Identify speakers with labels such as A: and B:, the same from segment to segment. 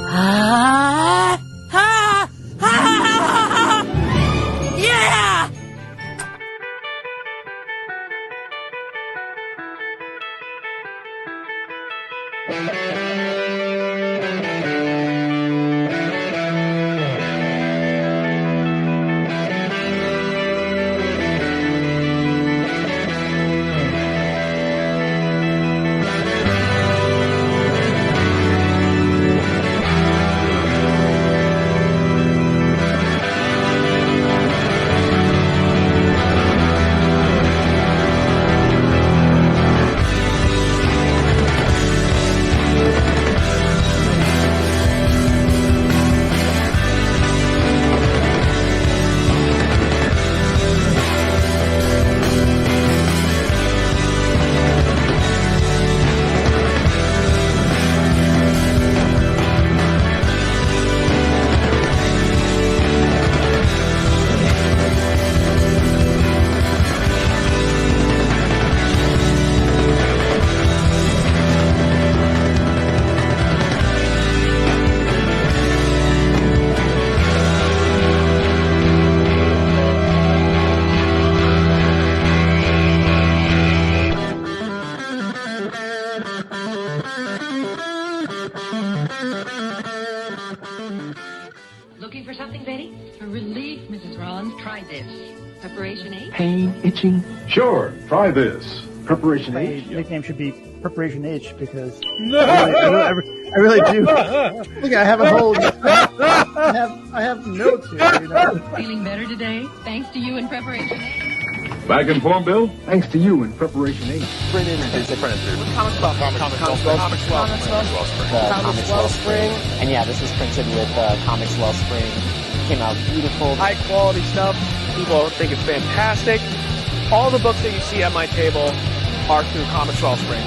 A: Ah! Ah! Ah! Yeah!
B: Looking for something, Betty? A relief, Mrs. Rollins. Try this. Preparation H?
C: Pain, itching.
D: Sure, try this. Preparation
E: My
D: H.
E: nickname should be Preparation H because I really do. Look, I have a whole. I have notes here. You know?
B: Feeling better today? Thanks to you and Preparation H.
D: Back in form, Bill?
C: Thanks to you in Preparation H.
F: Printed.
G: Comics Wellspring. And yeah, this is printed with Comics Wellspring. Came out beautiful.
F: High quality stuff. People think it's fantastic. All the books that you see at my table are through Comics Wellspring.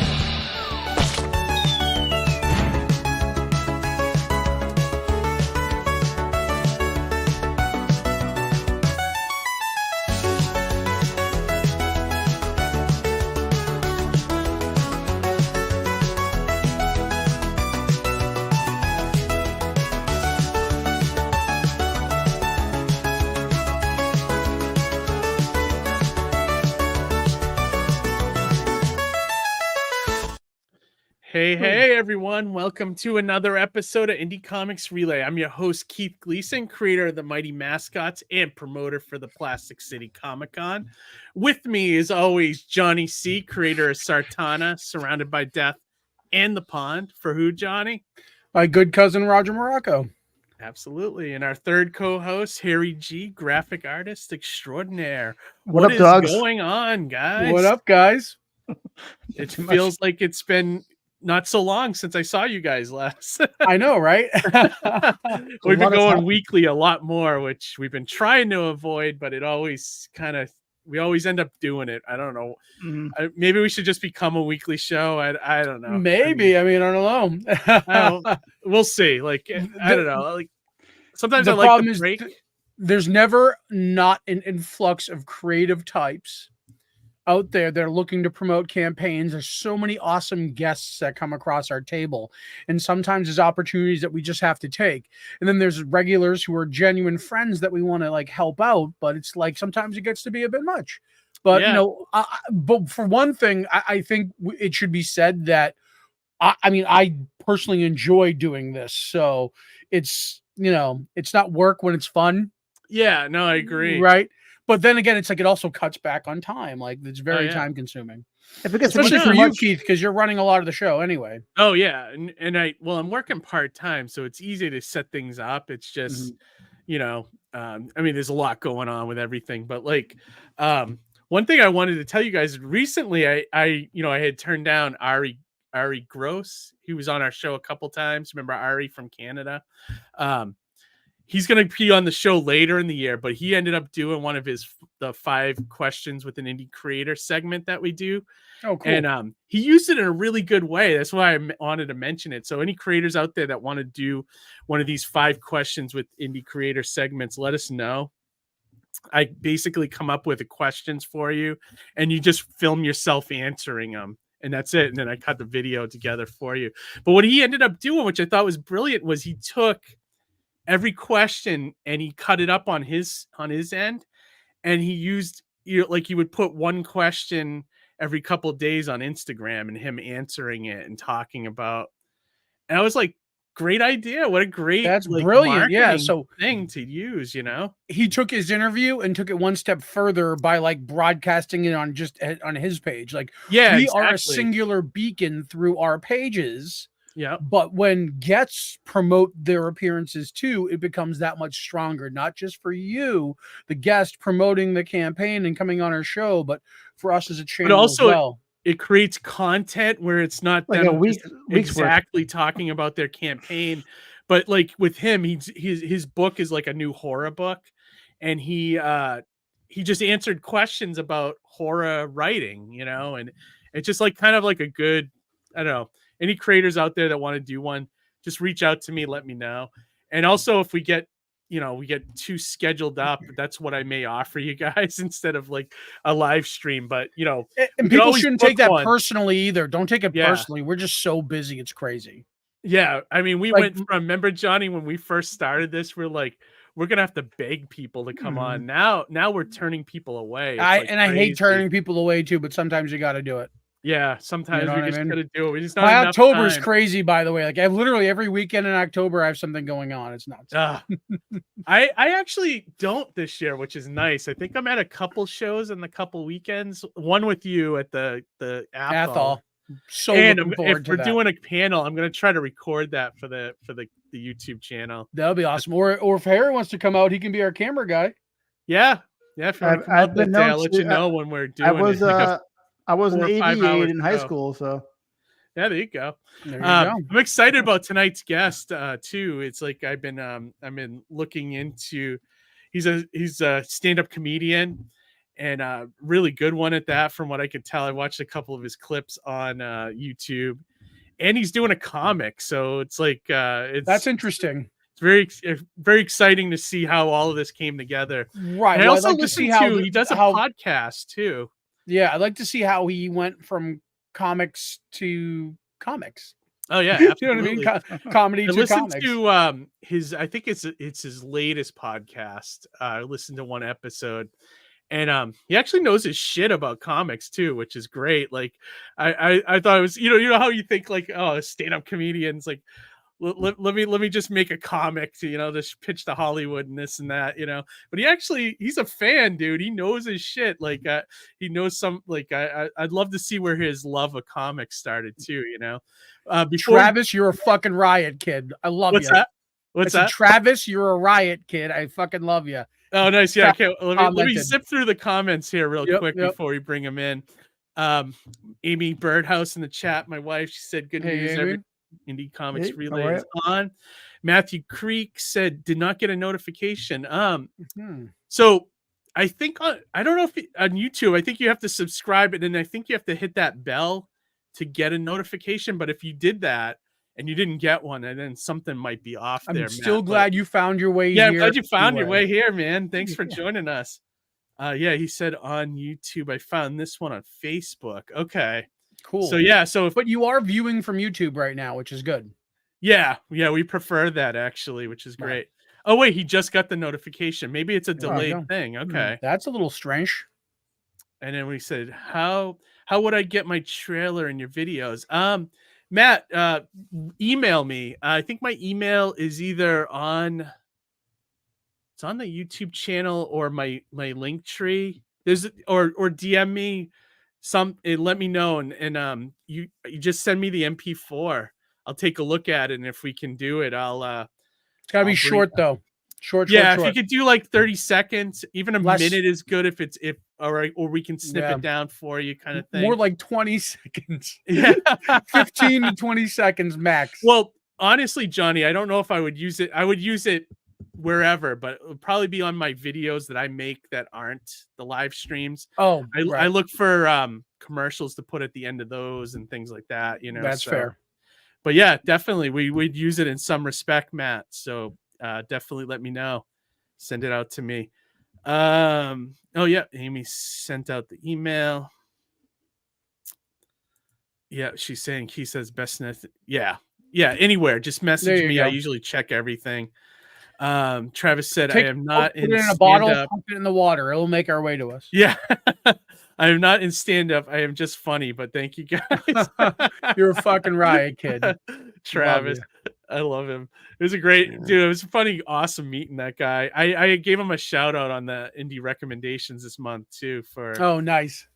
H: Hey, everyone. Welcome to another episode of Indie Comics Relay. I'm your host, Keith Gleason, creator of the Mighty Mascots and promoter for the Plastic City Comic-Con. With me, as always, Johnny C., creator of Sartana, Surrounded by Death, and The Pond. For who, Johnny?
E: My good cousin, Roger Morocco.
H: Absolutely. And our third co-host, Harry G., graphic artist extraordinaire.
E: What up,
H: is
E: dogs?
H: going on, guys?
E: What up, guys?
H: It feels like it's been not so long since I saw you guys last.
E: I know, right?
H: We've been going weekly a lot more, which we've been trying to avoid, but it always we always end up doing it. I don't know.
E: Mm-hmm.
H: Maybe we should just become a weekly show. I don't know.
E: Maybe. I don't know.
H: We'll see. Like, I don't know. Like, sometimes
E: the
H: I like
E: problem
H: the
E: is
H: break.
E: There's never not an influx of creative types out there. They're looking to promote campaigns. There's so many awesome guests that come across our table, and sometimes there's opportunities that we just have to take, and then there's regulars who are genuine friends that we want to like help out, but it's like sometimes it gets to be a bit much. But but for one thing, I think it should be said that I personally enjoy doing this, so it's it's not work when it's fun.
H: Yeah, no, I agree.
E: Right. But then again, it's like it also cuts back on time. Like it's very time consuming. Especially for you, Keith, because you're running a lot of the show anyway.
H: Oh yeah, and I'm working part time, so it's easy to set things up. It's just there's a lot going on with everything. But like, one thing I wanted to tell you guys recently, I had turned down Ari Gross. He was on our show a couple times. Remember Ari from Canada? He's going to be on the show later in the year, but he ended up doing one of the 5 questions with an indie creator segment that we do.
E: Oh, cool.
H: And he used it in a really good way. That's why I wanted to mention it. So any creators out there that want to do one of these 5 questions with indie creator segments, let us know. I basically come up with the questions for you, and you just film yourself answering them. and that's it. And then I cut the video together for you. But what he ended up doing, which I thought was brilliant, was he took every question and he cut it up on his end, and he used, like, he would put one question every couple of days on Instagram and him answering it and talking about. And I was like, great idea. What a great,
E: that's
H: like,
E: brilliant. Yeah.
H: marketing
E: So
H: thing to use,
E: he took his interview and took it one step further by like broadcasting it on his page. Like,
H: Yeah,
E: we are a
H: exactly.
E: singular beacon through our pages.
H: Yeah.
E: But when guests promote their appearances too, it becomes that much stronger, not just for you, the guest promoting the campaign and coming on our show, but for us as a channel
H: But also,
E: as well.
H: it creates content where it's not
I: Like
H: them
I: a week's
H: exactly talking about their campaign, but like with him, his book is like a new horror book, and he just answered questions about horror writing, and it's just like kind of like a good, I don't know, any creators out there that want to do one, just reach out to me, let me know. And also, if we get too scheduled up, that's what I may offer you guys instead of like a live stream. But
E: and people shouldn't take that personally either. Don't take it personally. We're just so busy, it's crazy.
H: Yeah, I mean, we
E: Like,
H: went from, remember, Johnny, when we first started this, we're like, we're gonna have to beg people to come on. Now we're turning people away.
E: I hate turning people away too, but sometimes you got to do it.
H: Yeah, sometimes we just gotta do it. We just not
E: My
H: enough
E: October's
H: time.
E: crazy, by the way. Like, I've literally every weekend in October I have something going on. It's nuts.
H: I actually don't this year, which is nice. I think I'm at a couple shows and a couple weekends. One with you at the Athol.
E: So
H: and
E: looking forward
H: if
E: to
H: we're
E: that.
H: doing a panel, I'm gonna try to record that for the YouTube channel.
E: That'll be awesome. Or if Harry wants to come out, he can be our camera guy.
H: Yeah. If you want to come out that day, I'll let you know when we're doing it.
I: I was an
H: 4 or 5
I: AV
H: hour
I: aide in high
H: show.
I: school, so
H: yeah, there you go.
E: There you go.
H: I'm excited about tonight's guest too. It's like I've been looking into. He's a stand-up comedian, and really good one at that. From what I could tell, I watched a couple of his clips on YouTube, and he's doing a comic. So it's like
E: that's interesting.
H: It's very exciting to see how all of this came together.
E: Right.
H: And I
E: Well,
H: also
E: I'd like to
H: listen
E: see
H: to he does a podcast too.
E: Yeah, I'd like to see how he went from comics to comics.
H: Oh yeah,
E: you
H: absolutely.
E: know what I mean? Comedy to
H: listened
E: comics.
H: to his, I think it's his latest podcast. I listened to one episode, and he actually knows his shit about comics too, which is great. Like I thought it was, you know how you think like, oh, stand-up comedians, like let me just make a comic to, just pitch to Hollywood and this and that, but he's a fan, dude. He knows his shit. Like he knows some, like I'd love to see where his love of comics started too,
E: Travis, you're a fucking riot, kid. I love you.
H: What's that?
E: Travis, you're a riot, kid. I fucking love you.
H: Oh, nice. Yeah. Okay. Let me zip through the comments here real quick before we bring them in. Amy Birdhouse in the chat, my wife, she said, good news.
E: Amy.
H: Indie Comics Relay is on. Matthew Creek said, did not get a notification. So I think I don't know if on YouTube, I think you have to subscribe, and then I think you have to hit that bell to get a notification. But if you did that and you didn't get one, and then something might be off there.
E: I'm still glad you found your way
H: here.
E: Yeah,
H: I'm glad you found your way here, man. Thanks for joining us. Yeah, he said on YouTube, I found this one on Facebook. Okay.
E: Cool.
H: So yeah,
E: but you are viewing from YouTube right now, which is good.
H: Yeah, we prefer that actually, which is great. Right. Oh wait, he just got the notification. Maybe it's a delayed thing. Okay,
E: that's a little strange.
H: And then we said, how would I get my trailer in your videos? Matt, email me. I think my email is either on the YouTube channel or my link tree. Or DM me. Let me know, and you just send me the MP4. I'll take a look at it, and if we can do it, I'll
E: it's gotta be short though. Short.
H: If you could do like 30 seconds, even a minute is good or we can snip it down for you, kind of thing.
E: More like 20 seconds.
H: Yeah.
E: 15 to 20 seconds max.
H: Well, honestly, Johnny, I don't know if I would use it. I would use it wherever, but it would probably be on my videos that I make that aren't the live streams.
E: Oh,
H: I look for commercials to put at the end of those and things like that,
E: That's fair.
H: But yeah, definitely we'd use it in some respect, Matt. So definitely let me know. Send it out to me. Oh yeah, Amy sent out the email. Yeah, she's saying he says best net. Yeah, anywhere. Just
E: There
H: message
E: you
H: me. I
E: go.
H: usually check everything. Travis said,
E: Take
H: I am not
E: put
H: in
E: it in a
H: stand
E: bottle,
H: up.
E: pump it in the water. It'll make our way to us.
H: Yeah. I am not in stand up. I am just funny, but thank you guys.
E: You're a fucking riot, kid.
H: Travis. I love him. It was a great dude. It was funny, awesome meeting that guy. I gave him a shout out on the indie recommendations this month too.
E: Oh, nice.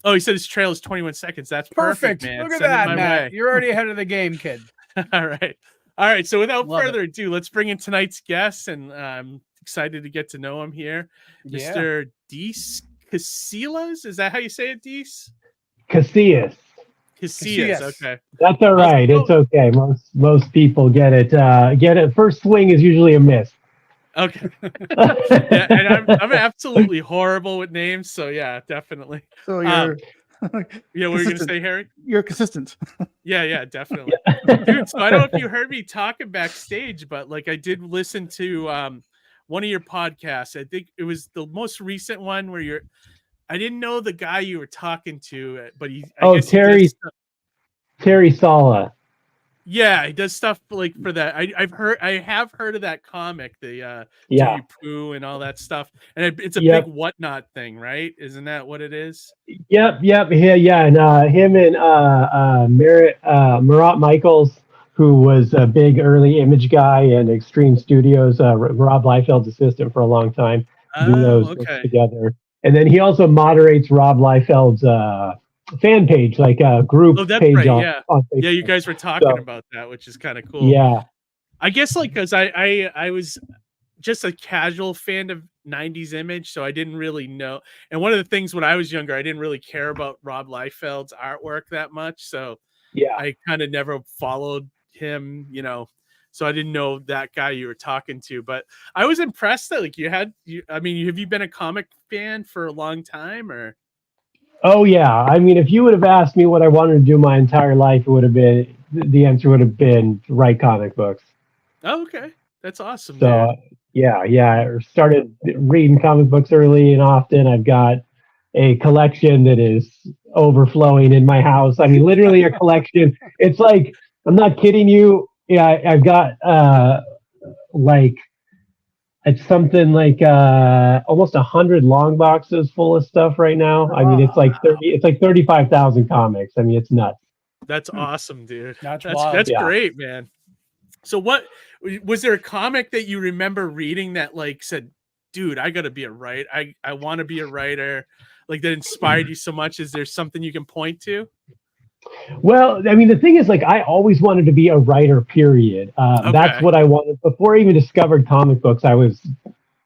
H: Oh, he said his trail is 21 seconds. That's perfect, man.
E: Look at
H: Send it
E: that,
H: my
E: Matt.
H: way.
E: You're already ahead of the game, kid.
H: All right. So without
E: Love
H: further ado, let's bring in tonight's guest, and I'm excited to get to know him here, Mr. Deece Casillas. Is that how you say it, Deece?
I: Casillas.
H: Casillas. Okay.
I: That's all right. It's okay. Most people get it. First swing is usually a miss.
H: Okay. Yeah, and I'm absolutely horrible with names, so yeah, definitely.
J: So you're
H: yeah, what were you gonna say, Harry?
J: You're consistent.
H: Yeah, definitely. Dude, so I don't know if you heard me talking backstage, but like I did listen to one of your podcasts. I think it was the most recent one where I didn't know the guy you were talking to, but
I: Terry Sala.
H: Yeah, he does stuff like for that. I have heard of that comic, the
I: Yeah.
H: Pooh and all that stuff, and it's a big whatnot thing, right? Isn't that what it is?
I: Yep, yeah. And him and Marat Michaels, who was a big early image guy and Extreme Studios, Rob Liefeld's assistant for a long time, do those books together. And then he also moderates Rob Liefeld's fan page, like a group page on Facebook.
H: Yeah, you guys were talking about that, which is kind of cool.
I: Yeah,
H: I guess like because I was just a casual fan of 90s image, so I didn't really know. And one of the things when I was younger, I didn't really care about Rob Liefeld's artwork that much, so
I: yeah,
H: I kind of never followed him, so I didn't know that guy you were talking to. But I was impressed that like have you been a comic fan for a long time, or?
I: Oh yeah, I mean, if you would have asked me what I wanted to do my entire life, the answer would have been write comic books.
H: Oh, okay, that's awesome.
I: So I started reading comic books early and often. I've got a collection that is overflowing in my house. I mean, literally a collection. It's like, I'm not kidding you. Yeah, I've got it's something like almost 100 long boxes full of stuff right now. I mean, it's like 35,000 comics. I mean, it's nuts.
H: That's awesome, dude. That's great, man. So what was there a comic that you remember reading that like said, dude, I gotta be a writer. I want to be a writer, like that inspired you so much? Is there something you can point to?
I: Well, I mean, the thing is, like, I always wanted to be a writer, period. That's what I wanted. Before I even discovered comic books, I was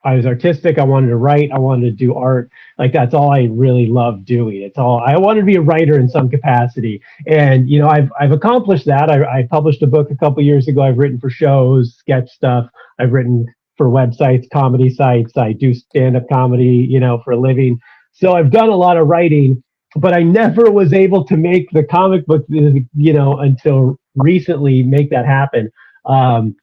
I: artistic. I wanted to write. I wanted to do art. Like, that's all I really loved doing. I wanted to be a writer in some capacity. And, I've accomplished that. I published a book a couple years ago. I've written for shows, sketch stuff. I've written for websites, comedy sites. I do stand-up comedy, for a living. So I've done a lot of writing. But I never was able to make the comic book, until recently, make that happen. I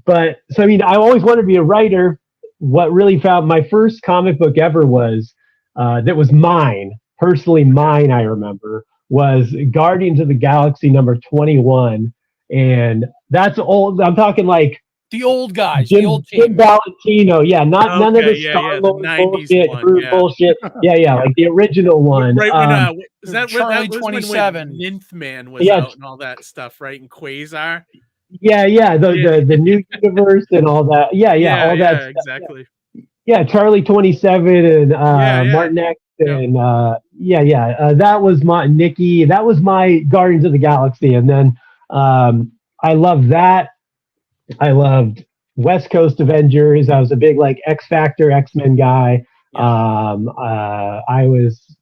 I: always wanted to be a writer. What really found my first comic book ever was, that was personally mine, I remember, was Guardians of the Galaxy number 21. And that's old. I'm talking like
E: the old guys,
I: Jim,
E: the old team.
I: Jim Valentino, none of the Star-Lord bullshit. Yeah, like the original one.
H: Right when is that
E: Charlie
H: when that
E: 27
H: when Ninth Man was out and all that stuff, right? And Quasar.
I: The new universe and all that. All that stuff.
H: Exactly.
I: Yeah, Charlie 27 and Martin X and that was my Nikki. That was my Guardians of the Galaxy, and then I loved that. I loved West Coast Avengers. I was a big X Factor, X-Men guy. I was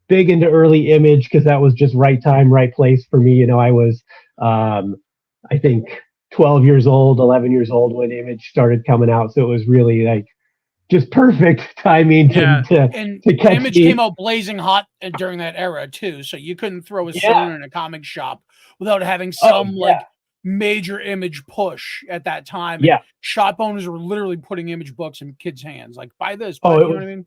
I: big into early Image because that was just right time, right place for me. I was, I think 12 years old, 11 years old when Image started coming out. So it was really just perfect timing to catch
E: Image came out blazing hot during that era too. So you couldn't throw a stone in a comic shop without having some major Image push at that time.
I: Yeah.
E: Shop owners were literally putting Image books in kids' hands. Like, buy this. You know what I mean?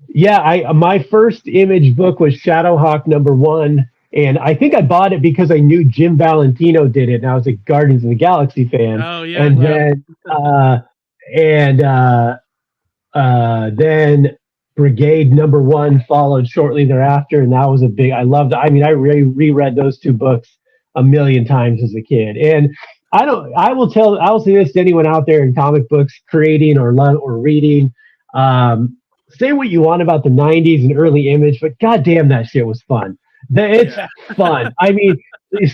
I: Yeah. My first Image book was Shadowhawk number 1. And I think I bought it because I knew Jim Valentino did it, and I was a Guardians of the Galaxy fan.
H: Oh yeah.
I: And then Brigade #1 followed shortly thereafter, and that was a big. I loved. I mean, I reread those two books a million times as a kid, and I will say this to anyone out there in comic books creating or reading. Say what you want about the '90s and early Image, but goddamn, that shit was fun. It's fun. I mean,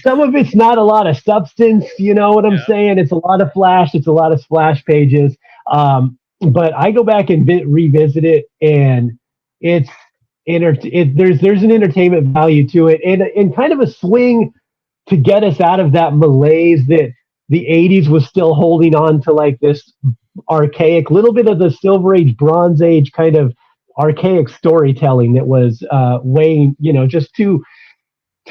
I: some of it's not a lot of substance. You know what I'm saying? It's a lot of flash. It's a lot of splash pages. But I go back and revisit it, and there's an entertainment value to it, and kind of a swing to get us out of that malaise that the 80s was still holding on to, like this archaic, little bit of the Silver Age, Bronze Age kind of archaic storytelling that was weighing, just too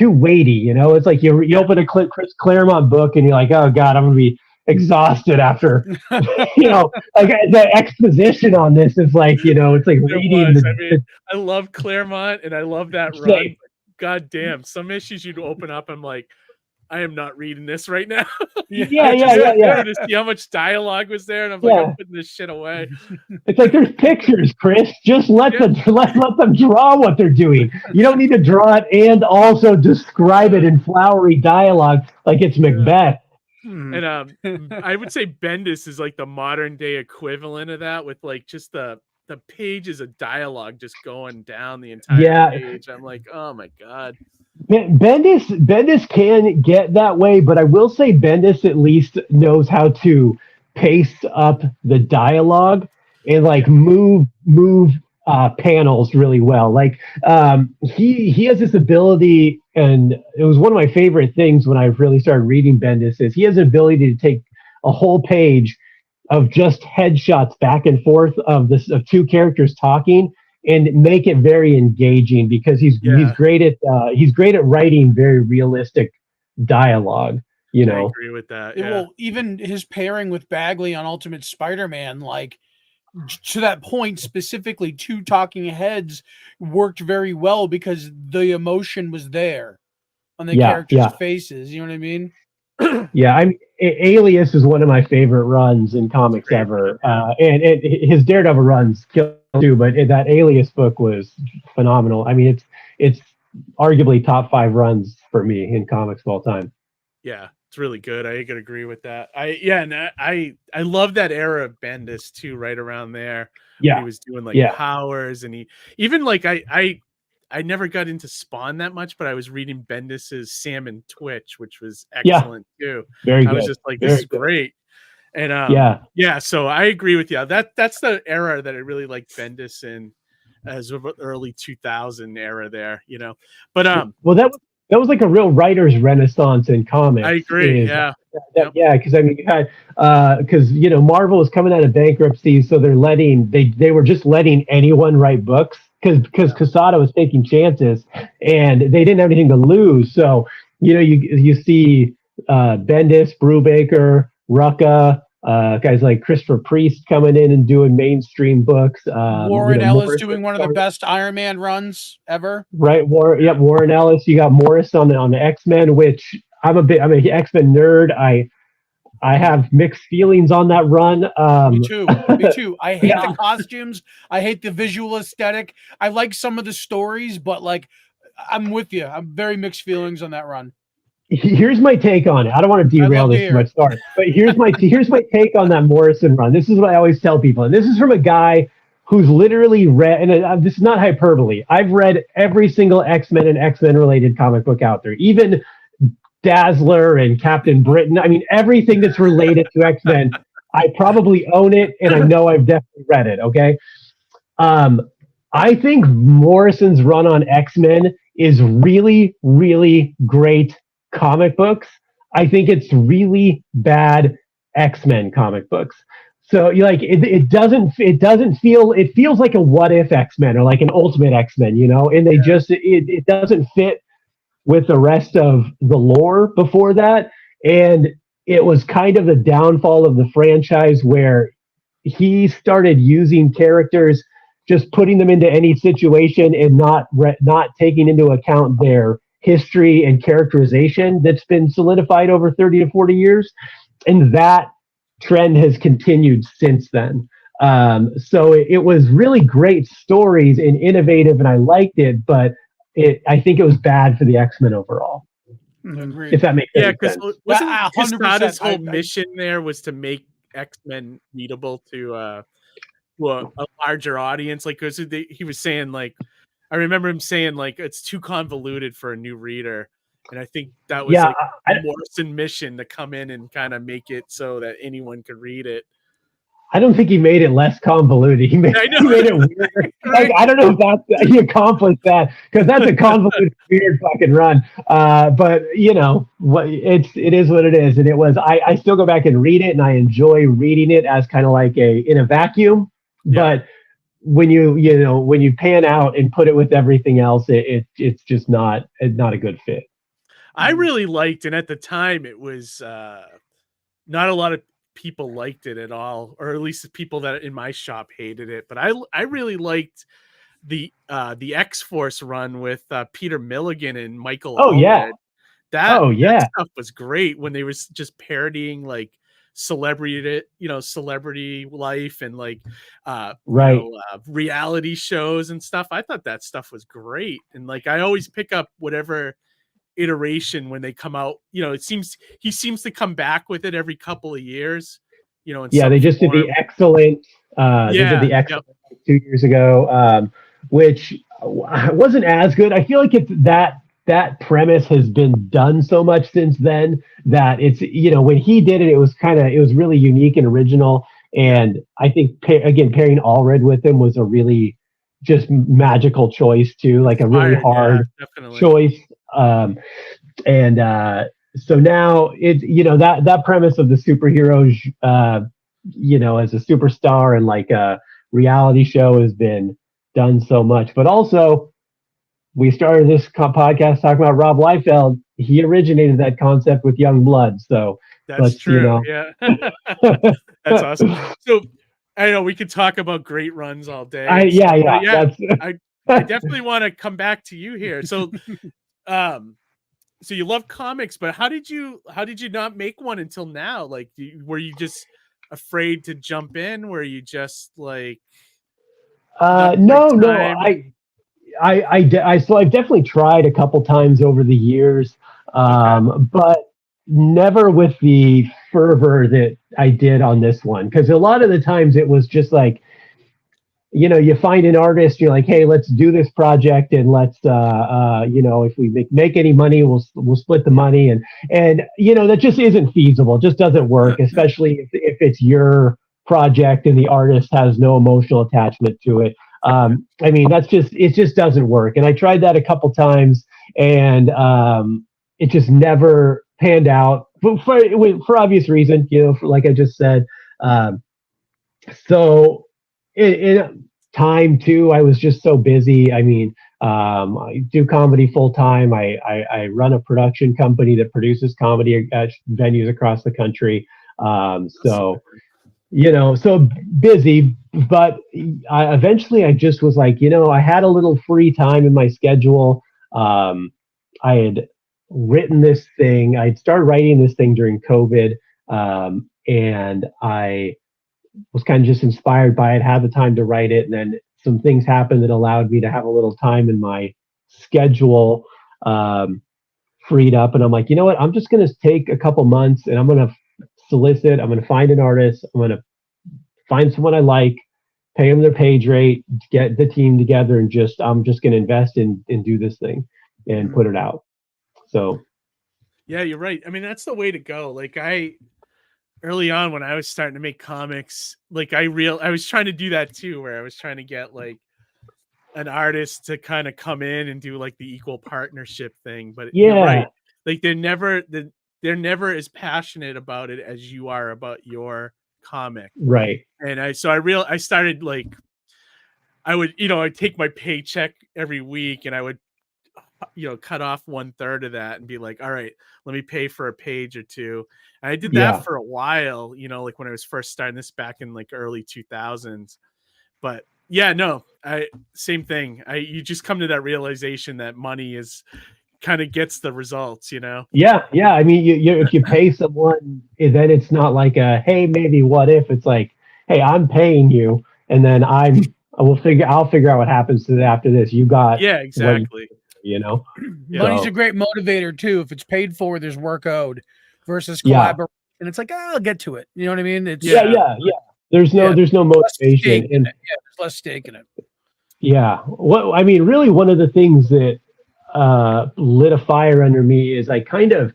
I: weighty. It's like you open a Chris Claremont book and you're like, oh God, I'm gonna be exhausted after like the exposition on this is like, it's like reading.
H: I love Claremont and I love that run. God damn, some issues you'd open up, I'm like, I am not reading this right now.
I: Yeah.
H: To see how much dialogue was there, and I'm like, I'm putting this shit away.
I: It's like there's pictures, Chris. Just let them draw what they're doing. You don't need to draw it and also describe it in flowery dialogue like it's Macbeth.
H: And I would say Bendis is like the modern day equivalent of that, with like just the pages of dialogue just going down the entire page. I'm like, oh my God. Bendis can get that way, but I will say Bendis at least knows how to pace up the dialogue and like move panels really well. Like he has this ability, and it was one of my favorite things when I really started reading Bendis, is he has an ability to take a whole page of just headshots back and forth of two characters talking and make it very engaging, because he's great at writing very realistic dialogue. I agree with that. Yeah.
E: Well, even his pairing with Bagley on Ultimate Spider-Man, like to that point specifically, two talking heads worked very well because the emotion was there on the characters' faces. You know what I mean?
I: Yeah, Alias is one of my favorite runs in comics ever, and his Daredevil runs kill too. But that Alias book was phenomenal. I mean, it's arguably top 5 runs for me in comics of all time.
H: Yeah, it's really good. I could agree with that. I love that era of Bendis too. Right around there,
I: yeah,
H: he was doing like Powers, and he even like I never got into Spawn that much, but I was reading Bendis's Sam and Twitch, which was excellent too.
I: Very good.
H: I was just like, this is great. And so I agree with you. That's the era that I really like Bendis in, as of early 2000 era there, But
I: well, that was like a real writer's renaissance in comics.
H: I agree.
I: Yeah, because I mean, you had because Marvel was coming out of bankruptcy, so they were just letting anyone write books. Because Quesada was taking chances and they didn't have anything to lose. So, you see Bendis, Brubaker, Rucka, guys like Christopher Priest coming in and doing mainstream books.
E: Warren Ellis doing one of the best Iron Man runs ever.
I: Right. Warren Ellis. You got Morris on the X-Men, which I'm an X-Men nerd. I have mixed feelings on that run.
E: Me too. I hate the costumes. I hate the visual aesthetic. I like some of the stories, but like, I'm with you. I'm very mixed feelings on that run.
I: Here's my take on it. I don't want to derail this too much, sorry. But here's my take on that Morrison run. This is what I always tell people, and this is from a guy who's literally read, and this is not hyperbole. I've read every single X-Men and X-Men related comic book out there, even Dazzler and Captain Britain. I mean, everything that's related to X-Men, I probably own it, and I know I've definitely read it. Okay. I think Morrison's run on X-Men is really, really great comic books. I think it's really bad X-Men comic books. So it feels like a what if X-Men or like an Ultimate X-Men, and they it doesn't fit with the rest of the lore before that. And it was kind of the downfall of the franchise where he started using characters, just putting them into any situation and not taking into account their history and characterization that's been solidified over 30 to 40 years. And that trend has continued since then. So it was really great stories and innovative, and I liked it, but I think it was bad for the X-Men overall. If that makes sense.
H: Yeah, because wasn't Quesada's whole mission there was to make X-Men readable to a larger audience? Like, he was saying, like, I remember him saying, like, it's too convoluted for a new reader. And I think that was like Morrison mission to come in and kind of make it so that anyone could read it.
I: I don't think he made it less convoluted. He made it weird. Like, I don't know if he accomplished that, because that's a convoluted, weird fucking run. But you know, it is what it is, and it was. I still go back and read it, and I enjoy reading it as kind of like in a vacuum. Yeah. But when you pan out and put it with everything else, it's just not a good fit.
H: I really liked, and at the time it was not a lot of people liked it at all, or at least the people that in my shop hated it. But I really liked the X-Force run with Peter Milligan and Michael.
I: Oh yeah,
H: that stuff was great when they was just parodying like celebrity life and like reality shows and stuff. I thought that stuff was great, and like I always pick up whatever iteration when they come out. He seems to come back with it every couple of years.
I: They just did the excellent. They did the excellent 2 years ago, which wasn't as good. I feel like it's that premise has been done so much since then that it's when he did it, it was really unique and original. And I think pairing Allred with him was a really just magical choice too, like a really hard choice. So now it's that premise of the superheroes as a superstar and like a reality show has been done so much. But also we started this podcast talking about Rob Liefeld. He originated that concept with Young Blood, so
H: that's true. Yeah. That's awesome. So I know we could talk about great runs all day. I definitely want to come back to you here. So so you love comics, but how did you not make one until now? Like, were you just afraid to jump in? Were you just like,
I: no, I've definitely tried a couple times over the years, but never with the fervor that I did on this one. Because a lot of the times it was just like, you find an artist, you're like, hey, let's do this project, and let's, if we make any money, we'll split the money, and that just isn't feasible. It just doesn't work, especially if it's your project and the artist has no emotional attachment to it. It just doesn't work. And I tried that a couple times, and it just never panned out for obvious reason, like I just said. So in time too, I was just so busy. I do comedy full time. I run a production company that produces comedy at venues across the country. So busy, but eventually I just was like, I had a little free time in my schedule. I had written this thing. I'd started writing this thing during COVID. And I was kind of just inspired by it, had the time to write it. And then some things happened that allowed me to have a little time in my schedule freed up. And I'm like, you know what? I'm just going to take a couple months and I'm going to solicit. I'm going to find an artist. I'm going to find someone I like, pay them their page rate, get the team together, and I'm just going to invest and do this thing and put it out. So.
H: Yeah, you're right. I mean, that's the way to go. Like early on when I was starting to make comics, like I was trying to do that too, where I was trying to get like an artist to kind of come in and do like the equal partnership thing. But you're right. Like they're never as passionate about it as you are about your comic.
I: Right.
H: And I started like, I would, I'd take my paycheck every week and I would, cut off 1/3 of that and be like, all right, let me pay for a page or two. And I did that for a while, like when I was first starting this back in like early 2000s. But yeah, no, same thing. You just come to that realization that money is kind of gets the results, you know?
I: Yeah. I mean, if you pay someone, then it's not like a, hey, maybe what if. It's like, hey, I'm paying you, and then I'll figure out what happens to it after this. You got
H: exactly.
I: You know,
E: money's a great motivator too. If it's paid for, there's work owed versus collaboration. And it's like, I'll get to it. You know what I mean? It's
I: yeah. There's no motivation, and
E: there's less stake in it.
I: Yeah. What I mean, really, one of the things that lit a fire under me is I kind of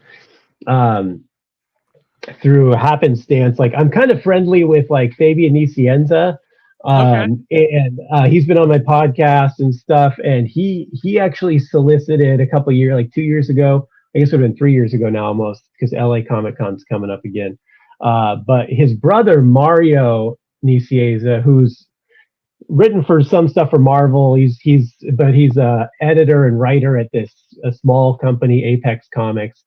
I: through happenstance, like I'm kind of friendly with like Fabian Nicienza. And he's been on my podcast and stuff, and he actually solicited a couple years, like 2 years ago, I guess it would have been 3 years ago now almost, because LA Comic Con's coming up again. But his brother Mario Nicieza, who's written for some stuff for Marvel, he's a editor and writer at a small company, Apex Comics.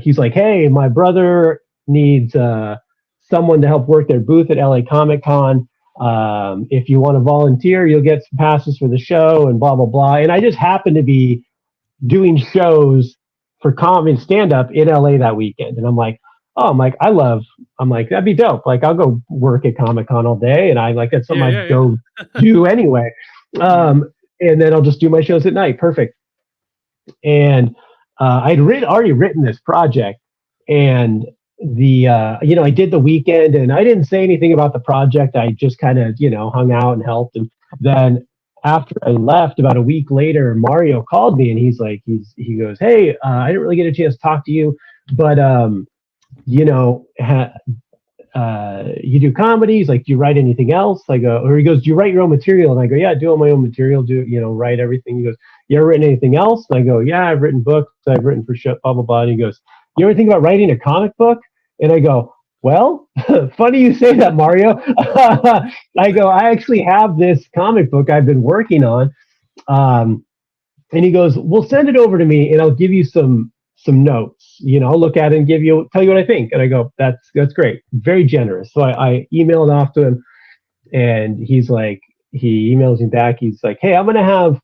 I: He's like, hey, my brother needs someone to help work their booth at LA Comic Con. If you want to volunteer, you'll get some passes for the show and blah, blah, blah. And I just happened to be doing shows for comedy stand-up in LA that weekend. And I'm like, I'm like, that'd be dope. Like, I'll go work at Comic-Con all day. And that's something I'd go do anyway. And then I'll just do my shows at night. Perfect. And I'd already written this project, and I did the weekend, and I didn't say anything about the project. I just kind of, hung out and helped. And then after I left, about a week later, Mario called me, and he's like, he goes, hey, I didn't really get a chance to talk to you, but, you do comedies, like, do you write anything else? I go, or he goes, do you write your own material? And I go, yeah, I do all my own material, write everything. He goes, you ever written anything else? And I go, yeah, I've written books, I've written for show, blah, blah, blah. And he goes, you ever think about writing a comic book? And I go, well, funny you say that, Mario. I go, I actually have this comic book I've been working on. And he goes, well, send it over to me and I'll give you some notes. I'll look at it and tell you what I think. And I go, that's great. Very generous. So I emailed off to him, and he's like, he emails me back. He's like, hey, I'm going to have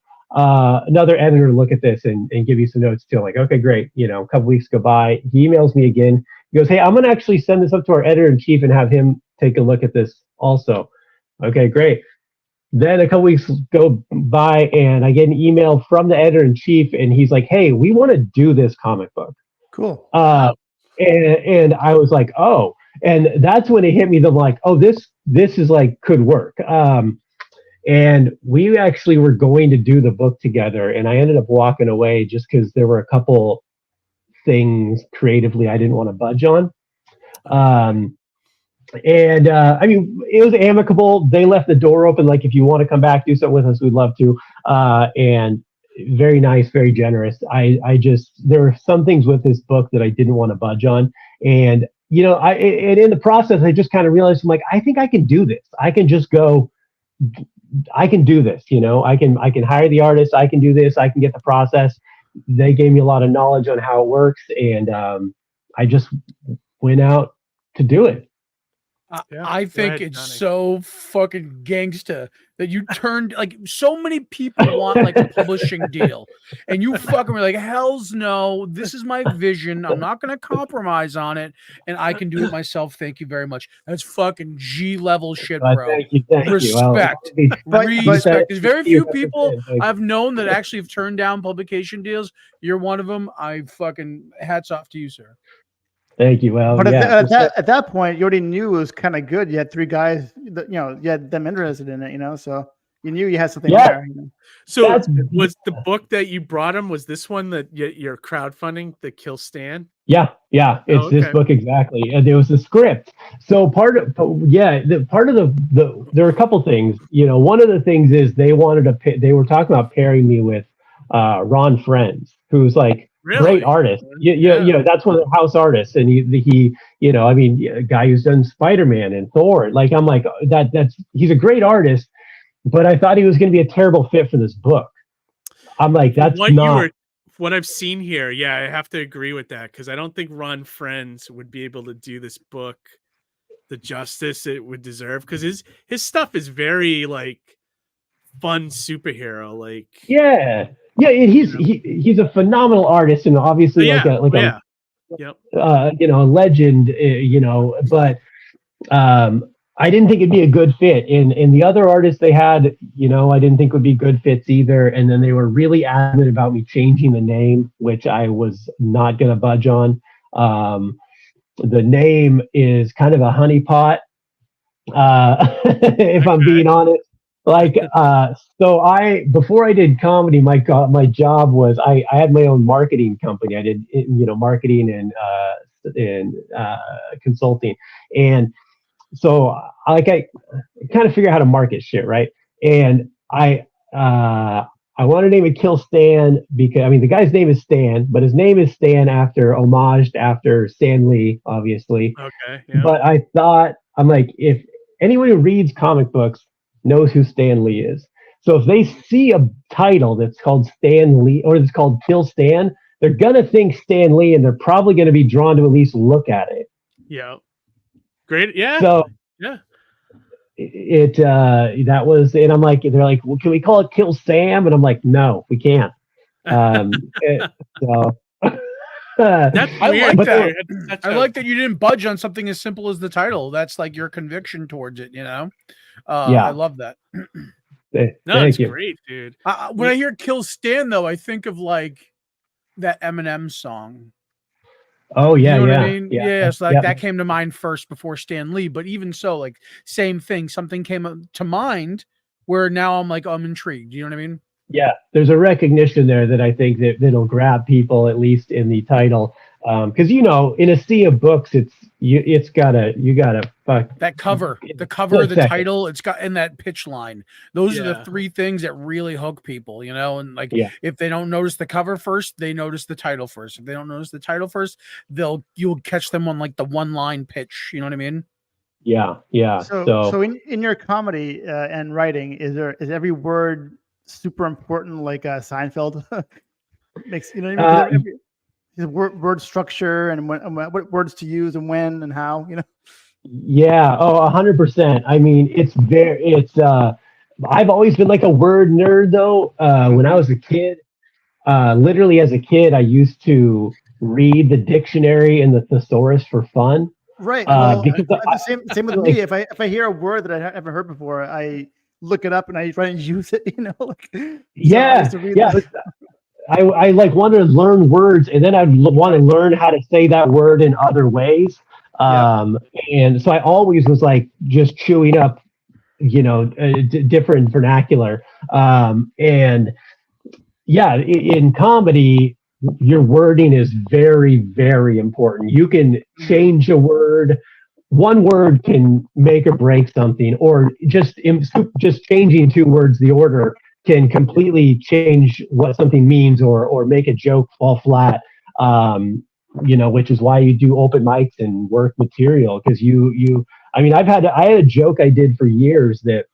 I: another editor look at this and give you some notes too. I'm like, okay, great. A couple weeks go by. He emails me again. He goes, hey, I'm going to actually send this up to our editor-in-chief and have him take a look at this also. Okay, great. Then a couple weeks go by, and I get an email from the editor-in-chief, and he's like, hey, we want to do this comic book.
J: Cool.
I: And I was like, oh. And that's when it hit me. I'm like, oh, this is like, could work. And we actually were going to do the book together, and I ended up walking away just because there were a couple things creatively I didn't want to budge on. I mean, it was amicable. They left the door open, like, if you want to come back, do something with us, we'd love to. And very nice, very generous. There are some things with this book that I didn't want to budge on. And, and in the process, I just kind of realized, I'm like, I think I can do this. I can just go, I can do this, I can hire the artist. I can do this. I can get the process. They gave me a lot of knowledge on how it works. And I just went out to do it.
E: I think it's so fucking gangsta that you turned, like, so many people want like a publishing deal, and you fucking were like, hell's no, this is my vision, I'm not gonna compromise on it, and I can do it myself. Thank you very much. That's fucking G level shit, bro.
I: Thank you.
E: Respect. Respect. There's very few people I've known that actually have turned down publication deals. You're one of them. I fucking hats off to you, sir.
I: Thank you. Well,
J: but
I: yeah.
J: at that point, you already knew it was kind of good. You had three guys that, you had them interested in it, so you knew you had something there.
H: So was the book that you brought him, was this one that you're crowdfunding, the Kill Stan?
I: Yeah. It's this book exactly. There was a script. So there were a couple things. One of the things is they were talking about pairing me with Ron Friends, who's like, really? Great artist. That's one of the house artists. And he a guy who's done Spider-Man and Thor. Like, I'm like, he's a great artist, but I thought he was going to be a terrible fit for this book. I'm like, that's
H: what I've seen here. Yeah, I have to agree with that, because I don't think Ron Friends would be able to do this book the justice it would deserve, because his stuff is very like fun superhero, like.
I: Yeah. Yeah, and he's a phenomenal artist, and obviously
H: Yep.
I: a legend, but I didn't think it'd be a good fit. And the other artists they had, I didn't think would be good fits either. And then they were really adamant about me changing the name, which I was not going to budge on. The name is kind of a honeypot, if I'm being honest. So before I did comedy, my job was I had my own marketing company. I did marketing and consulting, and so I kind of figure out how to market shit, right? And I wanted to name it Kill Stan because the guy's name is Stan, but his name is Stan homaged after Stan Lee, obviously.
H: Okay. Yeah.
I: But I thought, I'm like, if anyone who reads comic books knows who Stan Lee is. So if they see a title that's called Stan Lee or it's called Kill Stan, they're going to think Stan Lee and they're probably going to be drawn to at least look at it.
H: Yeah. Great. Yeah.
I: So
H: yeah.
I: That was, and I'm like, they're like, well, can we call it Kill Sam? And I'm like, no, we can't. So
H: That's weird.
E: I like that you didn't budge on something as simple as the title. That's like your conviction towards it,
I: Yeah.
E: I love that.
H: It's great, dude.
E: When I hear Kill Stan, though, I think of like that Eminem song.
I: Oh yeah,
E: you know
I: yeah.
E: What I mean?
I: Yeah.
E: So like that came to mind first before Stan Lee. But even so, like same thing. Something came to mind where now I'm like, I'm intrigued. You know what I mean?
I: Yeah, there's a recognition there that I think that'll grab people at least in the title, because in a sea of books, you gotta fuck
E: that cover, the cover, the title, it's got in that pitch line. Those are the three things that really hook people, and like if they don't notice the cover first, they notice the title first. If they don't notice the title first, you'll catch them on like the one line pitch. You know what I mean?
I: Yeah.
J: So in your comedy and writing, is every word super important, like Seinfeld makes word structure and what words to use and when and how,
I: Yeah. Oh, 100%. I've always been like a word nerd though. When I was a kid, literally as a kid, I used to read the dictionary and the thesaurus for fun.
J: Right.
I: Because
J: same with me. If I hear a word that I haven't heard before, I look it up and I try and use it,
I: I like want to learn words, and then I'd want to learn how to say that word in other ways. And so I always was like just chewing up, different vernacular. And yeah, in comedy, your wording is very, very important. You can change a word. One word can make or break something, or just changing two words, the order can completely change what something means, or make a joke fall flat. Which is why you do open mics and work material, because I had a joke I did for years that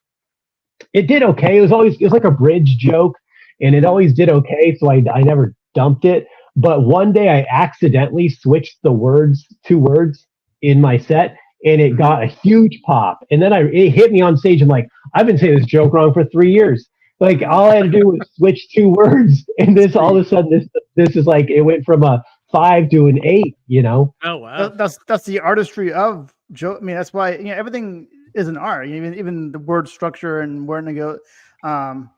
I: it did okay. It was like a bridge joke, and it always did okay. So I never dumped it. But one day I accidentally switched two words in my set, and it got a huge pop. And then it hit me on stage. I'm like, I've been saying this joke wrong for 3 years. Like all I had to do was switch two words, and this all of a sudden this is like it went from a 5 to an 8.
H: Oh wow.
J: That's the artistry of joke. I mean, that's why everything is an art. Even the word structure and where to go. So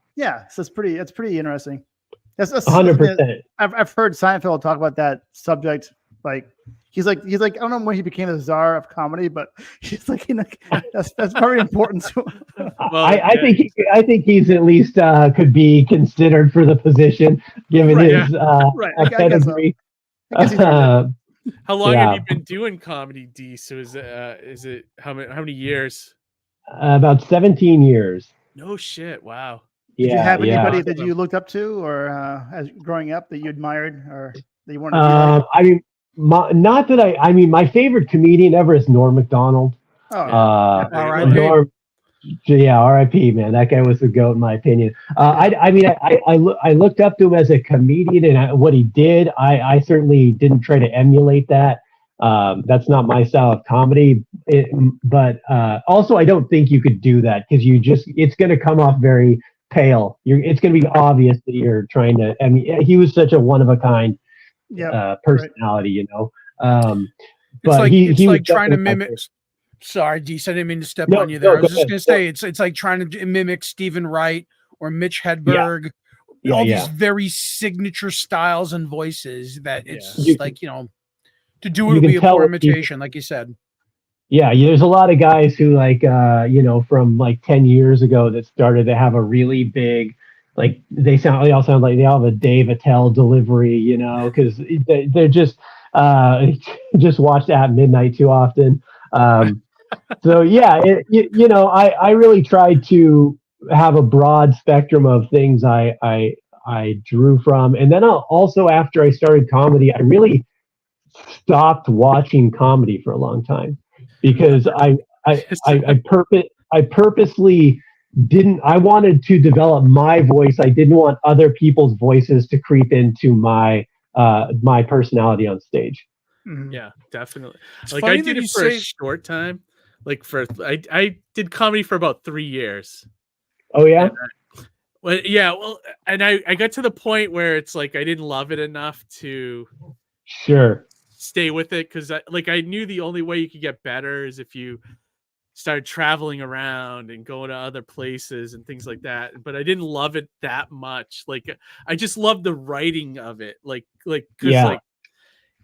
J: it's pretty interesting. That's
I: 100%.
J: I've heard Seinfeld talk about that subject. Like he's like I don't know when he became the czar of comedy, but he's like that's very important to him.
I: Well, I think he's at least could be considered for the position given his pedigree.
H: How long have you been doing comedy, Deece? So is it how many years?
I: About 17 years.
H: No shit! Wow.
J: Did you have anybody that you looked up to, or as growing up that you admired, or that you wanted to be like?
I: My favorite comedian ever is Norm Macdonald.
E: R.I.P.
I: R.I.P. Man, that guy was the GOAT in my opinion. I looked up to him as a comedian, and what he did, I certainly didn't try to emulate that. That's not my style of comedy. But also, I don't think you could do that because it's going to come off very pale. It's going to be obvious that you're trying to. I mean, he was such a one of a kind personality, you know. But
E: it's
I: he
E: like
I: was
E: trying to
I: definitely my
E: mimic. Sorry, Deece, I didn't mean to step
I: No,
E: on you there.
I: no,
E: I was
I: go
E: just
I: ahead.
E: going to say it's like trying to mimic Stephen Wright or Mitch Hedberg.
I: Yeah,
E: all
I: yeah.
E: these very signature styles and voices that it's
I: You-
E: like, you know, to do it
I: you
E: would
I: can
E: be a
I: tell
E: poor
I: when people-
E: imitation, like you said.
I: Yeah, there's a lot of guys who like you know, from like 10 years ago that started to have a really big, like they all sound like they all have a Dave Attell delivery, you know, because they're just just watched At Midnight too often. So yeah, you know, I really tried to have a broad spectrum of things I drew from, and then also after I started comedy, I really stopped watching comedy for a long time because I purposely didn't. I wanted to develop my voice. I didn't want other people's voices to creep into my my personality on stage.
H: Yeah, definitely.
E: It's
H: Like
E: funny
H: I did
E: that
H: it
E: you
H: for a
E: say-
H: short time. Like I did comedy for about 3 years.
I: Oh yeah.
H: Well, yeah, well, and I got to the point where it's like I didn't love it enough to
I: Sure.
H: stay with it because I knew the only way you could get better is if you started traveling around and going to other places and things like that. But I didn't love it that much. Like I just loved the writing of it.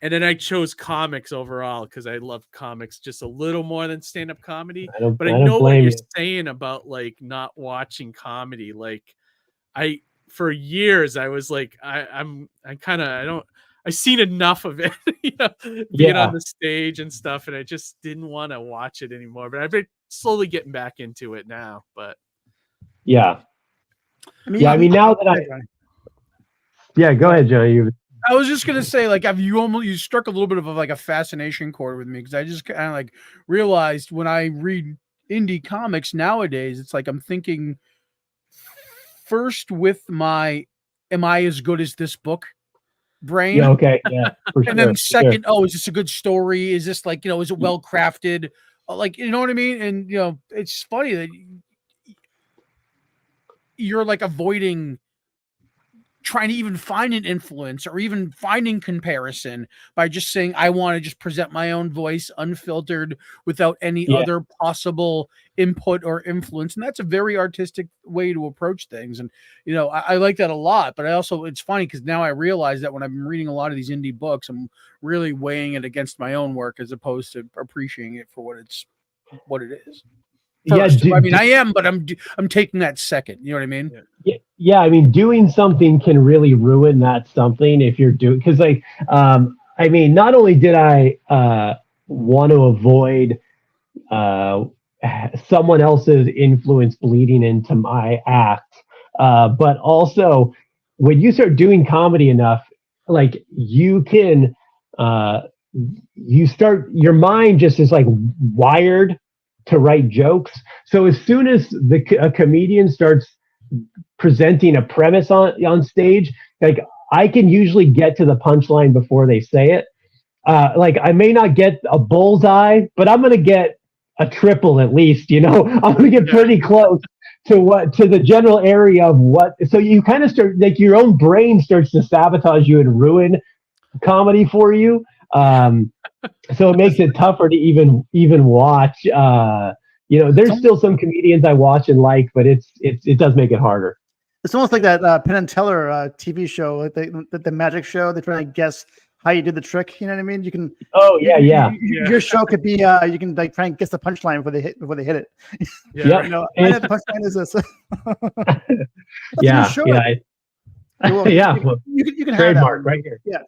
H: And then I chose comics overall because I love comics just a little more than stand-up comedy.
I: I don't
H: know what
I: blame
H: you're
I: you.
H: saying about like not watching comedy. Like for years I was like, I've seen enough of it, you know, being on the stage and stuff, and I just didn't want to watch it anymore. But I've been slowly getting back into it now. But
I: Yeah. I mean, now that go ahead, Johnny.
E: I was just gonna say, like, you struck a little bit of like a fascination chord with me because I just kind of like realized when I read indie comics nowadays, it's like I'm thinking first with my "Am I as good as this book?" brain.
I: Yeah. Okay. Yeah.
E: And then second, oh, is this a good story? Is this like, you know, is it well crafted? Like, you know what I mean? And you know, it's funny that you're like avoiding trying to even find an influence or even finding comparison by just saying, I want to just present my own voice unfiltered without any other possible input or influence. And that's a very artistic way to approach things. And, you know, I like that a lot, but it's funny because now I realize that when I've been reading a lot of these indie books, I'm really weighing it against my own work as opposed to appreciating it for what it is. First. I mean, I am, but I'm taking that second. You know what I mean?
I: Yeah, I mean, doing something can really ruin that something if you're doing, because like, I mean, not only did I want to avoid someone else's influence bleeding into my act, but also when you start doing comedy enough, like you can, your mind just is like wired to write jokes. So as soon as a comedian starts presenting a premise on stage, like I can usually get to the punchline before they say it. Like I may not get a bullseye, but I'm going to get a triple at least, you know. I'm going to get pretty close to the general area of what. So you kind of start, like your own brain starts to sabotage you and ruin comedy for you. So it makes it tougher to even watch. You know, there's still some comedians I watch and like, but it does make it harder.
J: It's almost like that Penn and Teller TV show, like the magic show. They try to guess how you did the trick. You know what I mean? You can.
I: Oh yeah,
J: Your show could be you can like try and guess the punchline before they hit it.
I: Yeah.
J: You know, I know the punchline is this.
I: Yeah.
J: You can
I: trademark
J: have that
I: right here.
J: Yeah.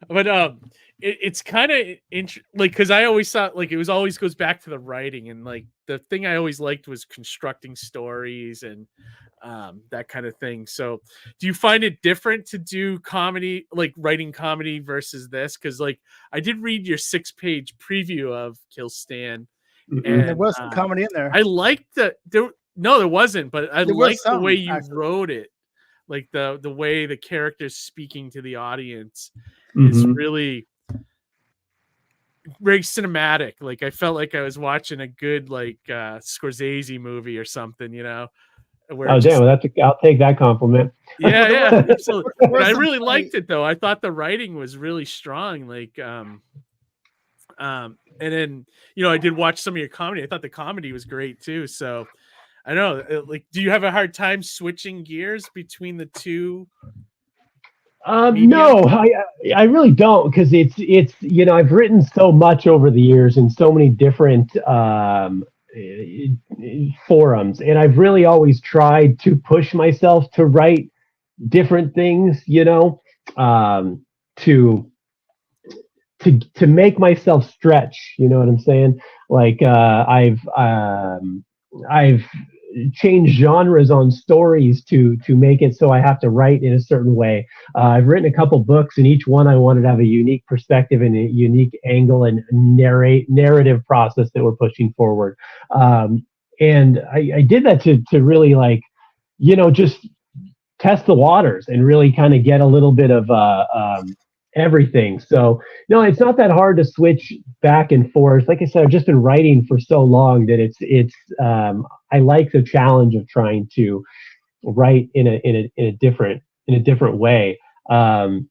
H: But it's kind of like, because I always thought like it always goes back to the writing, and like the thing I always liked was constructing stories and that kind of thing. So do you find it different to do comedy, like writing comedy versus this? Because like I did read your 6-page preview of Kill Stan, and
J: there was some comedy in there.
H: I liked there wasn't, but I liked the way you wrote it. Like the way the character's speaking to the audience is really very cinematic. Like I felt like I was watching a good like Scorsese movie or something, you know.
I: Oh damn! I'll take that compliment.
H: Yeah. Absolutely. But I really liked it though. I thought the writing was really strong. Like, and then I did watch some of your comedy. I thought the comedy was great too. So I don't know. Like, do you have a hard time switching gears between the two?
I: No, I really don't, because it's I've written so much over the years in so many different forums, and I've really always tried to push myself to write different things, to make myself stretch. You know what I'm saying? Like I've changed genres on stories to make it so I have to write in a certain way. I've written a couple books, and each one I wanted to have a unique perspective and a unique angle and narrative process that we're pushing forward. And I did that to really just test the waters and really kind of get a little bit of everything. So no, it's not that hard to switch back and forth. Like I said, I've just been writing for so long that it's I like the challenge of trying to write in a different way. The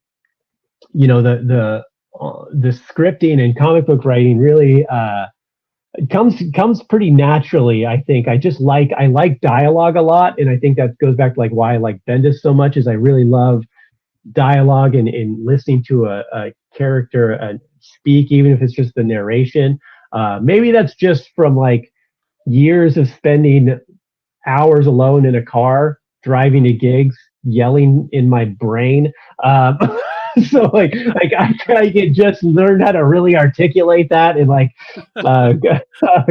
I: scripting and comic book writing really comes pretty naturally. I think I like dialogue a lot, and I think that goes back to like why I like Bendis so much, is I really love dialogue and listening to a character speak, even if it's just the narration. Maybe that's just from like years of spending hours alone in a car driving to gigs, yelling in my brain. So like I could just learn how to really articulate that and like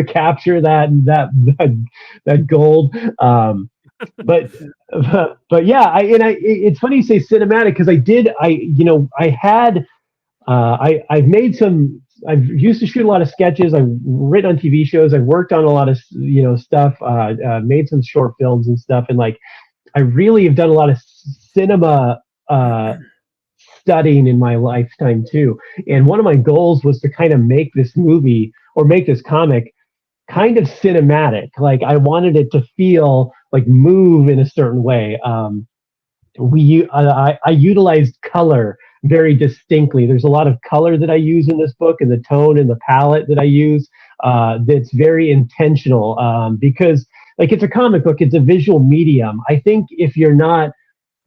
I: capture that gold. But yeah, it's funny you say cinematic, because I've used to shoot a lot of sketches. I've written on TV shows. I've worked on a lot of stuff. Made some short films and stuff, and like I really have done a lot of cinema studying in my lifetime too. And one of my goals was to kind of make this movie or make this comic kind of cinematic. Like I wanted it to feel like move in a certain way. I utilized color very distinctly. There's a lot of color that I use in this book, and the tone and the palette that I use that's very intentional, because like it's a comic book, it's a visual medium. I think if you're not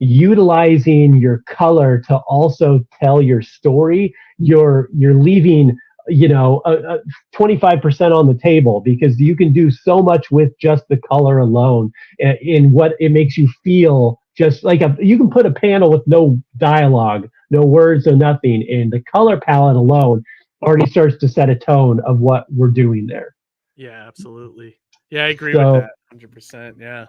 I: utilizing your color to also tell your story, you're leaving 25% on the table, because you can do so much with just the color alone in what it makes you feel. Just like you can put a panel with no dialogue, no words, or nothing, and the color palette alone already starts to set a tone of what we're doing there.
H: Yeah, absolutely. Yeah, I agree with that 100%. Yeah.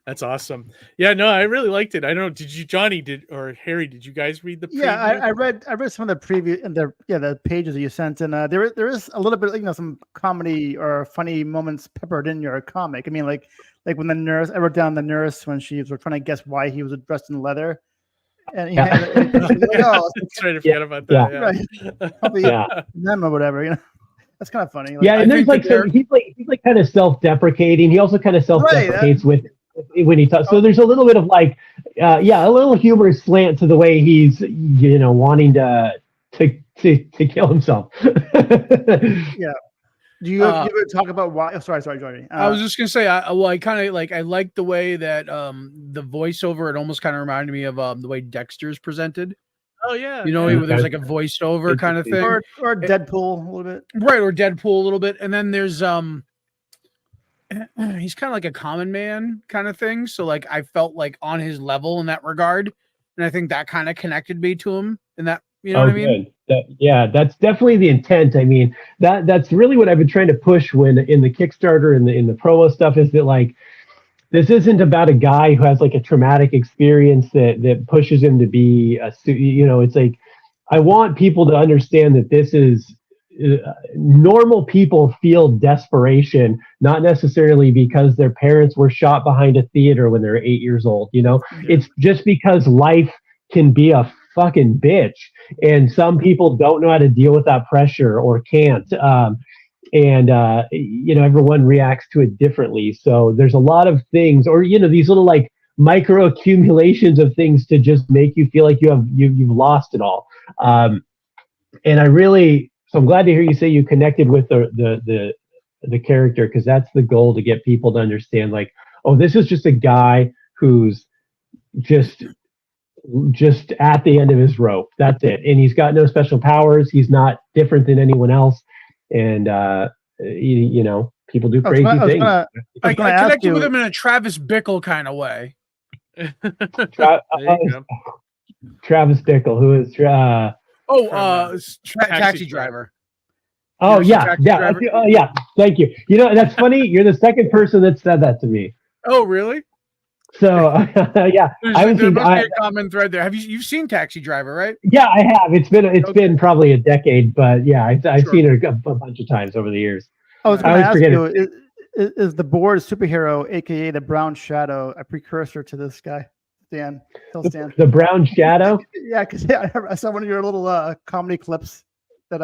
H: That's awesome. Yeah, no, I really liked it. I don't know. Did you, Johnny, or Harry, did you guys read the preview?
J: Yeah, I read some of the preview and the pages that you sent, and there is a little bit, some comedy or funny moments peppered in your comic. I mean, like when the nurse, I wrote down the nurse when she was trying to guess why he was dressed in leather, and
H: trying to forget about that.
J: Yeah. Right. Probably them or whatever. That's kind of funny.
I: Like, and there's he's kind of self-deprecating. He also kind of self-deprecates with when he talks. So there's a little bit of like, a little humorous slant to the way he's, wanting to kill himself.
J: Yeah. Do you ever talk about why? Oh, sorry, Johnny.
E: I was just gonna say, I kind of I like the way that the voiceover. It almost kind of reminded me of the way Dexter's presented.
H: Oh yeah,
E: there's like a voiceover kind of thing,
J: or Deadpool a little bit,
E: right? Or Deadpool a little bit, and then there's he's kind of like a common man kind of thing. So like I felt like on his level in that regard, and I think that kind of connected me to him in that. You know what I mean?
I: That's definitely the intent. I mean, that's really what I've been trying to push when in the Kickstarter and in the promo stuff, is that like this isn't about a guy who has like a traumatic experience that pushes him to be it's like I want people to understand that this is normal people feel desperation, not necessarily because their parents were shot behind a theater when they were 8 years old. It's just because life can be a fucking bitch. And some people don't know how to deal with that pressure or can't. Everyone reacts to it differently. So there's a lot of things, or these little like micro accumulations of things to just make you feel like you've lost it all. And so I'm glad to hear you say you connected with the character, because that's the goal, to get people to understand, like, oh, this is just a guy who's just at the end of his rope. That's it. And he's got no special powers. He's not different than anyone else. And people do crazy things.
E: I connected with him in a Travis Bickle kind of way.
I: Travis Bickle, who is
E: Taxi Driver.
I: Oh yeah. Thank you. That's funny. You're the second person that said that to me.
E: Oh really?
I: So yeah,
E: there must be a common thread there. You've seen Taxi Driver, right?
I: Yeah, I have. It's been probably a decade, but yeah, I've seen it a bunch of times over the years.
J: I was going to ask you, is the board superhero, aka the Brown Shadow, a precursor to this guy, Stan? Stan.
I: The Brown Shadow?
J: Yeah, because I saw one of your little comedy clips that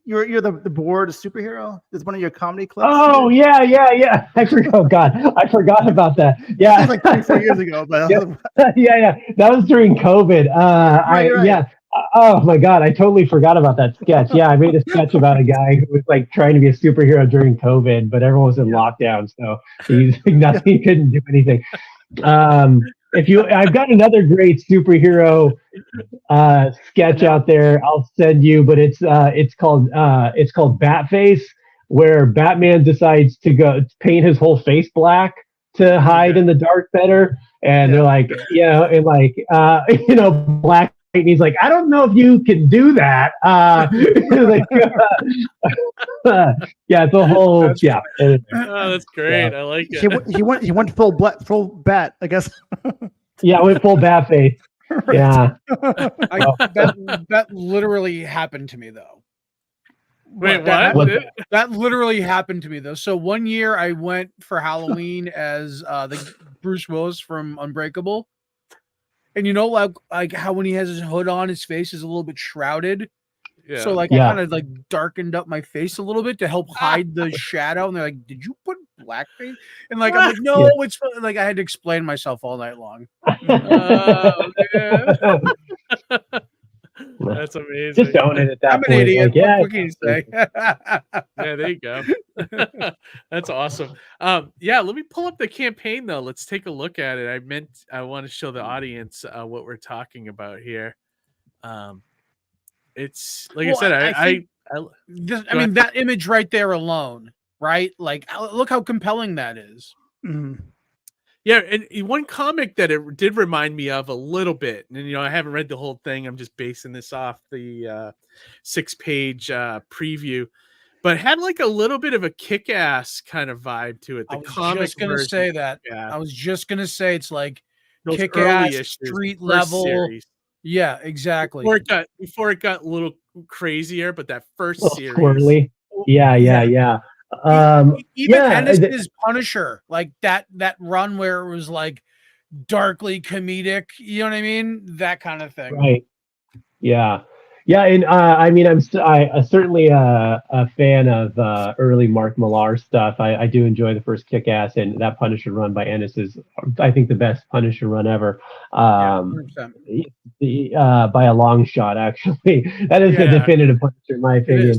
J: you're the board superhero. Is one of your comedy clips?
I: Oh yeah. I forgot about that. Yeah,
J: it was like 3-4 years ago, but
I: yeah. That was during COVID. Right. Yeah. Oh my God, I totally forgot about that sketch. Yeah, I made a sketch about a guy who was like trying to be a superhero during COVID, but everyone was in lockdown, so he couldn't do anything. I've got another great superhero sketch out there. I'll send you, but it's called Batface, where Batman decides to go paint his whole face black to hide in the dark better, and they're like, black. And he's like, I don't know if you can do that. It's a whole
H: Oh, that's great. I like it.
J: He went full bat, I guess.
I: Yeah, I went full bat face. Right. Yeah.
E: That literally happened to me though.
H: Wait, what?
E: That literally happened to me though. So one year I went for Halloween as the Bruce Willis from Unbreakable. And like how when he has his hood on, his face is a little bit shrouded. Yeah. So I kind of like darkened up my face a little bit to help hide the shadow. And they're like, "Did you put black paint?" And like I'm like, "No, it's like I had to explain myself all night long."
H: Oh, yeah. That's amazing.
I: Just own it at that
E: I'm
I: point.
E: An idiot.
I: Like,
E: what can you say?
H: Yeah, there you go. That's awesome. Let me pull up the campaign though. Let's take a look at it. I want to show the audience what we're talking about here. It's like I said, I
E: mean that image right there alone, right? Like look how compelling that is.
J: Mm-hmm.
H: Yeah, and one comic that it did remind me of a little bit, and I haven't read the whole thing. I'm just basing this off the 6-page preview, but had like a little bit of a Kick-Ass kind of vibe to it. The comic
E: just gonna say that.
H: Yeah.
E: I was just gonna say it's like
H: those
E: Kick-Ass street level
H: series.
E: Yeah, exactly.
H: Before it got a little crazier, but that first series,
I: squirrely. Yeah.
E: Even Ennis's Punisher, like that run where it was like darkly comedic, you know what I mean? That kind of thing.
I: Right. Yeah. And I mean, I'm certainly a fan of early Mark Millar stuff. I do enjoy the first Kick-Ass, and that Punisher run by Ennis is, I think, the best Punisher run ever. By a long shot, actually. That is the definitive Punisher, in my opinion.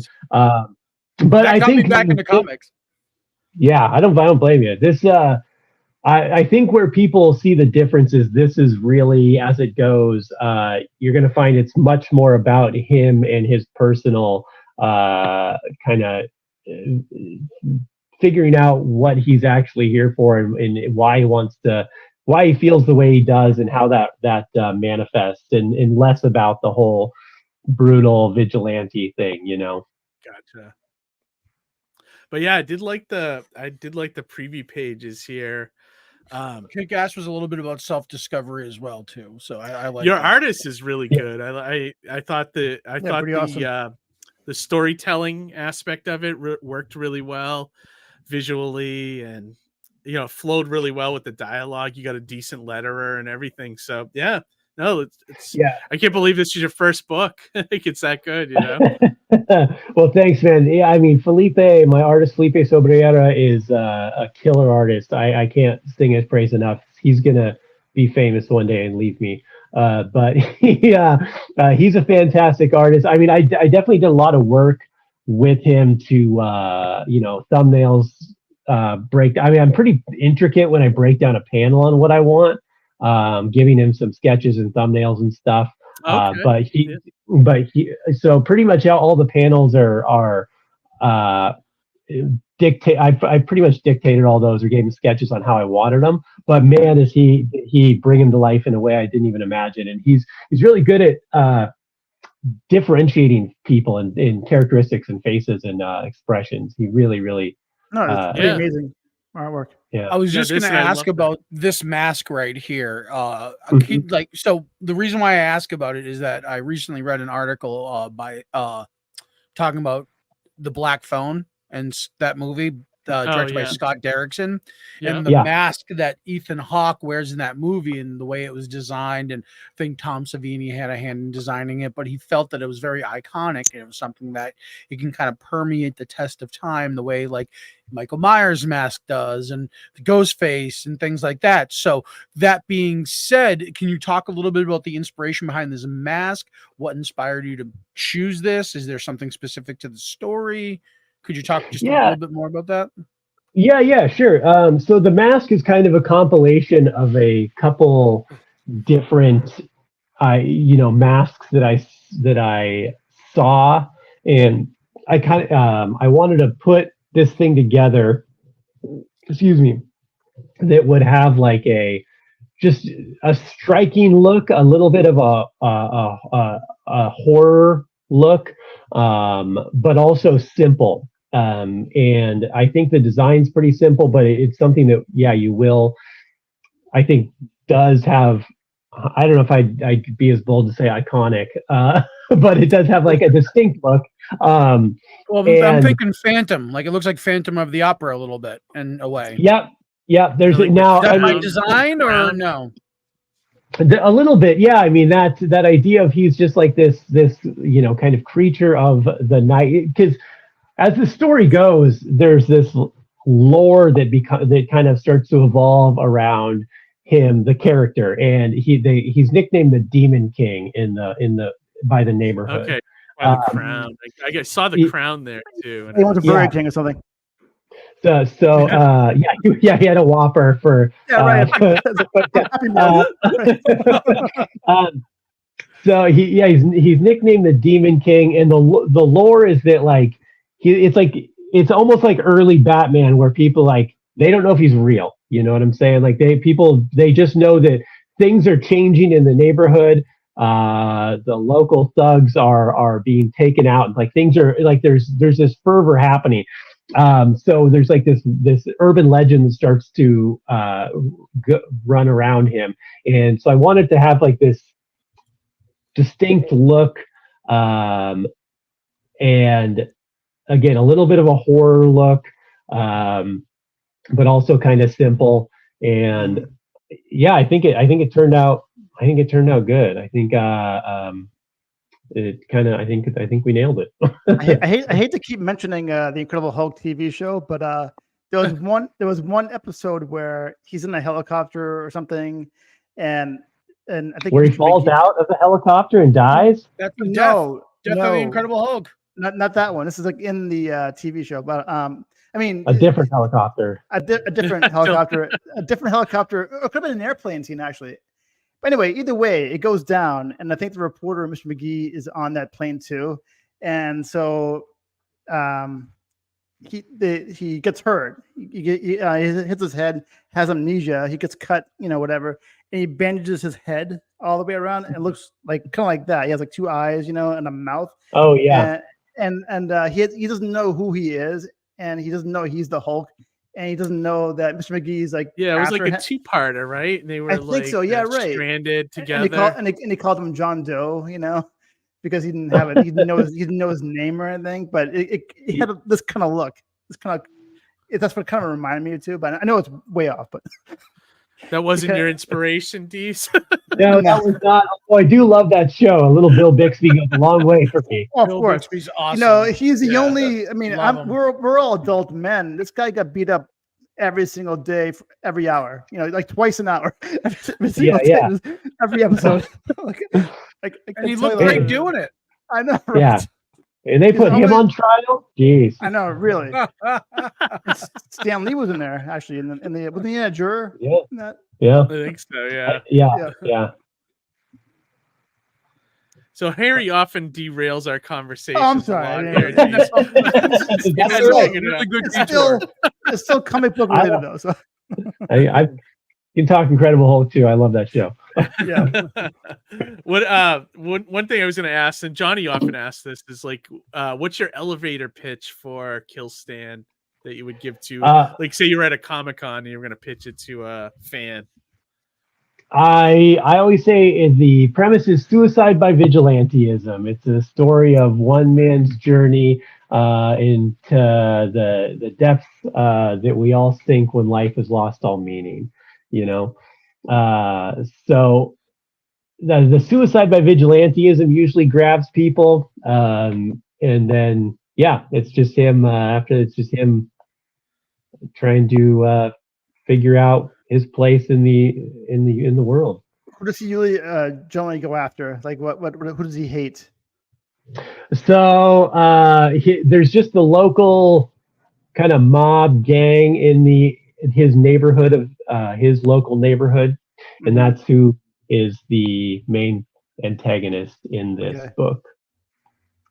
I: But I think
E: back into comics.
I: Yeah, I don't blame you. This I think where people see the difference is this is really, as it goes, you're going to find it's much more about him and his personal kind of figuring out what he's actually here for and why he feels the way he does and how that manifests, and less about the whole brutal vigilante thing,
H: Gotcha. But yeah, I did like the preview pages here.
E: Kick-Ass was a little bit about self-discovery as well too. So I like
H: your
E: that.
H: artist is really good. I thought
J: awesome.
H: The storytelling aspect of it worked really well visually, and you know, flowed really well with the dialogue. You got a decent letterer and everything. So yeah, no, it's
I: Yeah.
H: I can't believe this is your first book. Like it's that good, you know.
I: Well, thanks, man. Yeah, I mean, my artist Felipe Sobrera is a killer artist. I can't sing his praise enough. He's gonna be famous one day and leave me. But he's a fantastic artist. I mean, I definitely did a lot of work with him to, thumbnails, break. I mean, I'm pretty intricate when I break down a panel on what I want, giving him some sketches and thumbnails and stuff.
H: Okay.
I: So pretty much all the panels are dictate. I pretty much dictated all those or gave him sketches on how I wanted them. But man, is he bring him to life in a way I didn't even imagine. And he's really good at differentiating people in characteristics and faces and expressions. He really
J: it's pretty amazing artwork.
I: Yeah.
E: I was just going to ask about this mask right here. So the reason why I ask about it is that I recently read an article by talking about The Black Phone and that movie directed by Scott Derrickson, and the mask that Ethan Hawke wears in that movie and the way it was designed. And I think Tom Savini had a hand in designing it, but he felt that it was very iconic and it was something that it can kind of permeate the test of time the way like Michael Myers' mask does and the ghost face and things like that. So that being said, can you talk a little bit about the inspiration behind this mask? What inspired you to choose this? Is there something specific to the story? Could you talk just a little bit more about that?
I: Yeah, sure. So the mask is kind of a compilation of a couple different, masks that I saw, and I kind of I wanted to put this thing together. Excuse me, that would have like just a striking look, a little bit of a horror look, but also simple. And I think the design's pretty simple, but it's something that, I think does have, I don't know if I'd be as bold to say iconic, but it does have like a distinct look.
E: I'm thinking Phantom, like it looks like Phantom of the Opera a little bit in a way.
I: Yep. There's
E: like,
I: now.
E: Is that by design or no?
I: A little bit, yeah. I mean, that idea of he's just like this, kind of creature of the night. Because as the story goes, there's this lore that kind of starts to evolve around him, the character, and he's nicknamed the Demon King by the neighborhood.
H: Okay, by the crown. I saw the crown there too.
J: He wants a Burger King or something.
I: He had a Whopper for.
J: Yeah, right.
I: So he's nicknamed the Demon King, and the lore is that like it's almost like early Batman, where people like they don't know if he's real. You know what I'm saying? Like they just know that things are changing in the neighborhood. The local thugs are being taken out, and like things are like there's this fervor happening. So there's like this urban legend that starts to run around him, and so I wanted to have like this distinct look, and again a little bit of a horror look, but also kind of simple. And I think it turned out good. I think I think we nailed it.
J: I hate to keep mentioning the Incredible Hulk TV show, but there was one episode where he's in a helicopter or something, and I think
I: where he falls out of the helicopter and dies.
E: That's Death of the Incredible Hulk.
J: Not that one. This is like in the TV show, but I mean,
I: a different helicopter.
J: A different helicopter. A different helicopter. It could have been an airplane scene actually. But anyway, either way, it goes down, and I think the reporter, Mr. McGee, is on that plane too, and so he gets hurt. He hits his head, has amnesia. He gets cut, whatever, and he bandages his head all the way around, and it looks like kind of like that. He has like two eyes, and a mouth.
I: Oh yeah,
J: and he doesn't know who he is, and he doesn't know he's the Hulk. And he doesn't know that Mr. McGee's like.
H: Yeah, it was like a two-parter, right? And they were stranded together.
J: And he called him John Doe, because he didn't have it. He didn't know his name or anything. But it had this kind of look. This kind of that's what kind of reminded me of too. But I know it's way off. But
H: that wasn't your inspiration, Deece.
I: No, that was not. Oh, I do love that show. A little Bill Bixby goes a long way for me.
J: Well, of
E: Bill
J: course,
E: Bixby's awesome.
J: you know, he's the only. I mean,
E: Love him.
J: we're all adult men. This guy got beat up every single day, for every hour. You know, like twice an hour. Every single day, every episode.
E: And he looked great doing it.
J: I know. Right?
I: Yeah. And they put him on trial. Jeez.
J: I know, really. Stan Lee was in there actually. In the was he a juror?
I: Yeah.
J: In that?
I: Yeah.
H: I think so. Yeah.
I: Yeah.
H: So Harry often derails our conversation.
J: Oh, I'm sorry. It's still comic book related though. So
I: I can talk Incredible Hulk too. I love that show.
J: Yeah.
H: One thing I was going to ask, and Johnny often asks this, is like, what's your elevator pitch for Kill Stand that you would give to, like, say you're at a Comic-Con and you're going to pitch it to a fan?
I: I always say the premise is suicide by vigilantism. It's a story of one man's journey into the depths that we all sink when life has lost all meaning. You know, so the suicide by vigilantism usually grabs people, and then it's just him. After it's just him trying to figure out his place in the world.
J: Who does he usually generally go after? Like what who does he hate?
I: So there's just the local kind of mob gang in his neighborhood of his local neighborhood, and that's who is the main antagonist in this book.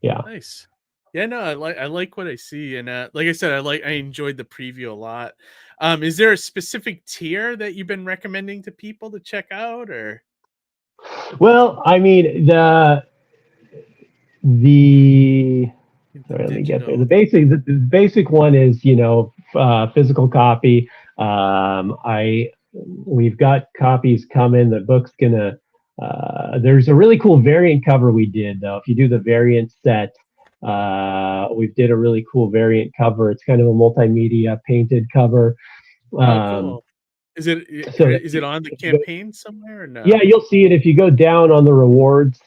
I: Yeah.
H: Nice. Yeah, no, I like what I see, and like I said, I enjoyed the preview a lot. Is there a specific tier that you've been recommending to people to check out, or?
I: Well, I mean sorry, let me get there. The basic one is physical copy. We've got copies coming. The book's gonna. There's a really cool variant cover we did though. If you do the variant set, we did a really cool variant cover. It's kind of a multimedia painted cover.
H: Cool. Is it on the campaign somewhere or no?
I: Yeah, you'll see it if you go down on the rewards.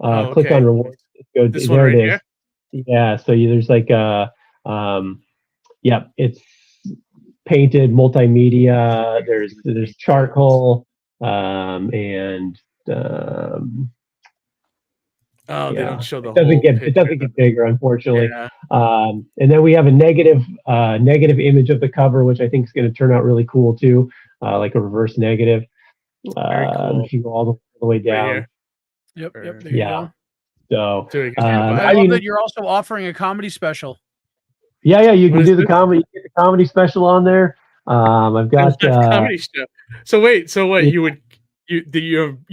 I: Click on rewards. Go
H: this
I: there.
H: One right
I: it is.
H: Here?
I: Yeah. So there's like it's painted multimedia. There's charcoal and.
H: They don't show the
I: it doesn't get bigger, unfortunately. Yeah. And then we have a negative image of the cover, which I think is going to turn out really cool too, like a reverse negative. Cool. If you go all the way down.
E: Right. Yep. There you go.
I: So
E: I love that you're also offering a comedy special.
I: Yeah, you can do the comedy. You get the comedy special on there. I've got
H: comedy show. So what you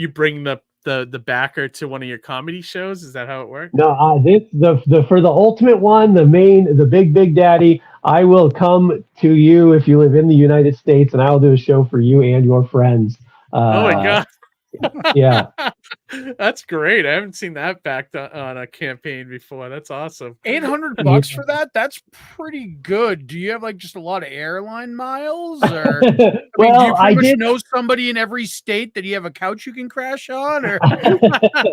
H: bring the backer to one of your comedy shows? Is that how it works?
I: No, for the ultimate one, the big daddy, I will come to you if you live in the United States, and I will do a show for you and your friends.
H: Oh my god!
I: Yeah,
H: that's great. I haven't seen that backed on a campaign before. That's awesome.
E: $800 for that? That's pretty good. Do you have like just a lot of airline miles, or do you pretty much know somebody in every state that you have a couch you can crash on? Or I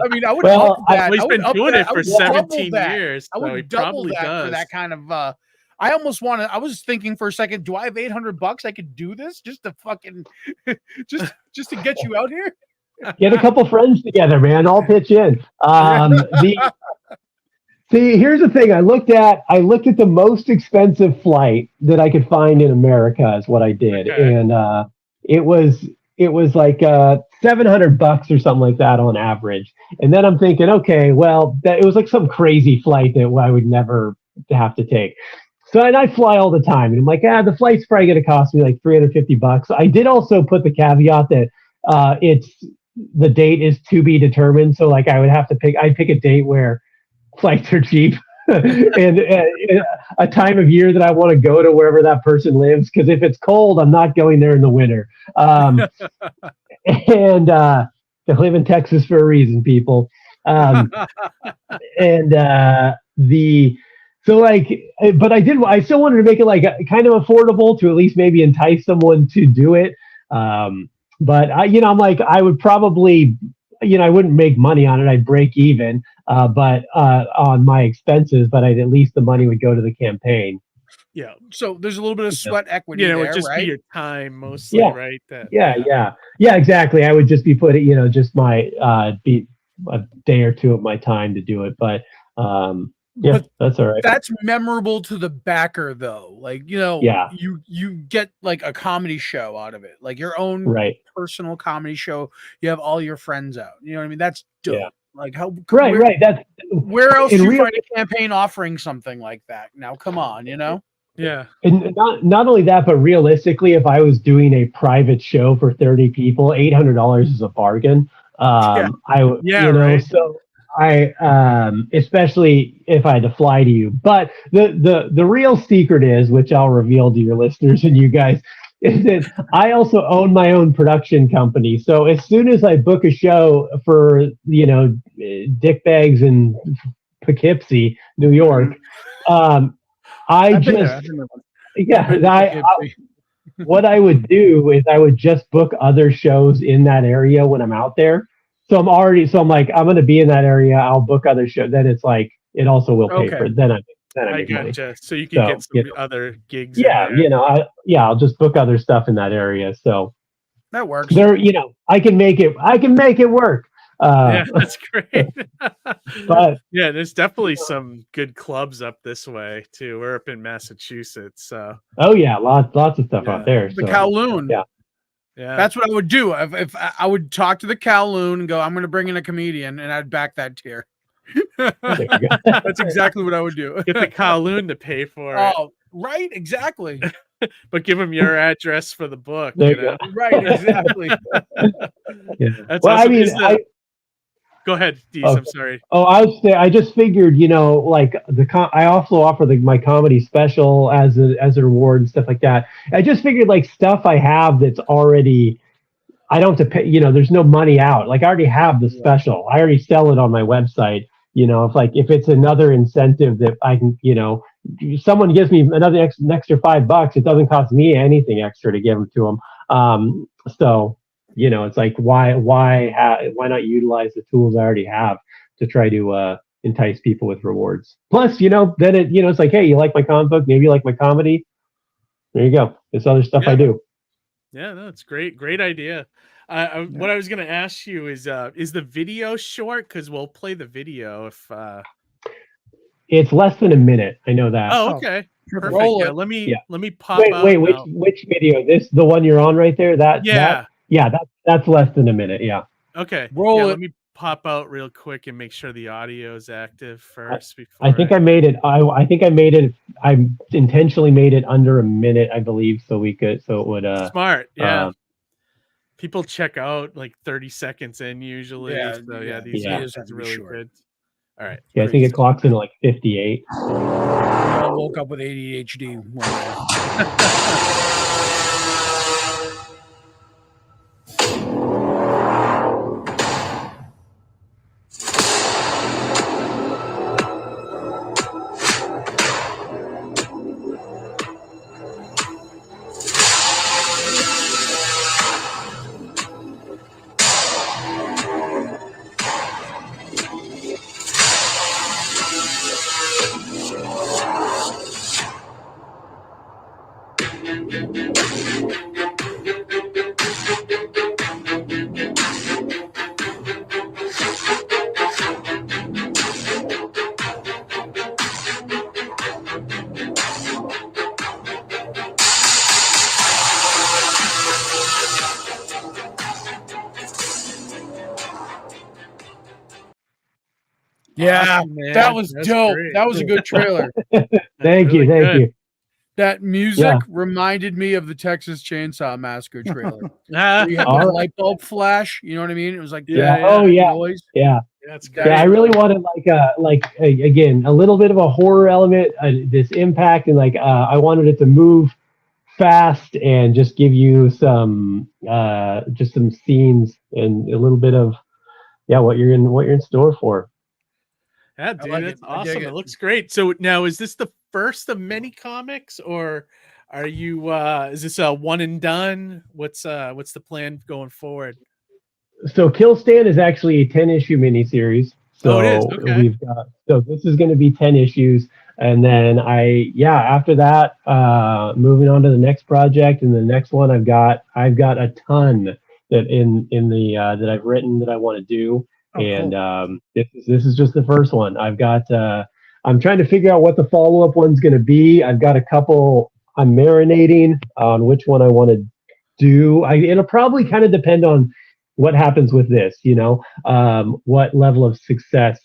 E: mean, I would up that.
H: He's been doing it for 17 years.
E: I would double that for that kind of. I almost want to. I was thinking for a second. Do I have $800? I could do this just to fucking just to get you out here.
I: Get a couple friends together, man. I'll pitch in. See, here's the thing. I looked at the most expensive flight that I could find in America is what I did, and it was like $700 or something like that on average. And then I'm thinking, okay, well, it was like some crazy flight that I would never have to take. So and I fly all the time, and I'm like, the flight's probably going to cost me like $350. I did also put the caveat that the date is to be determined. So like I'd pick a date where flights are cheap and a time of year that I want to go to wherever that person lives. Cause if it's cold, I'm not going there in the winter. And I live in Texas for a reason, people. So So like, but I still wanted to make it like kind of affordable to at least maybe entice someone to do it. But I'm like, I would probably, I wouldn't make money on it. I'd break even, but on my expenses, but at least the money would go to the campaign.
E: Yeah. So there's a little bit of sweat equity
H: it
E: there,
H: would just
E: right?
H: be your time mostly, right?
I: Yeah, exactly. I would just be putting, just my be a day or two of my time to do it, but that's all right.
E: That's memorable to the backer, though. Like, you get like a comedy show out of it, like your own personal comedy show. You have all your friends out. You know what I mean? That's dope.
I: Yeah.
E: Like how
I: right. That's
E: where else do you find a campaign offering something like that? Now, come on,
H: Yeah.
I: And not only that, but realistically, if I was doing a private show for 30 people, $800 is a bargain. So I especially if I had to fly to you. But the real secret is, which I'll reveal to your listeners and you guys, is that I also own my own production company. So as soon as I book a show for, Dickbags in Poughkeepsie, New York, what I would do is I would just book other shows in that area when I'm out there. So I'm like, I'm going to be in that area. I'll book other shows. Then it's like, it also will pay for it. Then I make money.
H: So you can get some other gigs.
I: Yeah. I'll just book other stuff in that area. So
E: that works.
I: I can make it work.
H: Yeah, that's great.
I: But
H: yeah, there's definitely some good clubs up this way too. We're up in Massachusetts, so
I: lots of stuff out there.
E: The Kowloon.
H: Yeah,
E: that's what I would do. If I would talk to the Kowloon and go, I'm going to bring in a comedian, and I'd back that tier. That's exactly what I would do.
H: Get the Kowloon to pay for it.
E: Oh, right, exactly.
H: But give them your address for the book.
E: Right, exactly.
H: That's awesome. Go ahead, Deece. I'm sorry.
I: Oh, I just figured, like I also offer my comedy special as a reward and stuff like that. I just figured like stuff I have that's already, I don't have to pay, there's no money out. Like I already have the special. I already sell it on my website. If it's another incentive that I can, someone gives me an extra $5, it doesn't cost me anything extra to give them to them. So it's like why not utilize the tools I already have to try to entice people with rewards. Plus, then it's like, hey, you like my comic book? Maybe you like my comedy. There you go. It's other stuff I do.
H: Yeah, no, it's great idea. What I was going to ask you is the video short? Because we'll play the video if.
I: It's less than a minute. I know that.
H: Oh, okay. Perfect. Yeah, let me pop.
I: Wait, which video? The one you're on right there. That's less than a minute. Yeah.
H: Okay. Let me pop out real quick and make sure the audio is active first.
I: I think I made it. I think I made it. I intentionally made it under a minute, I believe, so it would.
H: Smart. Yeah. People check out like 30 seconds in usually. These videos are really good. All right.
I: Yeah, I think it clocks in like 58.
E: I woke up with ADHD one day. Yeah, awesome, that was dope. Great. That was a good trailer.
I: Thank you.
E: That music reminded me of the Texas Chainsaw Massacre trailer. You had the light bulb flash. You know what I mean? It was like noise.
I: Yeah.
E: That's
I: I really wanted again a little bit of a horror element, this impact, and I wanted it to move fast and just give you some scenes and a little bit of what you're in store for.
H: Yeah, dude,
E: like
H: that's
E: it. I dig
H: awesome.
E: it.
H: It looks great. So now, is this the first of many comics, or are you? Is this a one and done? What's the plan going forward?
I: So Kill Stand is actually a 10-issue miniseries.
H: Oh, it is.
I: So
H: Okay.
I: so this is going to be 10 issues. And then after that, moving on to the next project and the next one, I've got a ton that that I've written that I want to do.
J: Oh,
I: And
J: cool.
I: this is just the first one. I'm trying to figure out what the follow-up one's going to be. I've got a couple I'm marinating on which one I want to do. It'll probably kind of depend on what happens with this, what level of success,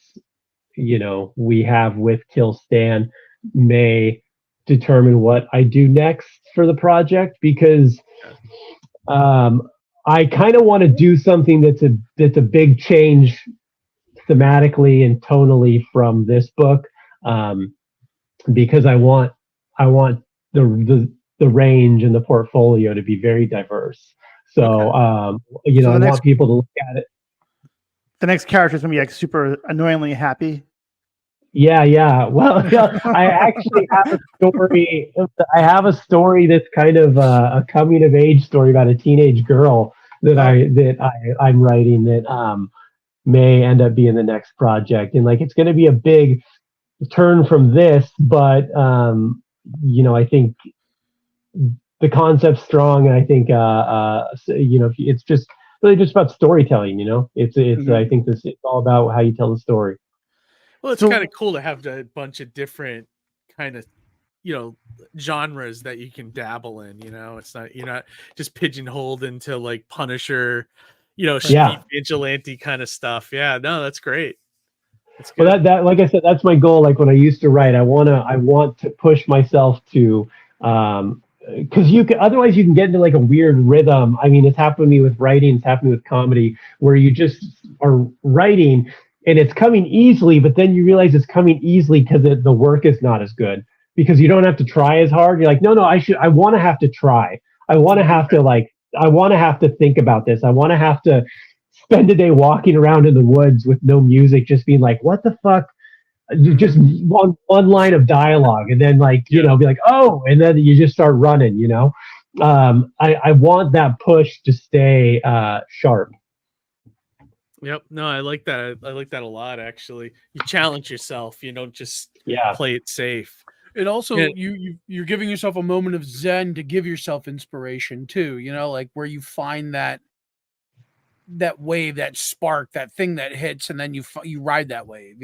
I: we have with Kill Stan may determine what I do next for the project, because I kind of want to do something that's a big change thematically and tonally from this book, because I want the range and the portfolio to be very diverse. So, I want people to look at it.
J: The next character is going to be like super annoyingly happy.
I: Yeah. Well, I actually have a story. I have a story that's kind of a coming of age story about a teenage girl that I'm writing that may end up being the next project. And it's going to be a big turn from this, but I think the concept's strong, and I think it's just really just about storytelling. It's I think it's all about how you tell the story.
H: Well, it's kind of cool to have a bunch of different kind of genres that you can dabble in. It's not, you're not just pigeonholed into like Punisher, street vigilante kind of stuff. Yeah, no, that's great.
I: Well, that like I said, that's my goal. Like when I used to write, I want to push myself to, because otherwise you can get into like a weird rhythm. I mean, it's happened to me with writing, it's happened with comedy, where you just are writing and it's coming easily, but then you realize it's coming easily because the work is not as good, because you don't have to try as hard. You're like, no, I want to have to try. I want to have to think about this. I want to have to spend a day walking around in the woods with no music, just being like, what the fuck? Just one line of dialogue, and then be like, oh, and then you just start running. I want that push to stay sharp.
H: Yep. No, I like that. I like that a lot, actually. You challenge yourself. You don't just play it safe.
E: And also, you're giving yourself a moment of zen to give yourself inspiration too. Like where you find that wave, that spark, that thing that hits, and then you ride that wave.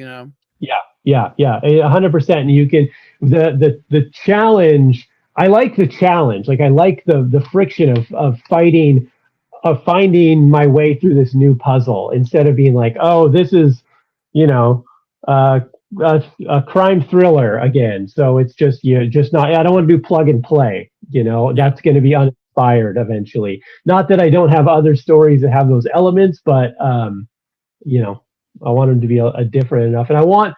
I: Yeah, 100%. And you can the challenge. I like the challenge. Like I like the friction of fighting, of finding my way through this new puzzle, instead of being like, oh, this is a crime thriller again. So it's just not. I don't want to do plug and play. That's going to be uninspired eventually. Not that I don't have other stories that have those elements, but I want them to be a different enough, and I want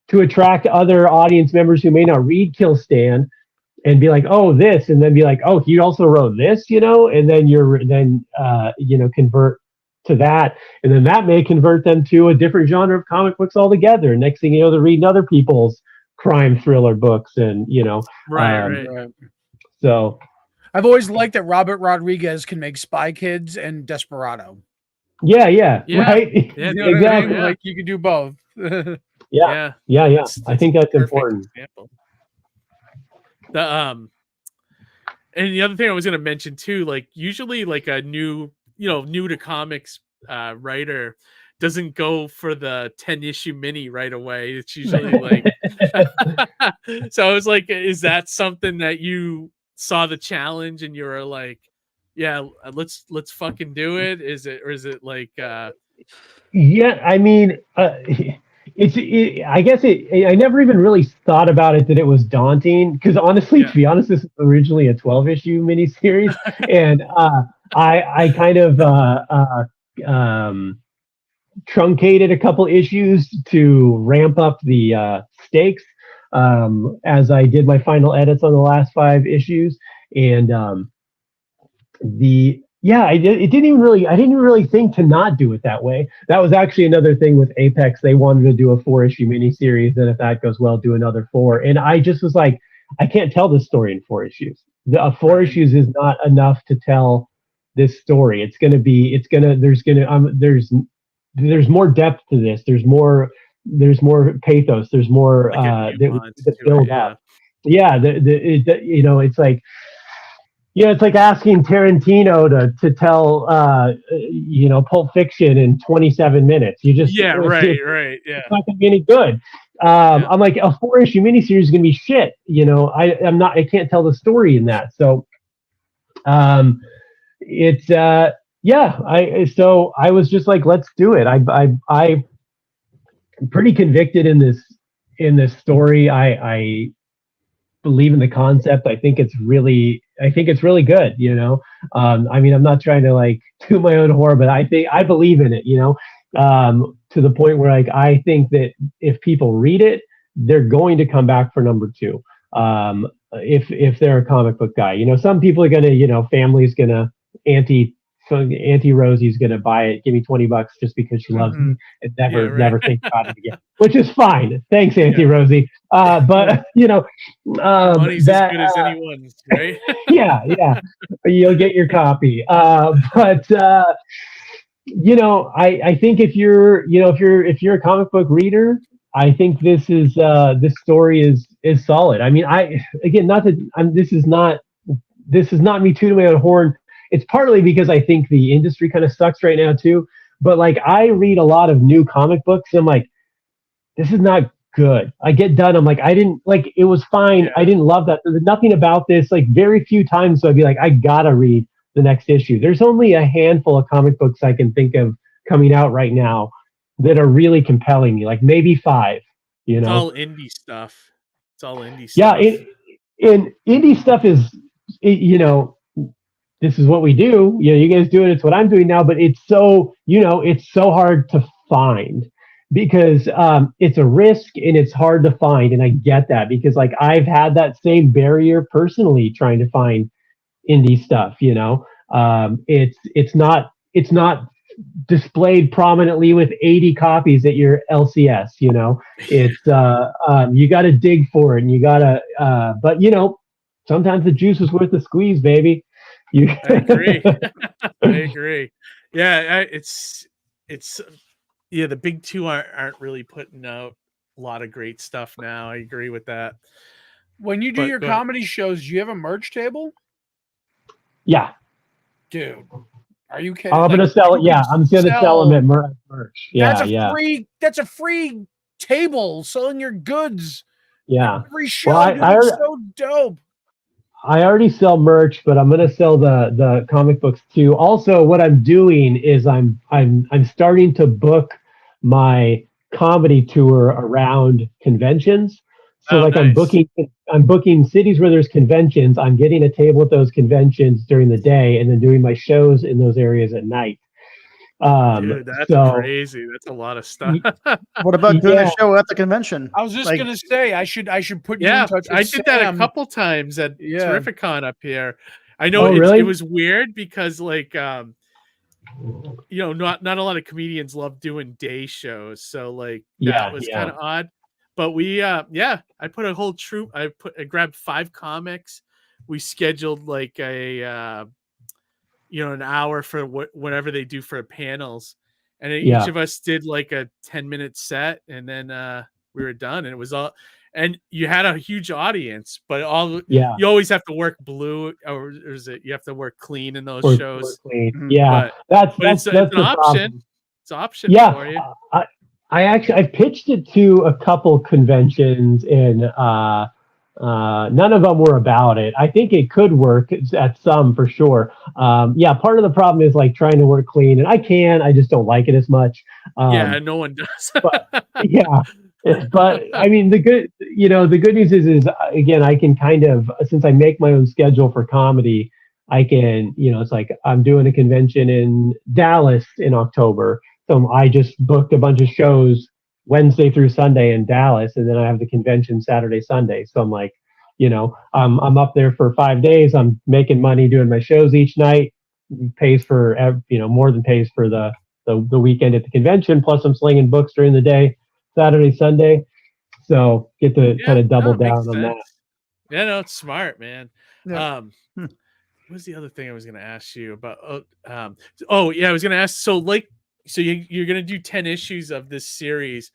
I: to attract other audience members who may not read Kill Stan and be like, oh, this, and then be like, oh, he also wrote this, and then convert to that, and then that may convert them to a different genre of comic books altogether. Next thing you know, they're reading other people's crime thriller books, and
H: right.
I: So
E: I've always liked that Robert Rodriguez can make Spy Kids and Desperado.
I: Yeah, right.
E: Yeah,
I: exactly.
E: I mean? Like you could do both.
I: Yeah. I think that's important.
H: Example. And the other thing I was going to mention too, like usually like a new to comics writer doesn't go for the 10-issue mini right away. It's usually like, so I was like, is that something that you saw the challenge and you were like, yeah, let's fucking do it? Is it like,
I: yeah, I mean, I guess I never even really thought about it, that it was daunting, because honestly, to be honest, this is originally a 12-issue miniseries, and I kind of truncated a couple issues to ramp up the stakes as I did my final edits on the last 5 issues, and Yeah, I didn't even really think to not do it that way. That was actually another thing with Apex. They wanted to do a 4-issue miniseries, and if that goes well, do another 4. And I just was like, I can't tell this story in 4 issues. The 4 issues is not enough to tell this story. There's more depth to this. There's more pathos. There's more that build up. Yeah, it's like. Yeah, it's like asking Tarantino to tell, Pulp Fiction in 27 minutes. You just
H: right. Yeah,
I: it's not going to be any good. I'm like, a 4-issue miniseries is going to be shit. I can't tell the story in that. So, I was just like, let's do it. I'm pretty convicted in this story. I believe in the concept. I think it's really good, I'm not trying to like toot my own horn, but I believe in it, to the point where like I think that if people read it, they're going to come back for number 2. If they're a comic book guy, some people are gonna, family's gonna Auntie Rosie's gonna buy it, give me $20 just because she loves me, and never think about it again, which is fine. Thanks, Auntie Rosie. But
H: money's as good as anyone's, right?
I: yeah, you'll get your copy. But I think if you're a comic book reader, I think this story is solid. I mean, this is not me tooting my own horn. It's partly because I think the industry kind of sucks right now too. But like, I read a lot of new comic books, and I'm like, this is not good. I get done, I'm like, it was fine. I didn't love that. There's nothing about this. Like, very few times so I'd be like, I gotta read the next issue. There's only a handful of comic books I can think of coming out right now that are really compelling me. Like maybe 5.
H: It's all indie stuff.
I: Yeah, and indie stuff is, this is what we do. You guys do it. It's what I'm doing now. But it's so, it's so hard to find because it's a risk and it's hard to find. And I get that because like I've had that same barrier personally trying to find indie stuff. It's not displayed prominently with 80 copies at your LCS. It's you got to dig for it, and you got to. But sometimes the juice is worth the squeeze, baby.
H: I agree. I agree. Yeah, it's the big 2 aren't really putting out a lot of great stuff now. I agree with that.
E: When you do your comedy shows, do you have a merch table?
I: Yeah.
E: Dude, are you kidding?
I: I'm gonna sell it. Yeah, I'm gonna sell them at merch. Yeah,
E: That's a free table selling your goods.
I: Yeah.
E: Free show. It's so dope.
I: I already sell merch, but I'm gonna sell the comic books too. Also, what I'm doing is I'm starting to book my comedy tour around conventions. So nice. I'm booking cities where there's conventions. I'm getting a table at those conventions during the day, and then doing my shows in those areas at night.
H: Dude, that's crazy. That's a lot of stuff.
J: What about doing a show at the convention?
E: I was just gonna say I should put you in touch with
H: I did that a couple times at Terrificon up here. I know it was weird because like not a lot of comedians love doing day shows, so like that was kind of odd. But we I put a whole troupe. I grabbed 5 comics. We scheduled like a an hour for whatever they do for panels, and each of us did like a 10-minute set, and then we were done, and it was all, and you had a huge audience, but you always have to work blue, or is it you have to work clean in those shows?
I: Yeah,
H: but it's an option. Problem. It's an option for you.
I: I pitched it to a couple conventions, and none of them were about it. I think it could work at some for sure. Part of the problem is like trying to work clean, and I just don't like it as much.
H: No one does.
I: But I mean, the good news is again, I can kind of, since I make my own schedule for comedy, I can, it's like I'm doing a convention in Dallas in October. So I just booked a bunch of shows Wednesday through Sunday in Dallas, and then I have the convention Saturday, Sunday. So I'm like, I'm up there for 5 days. I'm making money doing my shows each night. pays for more than pays for the weekend at the convention. Plus, I'm slinging books during the day, Saturday, Sunday, so get to kind of double down on that.
H: Yeah, no, it's smart, man.
J: Yeah.
H: What was the other thing I was going to ask you about? I was going to ask. So you're going to do 10 issues of this series.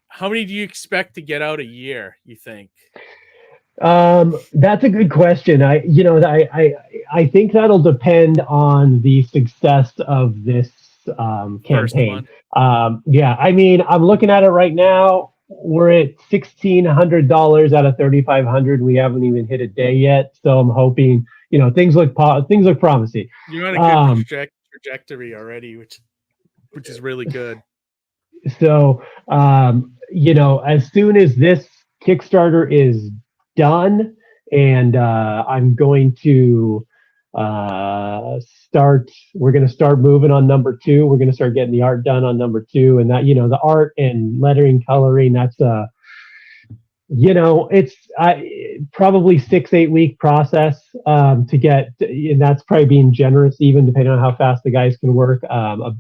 H: How many do you expect to get out a year, you think?
I: That's a good question. I think that'll depend on the success of this campaign. I mean, I'm looking at it right now. We're at $1,600 out of 3,500. We haven't even hit a day yet, so I'm hoping things look promising.
H: You're on a good trajectory already, which is really good.
I: So as soon as this Kickstarter is done, and I'm going to we're going to start moving on number 2. We're going to start getting the art done on number 2, and that the art and lettering, coloring, that's it's probably 6-8 week process to get, and that's probably being generous, even depending on how fast the guys can work.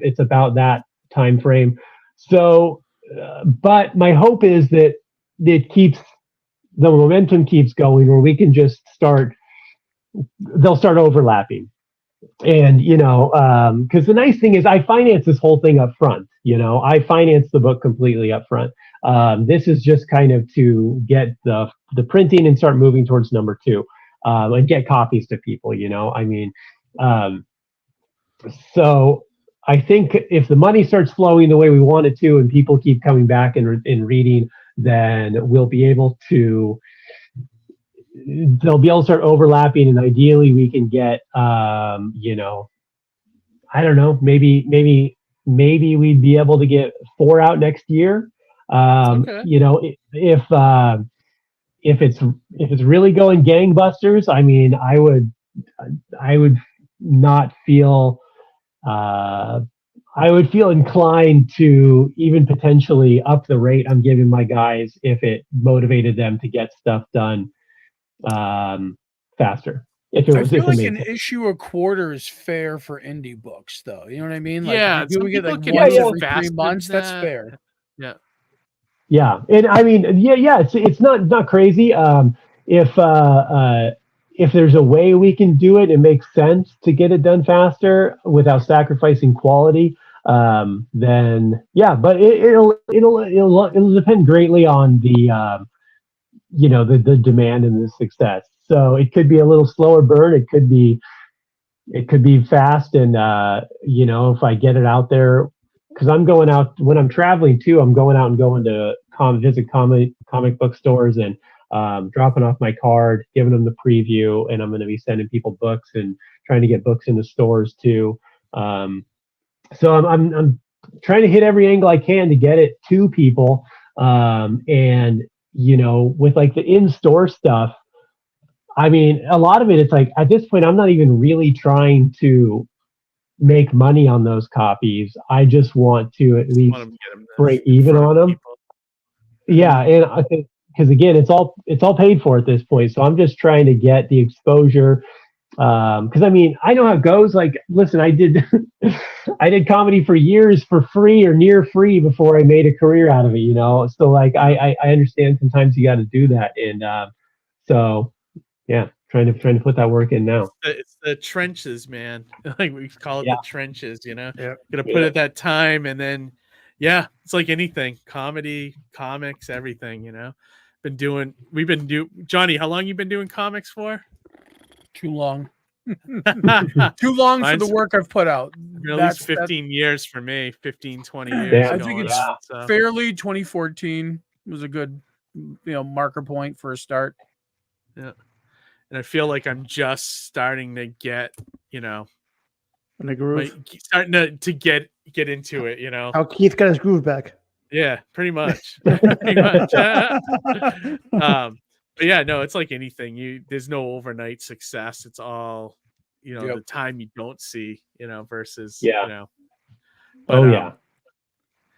I: It's about that time frame. So but my hope is that the momentum keeps going, where we can just they'll start overlapping. And, because the nice thing is I finance this whole thing up front. I finance the book completely up front. This is just kind of to get the printing and start moving towards number 2, and get copies to people, I mean, so I think if the money starts flowing the way we want it to, and people keep coming back and reading, then we'll be able to, they'll be able to start overlapping, and ideally we can get, I don't know, maybe we'd be able to get 4 out next year.
H: Okay.
I: If it's really going gangbusters, I mean, I would not feel, I would feel inclined to even potentially up the rate I'm giving my guys if it motivated them to get stuff done faster.
E: I feel like an issue a quarter is fair for indie books, though. You know what I mean? Like,
H: yeah,
E: if we get like
H: can
E: once
H: move
E: every 3
H: faster
E: months,
H: than
E: that's
H: that.
E: fair.
H: Yeah.
I: Yeah, and I mean, it's not crazy. If there's a way we can do it, it makes sense to get it done faster without sacrificing quality. Then yeah, but it'll depend greatly on the the demand and the success. So it could be a little slower burn. It could be fast, and if I get it out there, because I'm going out when I'm traveling too. I'm going out and going to visit comic book stores and dropping off my card, giving them the preview, and I'm going to be sending people books and trying to get books into stores too. So I'm trying to hit every angle I can to get it to people. And with like the in-store stuff, I mean, a lot of it's like at this point, I'm not even really trying to make money on those copies. I just want to at least break even on them. Yeah, and I think because again, it's all paid for at this point, so I'm just trying to get the exposure. Because I mean, I know how it goes. Like, listen, I did comedy for years for free or near free before I made a career out of it. So like I understand sometimes you got to do that, and so yeah, trying to put that work in now.
H: It's the trenches, man. Like we call it the trenches.
J: Yeah.
H: Gonna put it that time, and then it's like anything, comedy, comics, everything. Johnny, how long you been doing comics for?
E: Too long. Too long for the work I've put out.
H: At least 15 years for me, 15, 20 years.
E: I think it's fairly 2014 was a good marker point for a start.
H: Yeah. And I feel like I'm just starting to get,
J: in the groove.
H: Starting to get into it,
J: How Keith got his groove back.
H: Yeah, pretty much. Pretty much. But yeah, no, it's like anything. There's no overnight success. It's all, the time you don't see, versus, But,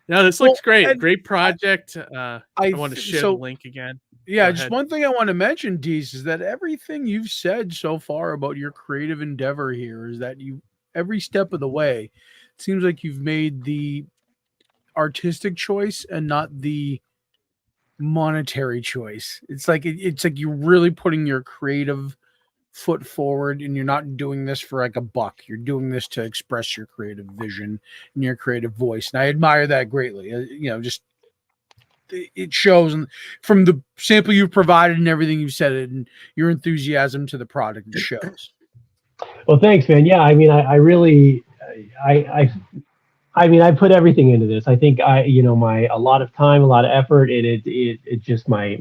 H: no, this looks great. Great project. I want to share the link again.
E: Yeah, just one thing I want to mention, Deece, is that everything you've said so far about your creative endeavor here is that you every step of the way, it seems like you've made the artistic choice and not the monetary choice. It's like you're really putting your creative foot forward, and you're not doing this for like a buck. You're doing this to express your creative vision and your creative voice, and I admire that greatly. Just it shows from the sample you've provided and everything you've said, and your enthusiasm to the product, it shows.
I: Well, thanks, man. Yeah, I mean, I really, I mean, I put everything into this. I think a lot of time, a lot of effort, and it just my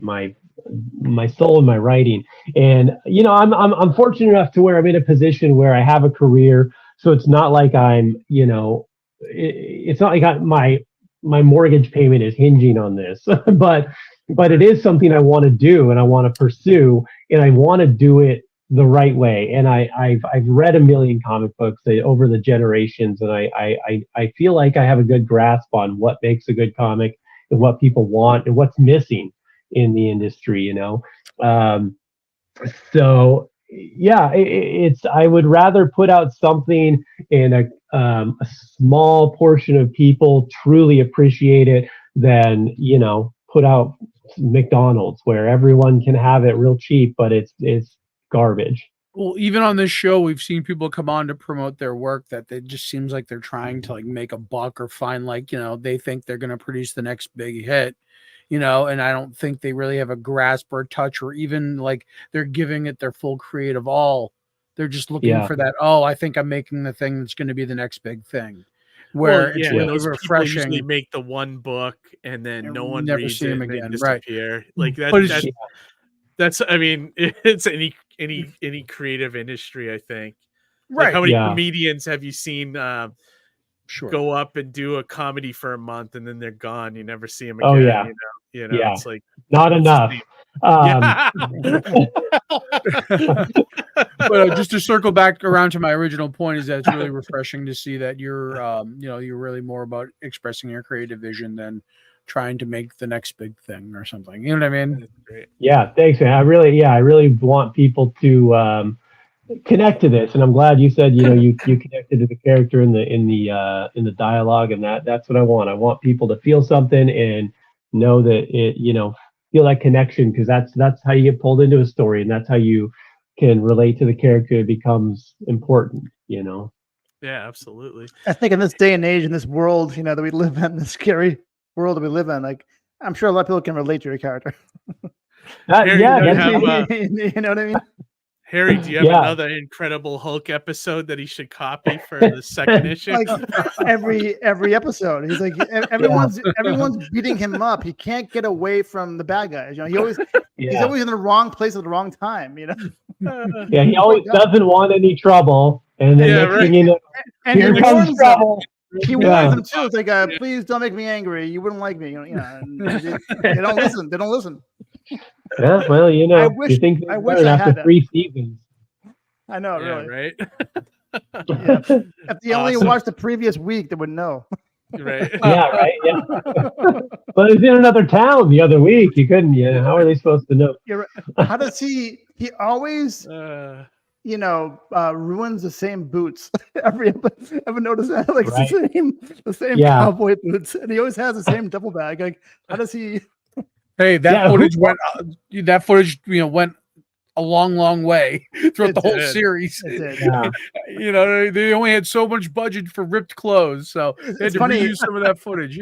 I: soul and my writing. And I'm fortunate enough to where I'm in a position where I have a career, so it's not like I'm, it's not like my mortgage payment is hinging on this, but it is something I want to do and I want to pursue, and I want to do it the right way. And I've read a million comic books over the generations, and I feel like I have a good grasp on what makes a good comic and what people want and what's missing in the industry, so yeah, I would rather put out something and a small portion of people truly appreciate it than put out McDonald's where everyone can have it real cheap, but it's garbage.
E: Well, even on this show, we've seen people come on to promote their work that it just seems like they're trying to like make a buck or find they think they're going to produce the next big hit, and I don't think they really have a grasp or a touch, or even like they're giving it their full creative all. They're just looking for that. Oh, I think I'm making the thing that's going to be the next big thing. Where it's really refreshing.
H: Usually make the one book and then no one
E: never
H: reads
E: see
H: it
E: them
H: and
E: again.
H: they disappear.
E: Right.
H: Like
E: But
H: that's I mean, it's any creative industry, I think.
E: Right.
H: Like how many comedians have you seen
E: Sure.
H: go up and do a comedy for a month and then they're gone? You never see them again.
I: Oh yeah.
H: It's like
I: not enough.
E: But just to circle back around to my original point, is that it's really refreshing to see that you're you're really more about expressing your creative vision than trying to make the next big thing or something. You know what I mean?
I: Yeah, thanks, man. I really want people to connect to this, and I'm glad you said you connected to the character in the dialogue, and that's what I want. I want people to feel something and know that it feel that connection, because that's how you get pulled into a story, and that's how you can relate to the character. It becomes important.
H: Yeah, absolutely.
J: I think in this day and age, in this world, that we live in, this scary world that we live in, like I'm sure a lot of people can relate to your character.
H: Harry,
J: you know what I mean?
H: Harry, do you have another Incredible Hulk episode that he should copy for the second issue?
J: Like every episode, he's like everyone's beating him up. He can't get away from the bad guys. He's always in the wrong place at the wrong time.
I: Yeah, he always doesn't want any trouble, and then next thing you know, here comes trouble.
J: He warns them too. It's like, please don't make me angry. You wouldn't like me. And they don't listen. They don't listen.
I: Yeah, well, you think
J: I wish I had
I: after 3 seasons.
J: I know, really.
H: Right.
J: If they only watched the previous week, they would know.
H: Right.
I: Yeah, right. Yeah. But it's in another town the other week. You couldn't. How are they supposed to know?
J: You're right. How does he always ruins the same boots ever notice that? Like the same cowboy boots, and he always has the same duffel bag. Like, how does he?
E: Hey, that footage went. That footage, went a long way throughout the whole series.
I: Yeah.
E: They only had so much budget for ripped clothes, so they had to reuse some of that footage.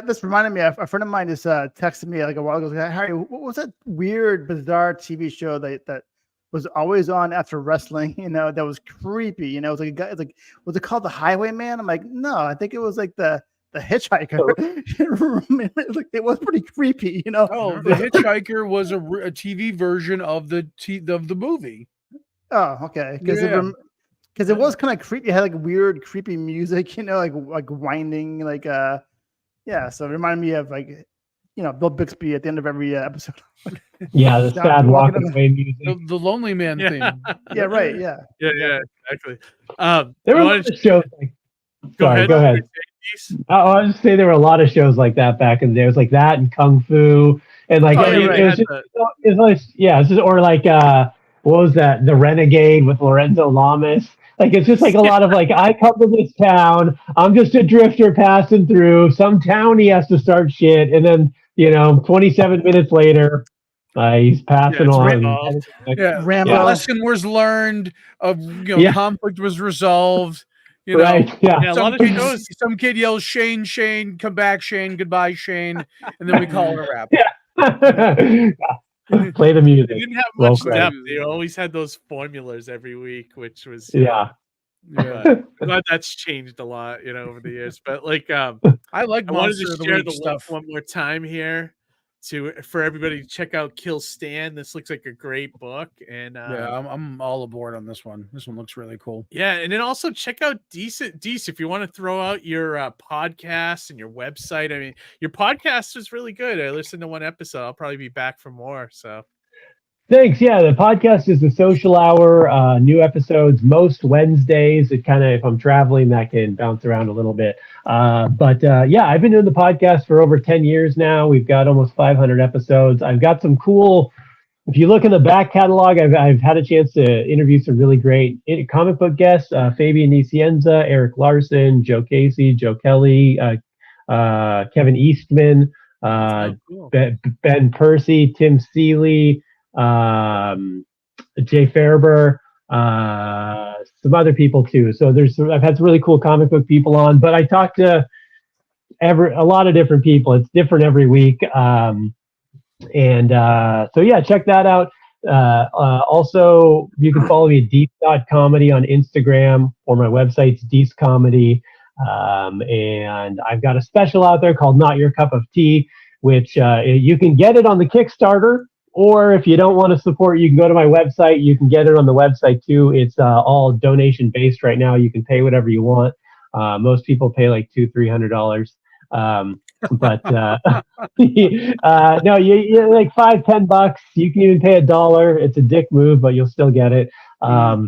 J: This reminded me. A friend of mine just texted me like a while ago. Like, Harry, what was that weird, bizarre TV show that was always on after wrestling? That was creepy. It was like a guy. It's like, was it called The Highwayman? I'm like, no, I think it was like the Hitchhiker. It was pretty creepy,
E: Oh, The Hitchhiker was a TV version of the movie.
J: Oh, okay. Because it was kind of creepy. It had like weird, creepy music, like winding, So it reminded me of Bill Bixby at the end of every episode.
I: Yeah, the sad walking away music.
E: The Lonely Man theme.
J: Yeah, right. Yeah.
H: Yeah, exactly.
I: There were a lot of shows. Go ahead. I was just saying there were a lot of shows like that back in the day. It was like that and Kung Fu and like what was that? The Renegade with Lorenzo Lamas. Like it's just like a lot of like, I come to this town, I'm just a drifter passing through some town. He has to start shit, and then 27 minutes later, he's passing on.
E: Yeah, lesson was learned. Conflict was resolved.
I: Right. Yeah.
E: Some kid yells, "Shane, Shane, come back, Shane, goodbye, Shane," and then we call it a wrap.
I: Play the music.
H: They didn't have much depth. They always had those formulas every week, which was I'm glad that's changed a lot, over the years. But like, I wanted to share the stuff one more time here for everybody to check out Kill Stan. This looks like a great book, and
E: I'm all aboard on this one. This one looks really cool.
H: Yeah, and then also check out Deece if you want to throw out your podcast and your website. I mean, your podcast is really good. I listened to one episode. I'll probably be back for more. So.
I: Thanks. Yeah, the podcast is the Social Hour. New episodes most Wednesdays. It kind of, if I'm traveling, that can bounce around a little bit. But I've been doing the podcast for over 10 years now. We've got almost 500 episodes. I've got some cool. If you look in the back catalog, I've had a chance to interview some really great comic book guests: Fabian Nicienza, Eric Larson, Joe Casey, Joe Kelly, Kevin Eastman, Ben Percy, Tim Seeley. Jay Fairber, some other people too. So I've had some really cool comic book people on, but I talked to a lot of different people. It's different every week. So check that out. Also, you can follow me at deece.comedy on Instagram, or my website's Deece Comedy. And I've got a special out there called Not Your Cup of Tea, which you can get it on the Kickstarter. Or if you don't want to support, you can go to my website. You can get it on the website too. It's all donation based right now. You can pay whatever you want. Most people pay like $200-$300. No, you like $5-$10. You can even pay $1. It's a dick move, but you'll still get it. Or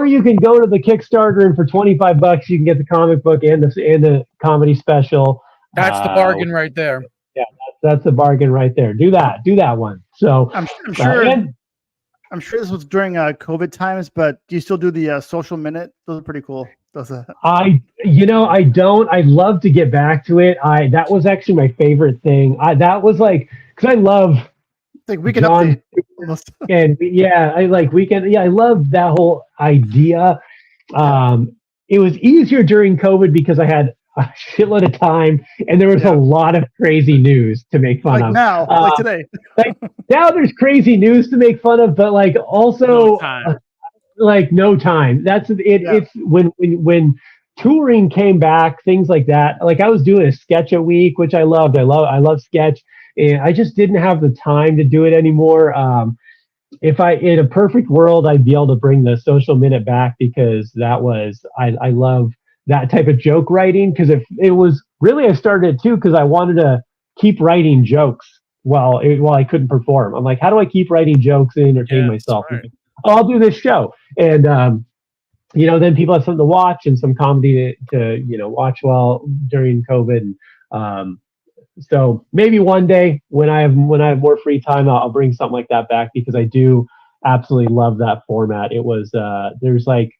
I: you can go to the Kickstarter, and for $25 you can get the comic book and the comedy special.
E: That's the bargain right there.
I: Yeah, that's a bargain right there. Do that one. So
J: I'm sure this was during COVID times, but do you still do the social minute? Those are pretty cool.
I: I don't. I'd love to get back to it. That was actually my favorite thing. That was like, because I love
J: like Weekend Update.
I: And I like Weekend. Yeah, I love that whole idea. It was easier during COVID because I had a shitload of time, and there was a lot of crazy news to make fun of.
J: Now, like today.
I: Now there's crazy news to make fun of, but like also no time. That's it. Yeah. It's when touring came back, things like that. Like I was doing a sketch a week, which I loved. I love sketch, and I just didn't have the time to do it anymore. If in a perfect world, I'd be able to bring the social minute back, because that was I love that type of joke writing, because it was really, I started it too because I wanted to keep writing jokes while I couldn't perform. I'm like, how do I keep writing jokes and entertain myself? Right. I'll do this show, and then people have something to watch and some comedy to watch during COVID. So maybe one day when I have more free time, I'll bring something like that back, because I do absolutely love that format. It was there's like,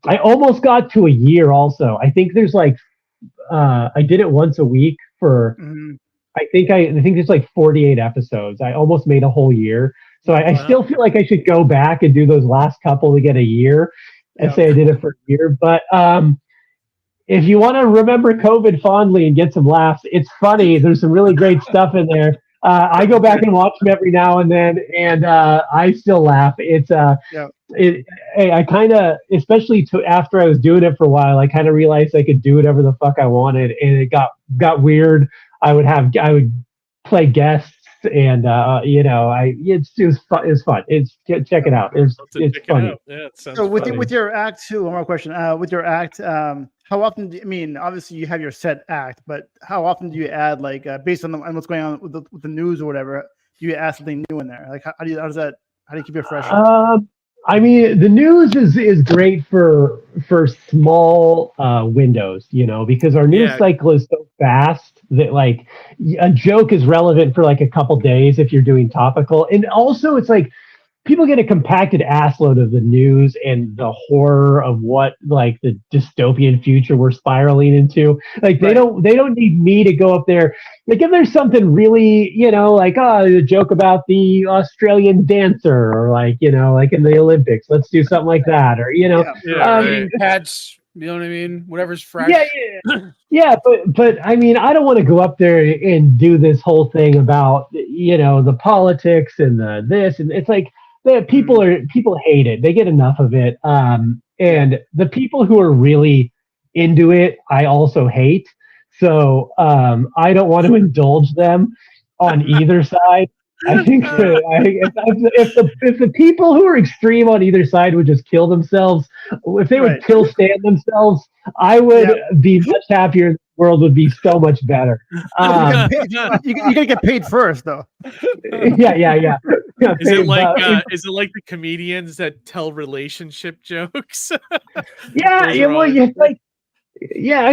I: I almost got to a year also. I think there's like, I did it once a week for, I think there's like 48 episodes. I almost made a whole year. So I still feel like I should go back and do those last couple to get a year and say I did it for a year. But if you want to remember COVID fondly and get some laughs, it's funny. There's some really great stuff in there. I go back and watch them every now and then, and I still laugh. It's I kind of, especially after I was doing it for a while, I kind of realized I could do whatever the fuck I wanted, and it got weird. I would play guests, and it was fun. Check it out. It's funny.
J: So with your act too, one more question. With your act, how often obviously you have your set act, but how often do you add, like, based on what's going on with the news or whatever, do you add something new in there? Like, how do you keep it fresh?
I: The news is great for small windows, because our news cycle is so fast that like a joke is relevant for like a couple days if you're doing topical. And also it's like, people get a compacted assload of the news and the horror of what like the dystopian future we're spiraling into. Like they don't need me to go up there. Like if there's something really, like a joke about the Australian dancer or like, like in the Olympics, let's do something like that. Or,
E: pets, you know what I mean? Whatever's fresh.
I: Yeah, but I mean, I don't want to go up there and do this whole thing about, the politics and the this, and it's like, people hate it. They get enough of it. And the people who are really into it, I also hate. So I don't want to indulge them on either side. I think if the people who are extreme on either side would just kill themselves, if they would kill Stan themselves, I would be much happier. The world would be so much better.
J: You gotta get paid first, though.
I: Yeah.
H: Is it like the comedians that tell relationship jokes?
I: I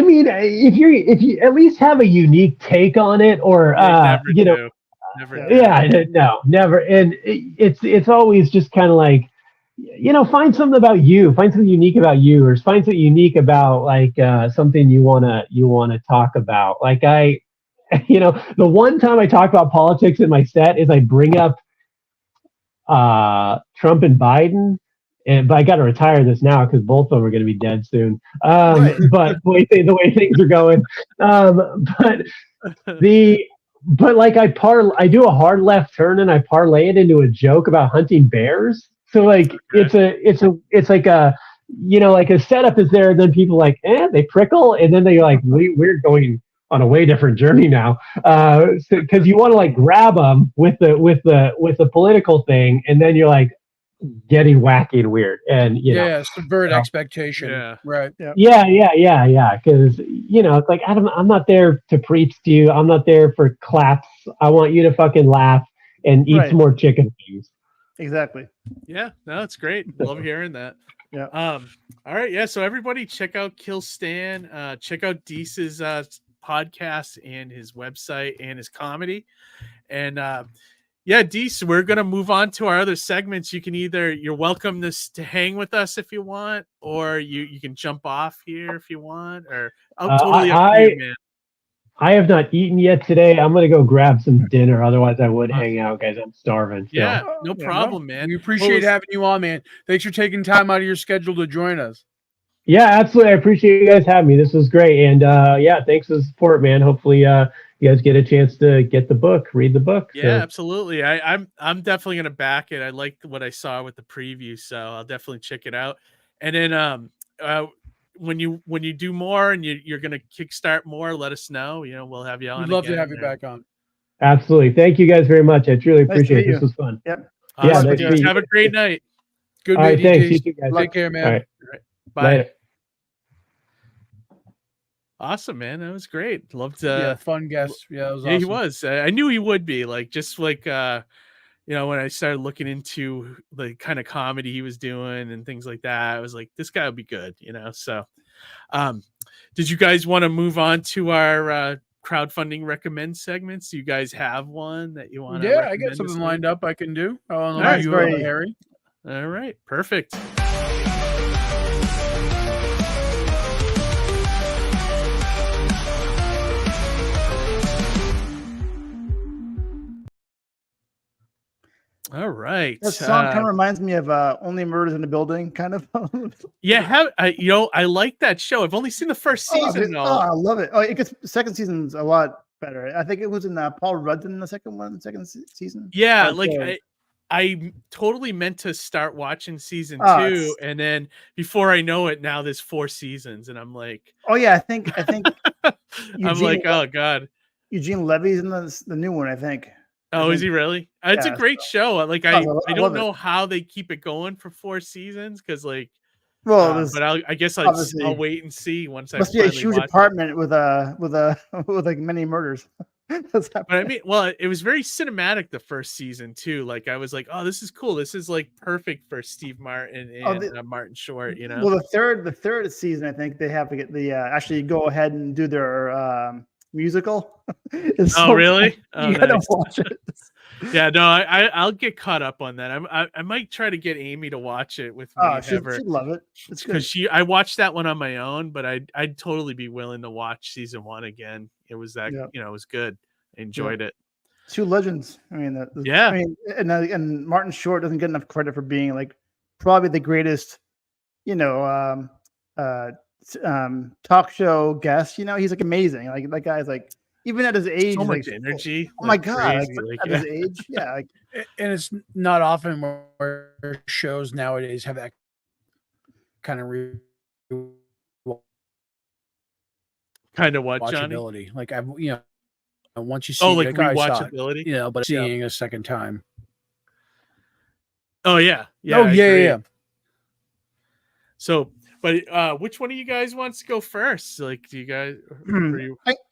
I: mean, if you at least have a unique take on it, or never. And it's always just kind of like, find something about you, find something unique about you, or find something unique about like something you wanna talk about. Like the one time I talk about politics in my set is I bring up Trump and Biden. But I got to retire this now because both of them are going to be dead soon. But the way things are going, but like I do a hard left turn and I parlay it into a joke about hunting bears. So like it's like a like a setup is there, and then people like they prickle, and then they're like we're going on a way different journey now, because you want to like grab them with the political thing, and then you're like getting wacky and weird, and
E: subvert expectation, right?
I: Because it's like I'm not there to preach to you. I'm not there for claps. I want you to fucking laugh and eat some more chicken wings.
J: Exactly.
H: Yeah, no, it's great. Love hearing that.
J: Yeah.
H: All right. Yeah. So everybody, check out Kill Stan. Check out Deece's podcast and his website and his comedy, and Deece, we're going to move on to our other segments. You can you're welcome to hang with us if you want, or you can jump off here if you want, or totally up to you, man.
I: I have not eaten yet today. I'm going to go grab some dinner. Otherwise I would hang out, guys. I'm starving. So.
H: Yeah, no problem, man.
E: We appreciate having you on, man. Thanks for taking time out of your schedule to join us.
I: Yeah, absolutely. I appreciate you guys having me. This was great. And thanks for the support, man. Hopefully you guys get a chance to read the book.
H: Yeah, absolutely. I'm definitely gonna back it. I liked what I saw with the preview, so I'll definitely check it out. And then when you do more and you're gonna kickstart more, let us know. We'll have you on.
E: We'd love to have you back on.
I: Absolutely. Thank you guys very much. I truly appreciate it. This was fun.
J: Yep.
H: Awesome. Have a great night.
E: Good
I: night. Thanks. You too, guys.
E: Take care, man.
I: All right.
H: Bye.
I: Later.
H: Awesome, man. That was great. Loved
E: fun guest. Yeah, it was awesome.
H: He was. I knew he would be, like, just like when I started looking into the kind of comedy he was doing and things like that, I was like, this guy will be good, so did you guys want to move on to our crowdfunding recommend segments? Do you guys have one that you want to
E: I got something lined up I can do.
H: All
E: right, Harry.
H: All right, perfect. All right.
J: That song kind of reminds me of Only Murders in the Building, kind of.
H: I like that show. I've only seen the first season.
J: I love it. The second season's a lot better. I think it was in Paul Rudd in the second season.
H: Yeah, I totally meant to start watching season 2, and then before I know it, now there's 4 seasons, and I'm like,
J: I think
H: I'm like, oh god,
J: Eugene Levy's in the new one, I think.
H: Oh, is he really? It's a great show. Like I don't know how they keep it going for 4 seasons, because but I guess I'll wait and see once I.
J: Must be a huge apartment with like many murders.
H: But I mean, it was very cinematic the first season too. Like I was like, oh, this is cool. This is like perfect for Steve Martin and Martin Short.
J: Well, the third season, I think they have to get the actually go ahead and do their musical.
H: Really? Oh,
J: you gotta watch it.
H: Yeah, no, I'll get caught up on that. I might try to get Amy to watch it with me.
J: Oh, she'd love it. It's good.
H: Because I watched that one on my own, but I'd totally be willing to watch season 1 again. It was that it was good. I enjoyed it.
J: Two legends. I mean,
H: yeah.
J: I mean, and Martin Short doesn't get enough credit for being like probably the greatest, talk show guest. He's like amazing. Like that guy's like, even at his age,
H: so much
J: like,
H: energy.
J: Oh my god! At his age, yeah.
E: And it's not often where shows nowadays have that kind of
H: watchability.
E: Like once you see
H: like rewatchability,
E: but seeing a second time.
H: Oh yeah,
E: yeah.
H: So, but which one of you guys wants to go first? Like, do you guys?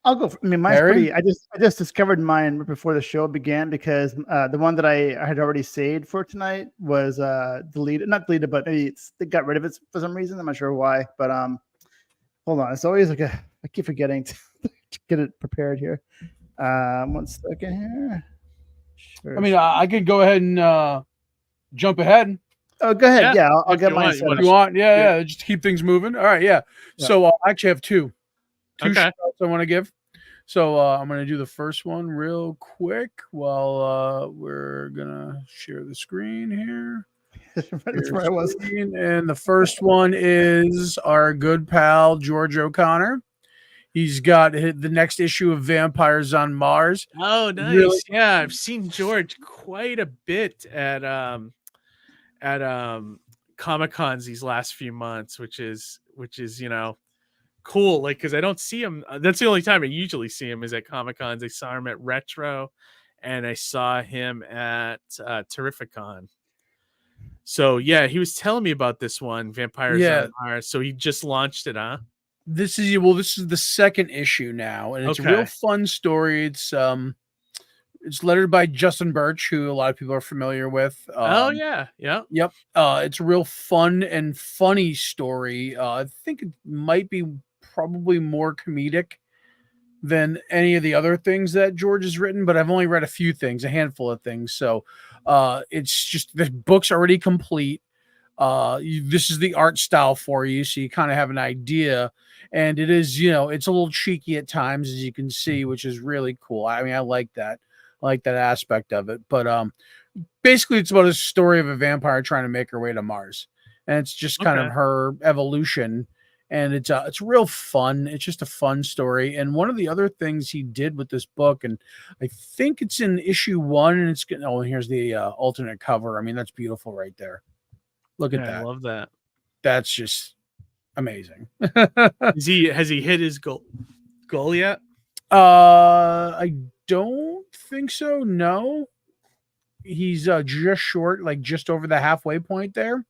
J: I'll go. Mine's pretty. I just discovered mine before the show began because the one that I had already saved for tonight was deleted. Not deleted, but maybe they got rid of it for some reason. I'm not sure why. But hold on. It's always like I keep forgetting to get it prepared here. 1 second here.
E: Sure. I mean, I could go ahead and jump ahead.
J: Oh, go ahead. Yeah, I'll get mine.
E: If you want, yeah, just to keep things moving. All right, yeah. So I actually have two shout-outs I want to give. So I'm going to do the first one real quick while we're going to share the screen here.
J: That's where I was.
E: And the first one is our good pal, George O'Connor. He's got the next issue of Vampires on Mars.
H: Oh, nice. Really? Yeah, I've seen George quite a bit at Comic-Cons these last few months, which is cool. Like, because I don't see him. That's the only time I usually see him is at Comic-Cons. I saw him at Retro, and I saw him at Terrificon. So yeah, he was telling me about this one, Vampires on Mars. So he just launched it, huh?
E: This is the second issue now, and it's a real fun story. It's lettered by Justin Birch, who a lot of people are familiar with.
H: Yep.
E: It's a real fun and funny story. I think it might be probably more comedic than any of the other things that George has written, but I've only read a handful of things. So it's just the book's already complete. This is the art style for you, so you kind of have an idea. And it is, it's a little cheeky at times, as you can see, which is really cool. I mean, I like that. I like that aspect of it. But basically, it's about a story of a vampire trying to make her way to Mars, and it's just kind of her evolution. And it's real fun. It's just a fun story. And one of the other things he did with this book, and I think it's in issue 1, and it's and here's the alternate cover. I mean, that's beautiful right there. Look at that.
H: I love that.
E: That's just amazing.
H: Has he hit his goal yet?
E: I don't think so. No, he's just short, like just over the halfway point there.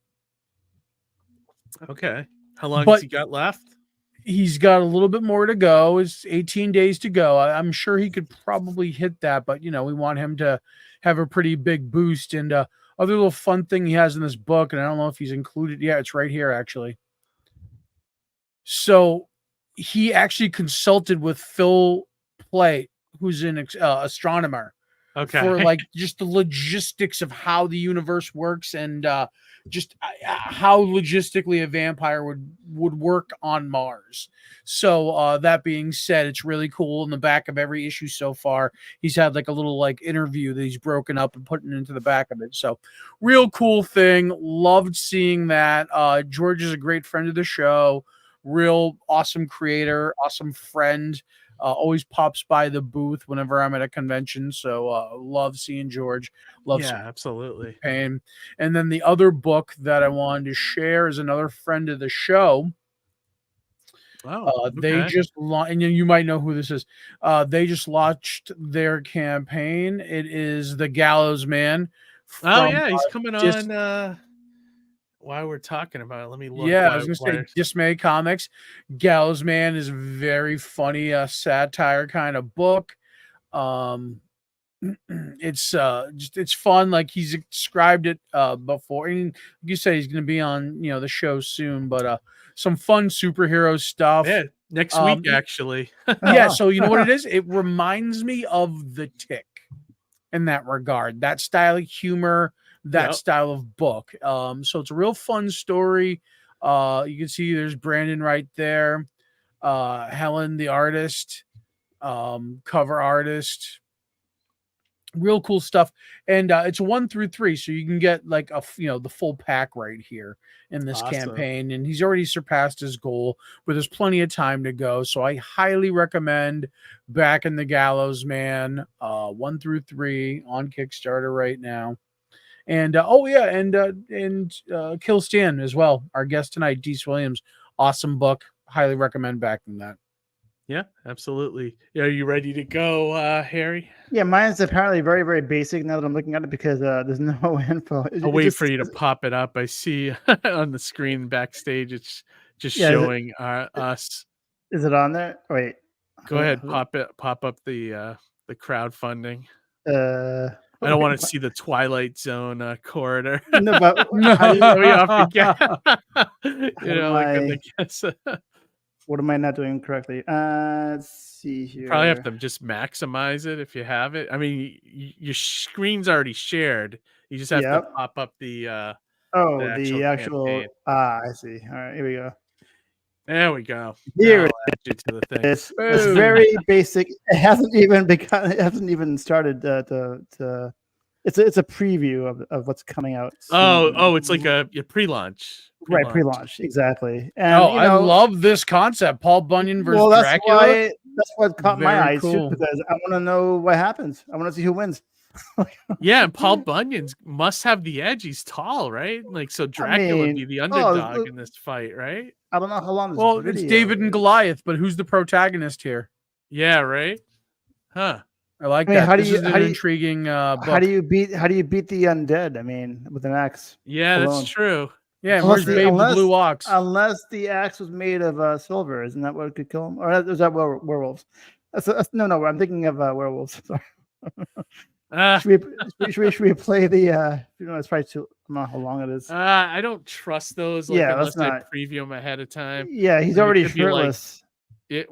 H: Okay. How long has he got left?
E: He's got a little bit more to go. It's 18 days to go. I'm sure he could probably hit that, but we want him to have a pretty big boost. And other little fun thing he has in this book, and I don't know if he's included. Yeah, it's right here actually. So he actually consulted with Phil Plait, who's an astronomer, for like just the logistics of how the universe works and just how logistically a vampire would work on Mars. So that being said, it's really cool. In the back of every issue so far, he's had like a little like interview that he's broken up and putting into the back of it. So real cool thing. Loved seeing that. George is a great friend of the show. Real awesome creator, awesome friend. Always pops by the booth whenever I'm at a convention. So love seeing George.
H: Absolutely.
E: And then the other book that I wanted to share is another friend of the show. They just and you might know who this is. They just launched their campaign. It is The Gallows Man.
H: He's coming on. While we're talking about it, let me look.
E: I was gonna say Dismay Comics. Gallows Man is a very funny satire kind of book. It's fun. Like he's described it before. And you said he's gonna be on the show soon, but some fun superhero stuff.
H: Yeah, next week actually.
E: So you know what it is? It reminds me of The Tick. in that regard. That style of humor, that style of book. So it's a real fun story. You can see there's Brandon right there. Helen, the artist, cover artist. Real cool stuff. And it's 1 through 3, so you can get like the full pack right here in this campaign. And he's already surpassed his goal, but there's plenty of time to go. So I highly recommend Back in the Gallows Man, 1 through 3 on Kickstarter right now. And Kill Stan as well. Our guest tonight, Deece Williams. Awesome book. Highly recommend backing that.
H: Yeah, absolutely. Are you ready to go, Harry?
J: Yeah, mine's apparently very, very basic now that I'm looking at it because there's no info.
H: I'll wait for you to pop it up. I see on the screen backstage. It's just showing us.
J: Is it on there? Wait.
H: Go ahead. Pop up the crowdfunding. I don't want to see the Twilight Zone corridor.
J: No, but
H: we off again.
J: What am I not doing correctly? Let's see here.
H: Probably have to just maximize it if you have it. I mean, your screen's already shared. You just have to pop up the
J: actual
H: campaign.
J: I see. All right, here we go.
H: There we go.
J: Here
H: it to the thing.
J: It's very basic. It hasn't even started to it's a preview of what's coming out soon.
H: It's like a pre-launch.
J: Right, pre-launch, exactly. And
E: I love this concept. Paul Bunyan versus Dracula.
J: That's what caught my eyes too, because I want to know what happens. I want to see who wins.
H: Yeah, and Paul Bunyan must have the edge. He's tall, right? Like, so Dracula would be the underdog in this fight, right?
J: I don't know how long.
E: It's David and Goliath, but who's the protagonist here?
H: Yeah, right. Huh.
E: I like that. This is an intriguing book.
J: How do you beat the undead? I mean, with an axe.
H: Yeah, that's true.
E: Yeah, where's Babe the Blue Ox?
J: Unless the axe was made of silver, isn't that what could kill him? Or is that werewolves? No. I'm thinking of werewolves. Should we play the? It's probably too. I don't know how long it is.
H: I don't trust those. Unless I preview them ahead of time.
J: Yeah, he's already shirtless.
E: He's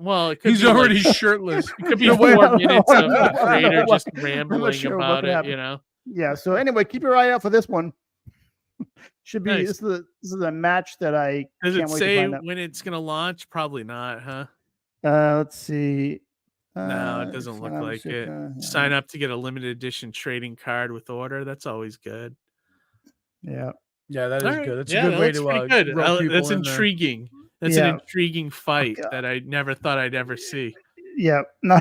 E: already shirtless.
H: It could be 4 minutes of the creator just rambling about it.
J: Yeah. So anyway, keep your eye out for this one. Should be nice. This is a match that I
H: does
J: can't
H: it
J: wait
H: say
J: to find out.
H: When it's gonna launch? Probably not, huh?
J: Let's see.
H: No, it doesn't look like it. Sign up to get a limited edition trading card with order. That's always good.
J: Yeah,
E: that is good. That's a good way to
H: good. That's intriguing. That's an intriguing fight that I never thought I'd ever see.
J: Yeah, no,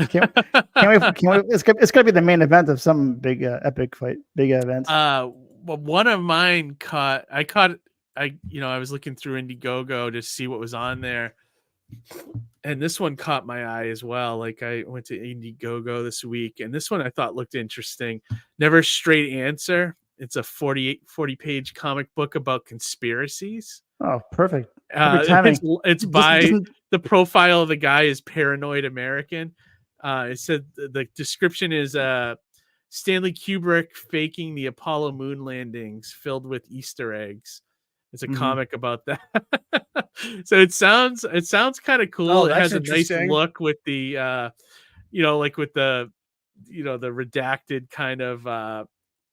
J: can't wait. It's gonna be the main event of some big epic fight, big event.
H: Well, one of mine I was looking through Indiegogo to see what was on there, and this one caught my eye as well. Like, I went to Indiegogo this week, and this one I thought looked interesting. Never Straight Answer. It's a 40 page comic book about conspiracies.
J: Oh, perfect.
H: It's by the profile of the guy is Paranoid American. It said the description is Stanley Kubrick faking the Apollo moon landings filled with Easter eggs. It's a comic about that. So it sounds kind of cool. It has a nice look with the with the the redacted kind of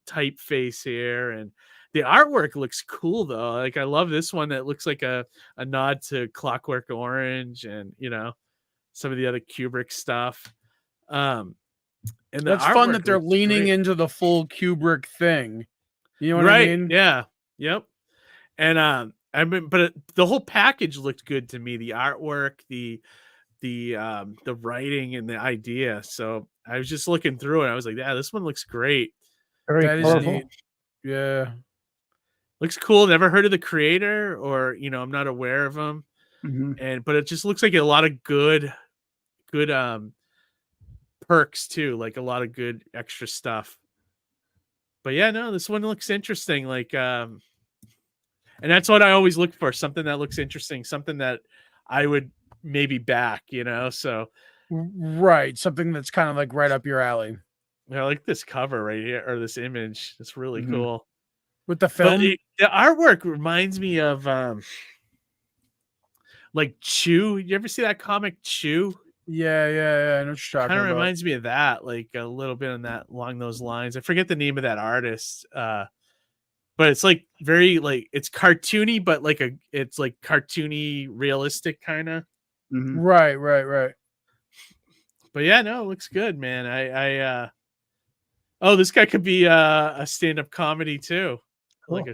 H: typeface here, and the artwork looks cool though. Like, I love this one that looks like a nod to Clockwork Orange and some of the other Kubrick stuff. And
E: that's fun that they're leaning into the full Kubrick thing. You know what I mean?
H: Yeah. Yep. And but the whole package looked good to me. The artwork, the writing, and the idea. So I was just looking through it. I was like, yeah, this one looks great.
J: Very colorful.
E: Yeah.
H: Looks cool. Never heard of the creator, or I'm not aware of him. But it just looks like a lot of good perks too, like a lot of good extra stuff. But yeah, no, this one looks interesting. Like, and that's what I always look for, something that looks interesting, something that I would maybe back, so
E: right, something that's kind of like right up your alley.
H: I like this cover right here, or this image. It's really cool
E: with the film.
H: The artwork reminds me of like Chew. You ever see that comic Chew?
E: Yeah, yeah, yeah. I know what you're talking
H: Kind of
E: about.
H: reminds me of that, like a little bit on that along those lines. I forget the name of that artist, but it's like very like it's cartoony, but like it's like cartoony, realistic kind of.
J: Mhm.
E: Right, right, right.
H: But yeah, no, it looks good, man. Oh, this guy could be a stand-up comedy too. Like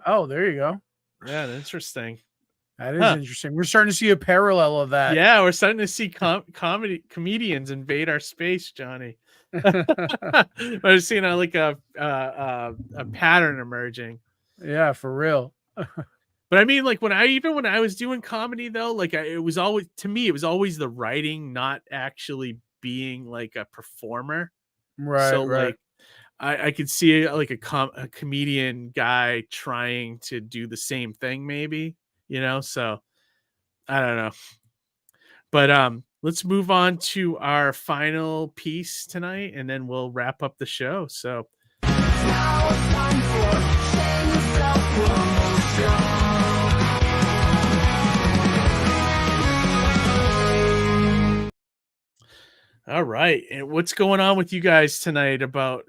E: Oh, there you go.
H: yeah, interesting.
E: That is interesting. We're starting to see a parallel of that.
H: Yeah, we're starting to see comedians invade our space, Johnny. I was seeing like a pattern emerging.
E: Yeah, for real.
H: But I mean, like when I was doing comedy though, like it was always the writing, not actually being like a performer.
E: Right,
H: So
E: right.
H: like I could see like a comedian guy trying to do the same thing, maybe, so I don't know. But let's move on to our final piece tonight, and then we'll wrap up the show. So all right. And what's going on with you guys tonight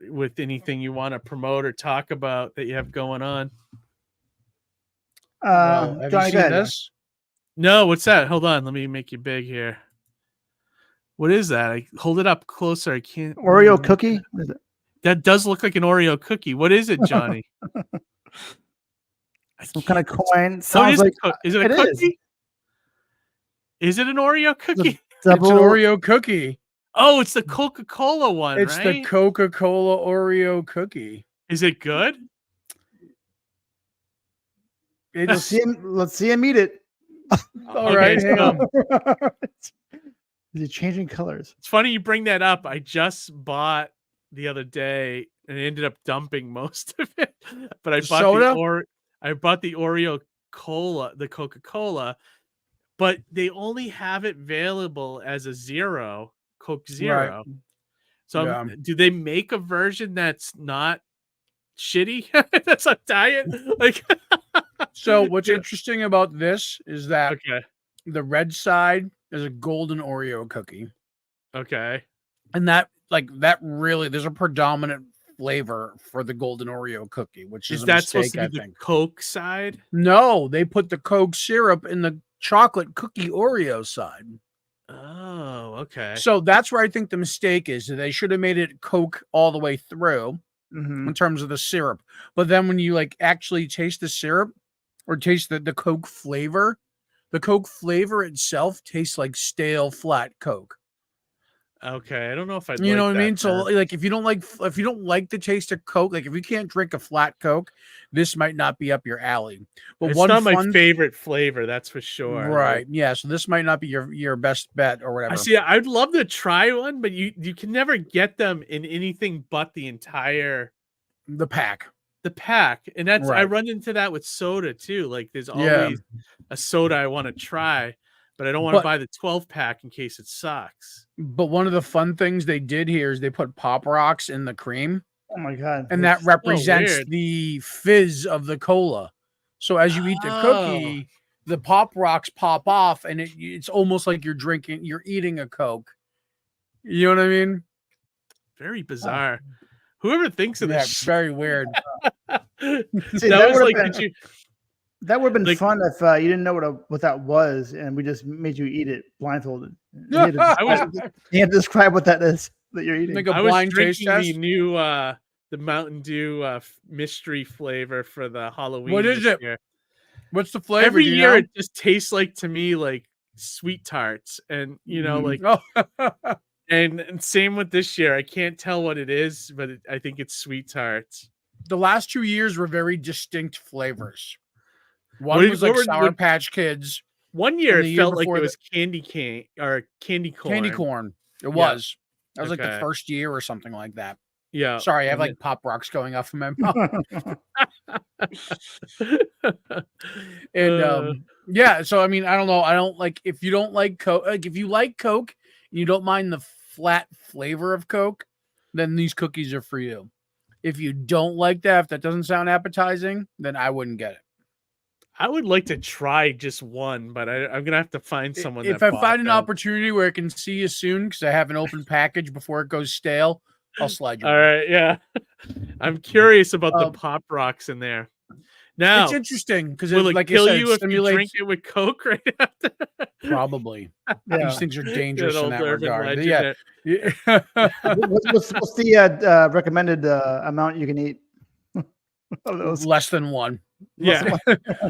H: with anything you want to promote or talk about that you have going on?
E: Have you
J: Johnny, go
E: seen
J: ahead.
E: this?
H: No, what's that? Hold on. Let me make you big here. What is that? I hold it up closer. I can't.
J: Oreo cookie? What is it?
H: That does look like an Oreo cookie. What is it, Johnny?
J: Some kind of coin.
H: What
J: Sounds
H: is
J: like
H: is it a
J: it
H: cookie? Is it an Oreo cookie?
E: It's an Oreo cookie.
H: Oh, it's the Coca-Cola one,
E: It's
H: right?
E: the Coca-Cola Oreo cookie.
H: Is it good?
J: Let's see him eat it.
E: All right, hang on.
J: Is it changing colors?
H: It's funny you bring that up. I just bought the other day and ended up dumping most of it. But I bought the Oreo Cola, the Coca-Cola, but they only have it available as a zero, Coke Zero.
E: Right.
H: So do they make a version that's not shitty? That's a diet? Like
E: So what's interesting about this is that the red side is a golden Oreo cookie.
H: Okay.
E: And that really, there's a predominant flavor for the golden Oreo cookie, which is a
H: that
E: mistake,
H: supposed to be
E: I think.
H: the Coke side?
E: No, they put the Coke syrup in the chocolate cookie Oreo side.
H: Oh, okay.
E: So that's where I think the mistake is. They should have made it Coke all the way through in terms of the syrup. But then when you like actually taste the syrup or taste the Coke flavor itself tastes like stale flat Coke.
H: Okay, I don't know if I'd
E: You know
H: like
E: what I
H: that
E: mean? So
H: then.
E: like if you don't like the taste of Coke, like if you can't drink a flat Coke, this might not be up your alley. But
H: It's not my favorite flavor, that's for sure.
E: Right. Yeah. So this might not be your best bet or whatever.
H: I see. I'd love to try one, but you can never get them in anything but the
E: pack.
H: The pack. And that's I
E: Right.
H: run into that with soda too. Like there's always a soda I want to try, but I don't want to buy the 12 pack in case it sucks.
E: But one of the fun things they did here is they put Pop Rocks in the cream.
J: Oh my god.
E: And that represents
H: weird.
E: the fizz of the cola. So as you eat the cookie, the Pop Rocks pop off, and it's almost like you're eating a Coke. You know what I mean?
H: Very bizarre. Whoever thinks of
E: Yeah,
H: this
E: it's very weird.
J: See,
H: that was
J: would've
H: like
J: been, that would have been fun if you didn't know what that was, and we just made you eat it blindfolded. You had to describe what that is that you're eating.
E: Like a
H: I
E: blind
H: was
E: taste
H: drinking
E: test.
H: the new the Mountain Dew mystery flavor for the Halloween.
E: What is it?
H: Year.
E: What's the flavor?
H: Every
E: do you
H: year
E: know?
H: it just tastes like to me like sweet tarts, and like and same with this year. I can't tell what it is, but I think it's sweet tarts.
E: The last 2 years were very distinct flavors. One was like Sour Patch Kids.
H: One year
E: the
H: it
E: year
H: felt like it
E: before
H: was candy cane or candy corn.
E: Candy corn. It was. That was like the
H: Okay.
E: first year or something like that.
H: Yeah.
E: Sorry, I have like Pop Rocks going off in my mouth. And yeah, so I mean, I don't know. I don't like if you don't like Coke. Like if you like Coke and you don't mind the flat flavor of Coke, then these cookies are for you. If you don't like that, if that doesn't sound appetizing, then I wouldn't get it.
H: I would like to try just one, but I'm gonna have to find someone.
E: If
H: that
E: I find an
H: them.
E: opportunity where I can see you soon, because I have an open package before it goes stale, I'll slide you.
H: All right, yeah. I'm curious about the pop rocks in there. Now
E: it's interesting because
H: will
E: it,
H: it
E: like
H: kill
E: I said,
H: you if you drink it with Coke right after?
E: Probably. These things are dangerous in that regard.
J: Yeah. What's the recommended amount you can eat? Of those?
E: Less than one.
H: Yeah.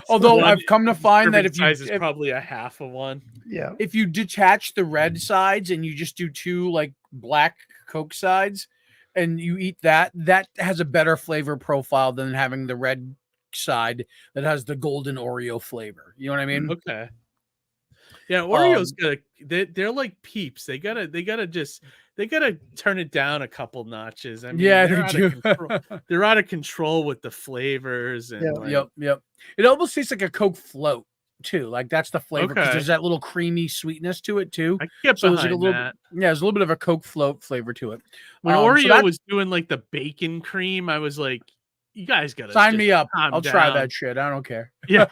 E: Although I've come to find that if you
H: is probably a half of one.
J: Yeah.
E: If you detach the red sides and you just do 2 like black Coke sides and you eat that has a better flavor profile than having the red side that has the golden Oreo flavor. You know what I mean?
H: Okay. Yeah, Oreos they're like Peeps. They gotta turn it down a couple notches. I mean,
E: yeah,
H: they're
E: they
H: out
E: do.
H: of control. They're out of control with the flavors and
E: Yep. It almost tastes like a Coke float too. Like that's the flavor because
H: Okay.
E: there's that little creamy sweetness to it too.
H: I get
E: So there's like
H: behind
E: a little
H: that.
E: there's a little bit of a Coke float flavor to it.
H: When
E: So
H: Oreo
E: that-
H: was doing like the bacon cream, I was like, you guys gotta
E: sign me up.
H: calm
E: I'll try
H: down.
E: that shit. I don't care.
H: Yeah.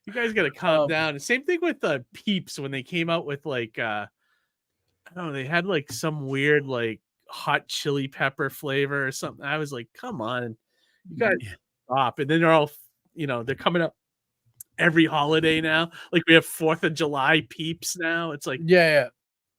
H: You guys gotta calm down. Same thing with the Peeps when they came out with like I don't know, they had like some weird like hot chili pepper flavor or something. I was like, come on, you guys stop. And then they're all they're coming up every holiday now. Like we have 4th of July Peeps now. It's like
E: Yeah.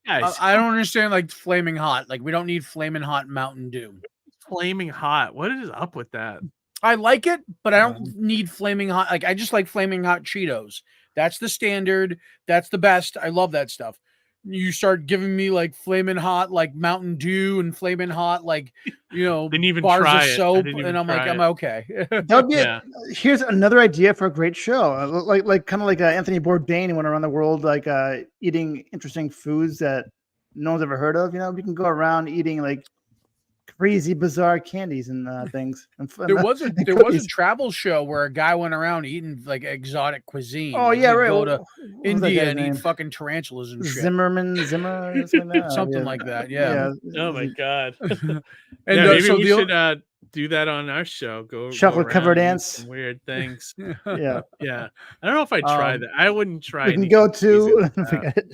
H: guys,
E: I don't understand like flaming hot. Like we don't need flaming hot Mountain Dew.
H: flaming hot. What is up with that?
E: I like it, but I don't need flaming hot. Like I just like flaming hot Cheetos. That's the standard. That's the best. I love that stuff. You start giving me like flaming hot, like Mountain Dew and flaming hot, like
H: Didn't even
E: bars
H: try
E: of
H: it. I
E: soap,
H: didn't even
E: and I'm like,
H: try
E: I'm
H: it.
E: okay.
J: That would be here's another idea for a great show, like kind of like Anthony Bourdain went around the world, like eating interesting foods that no one's ever heard of. We can go around eating like crazy, bizarre candies and things. And
E: There was a travel show where a guy went around eating like exotic cuisine.
J: Oh
E: Like,
J: yeah,
E: he'd
J: right.
E: Go to
J: What was that
E: India
J: guy's
E: and
J: name?
E: eat fucking tarantulas and shit.
J: Zimmer,
E: Something like that. Yeah.
H: Oh my god.
E: And
H: maybe
E: so
H: we
E: the
H: should do that on our show. Go
J: Chocolate covered
H: around and eat
J: ants.
H: some weird things.
J: Yeah.
H: Yeah. I don't know if I'd try that. I wouldn't try.
J: We can
H: any
J: go
H: cookies
J: to.
H: with that.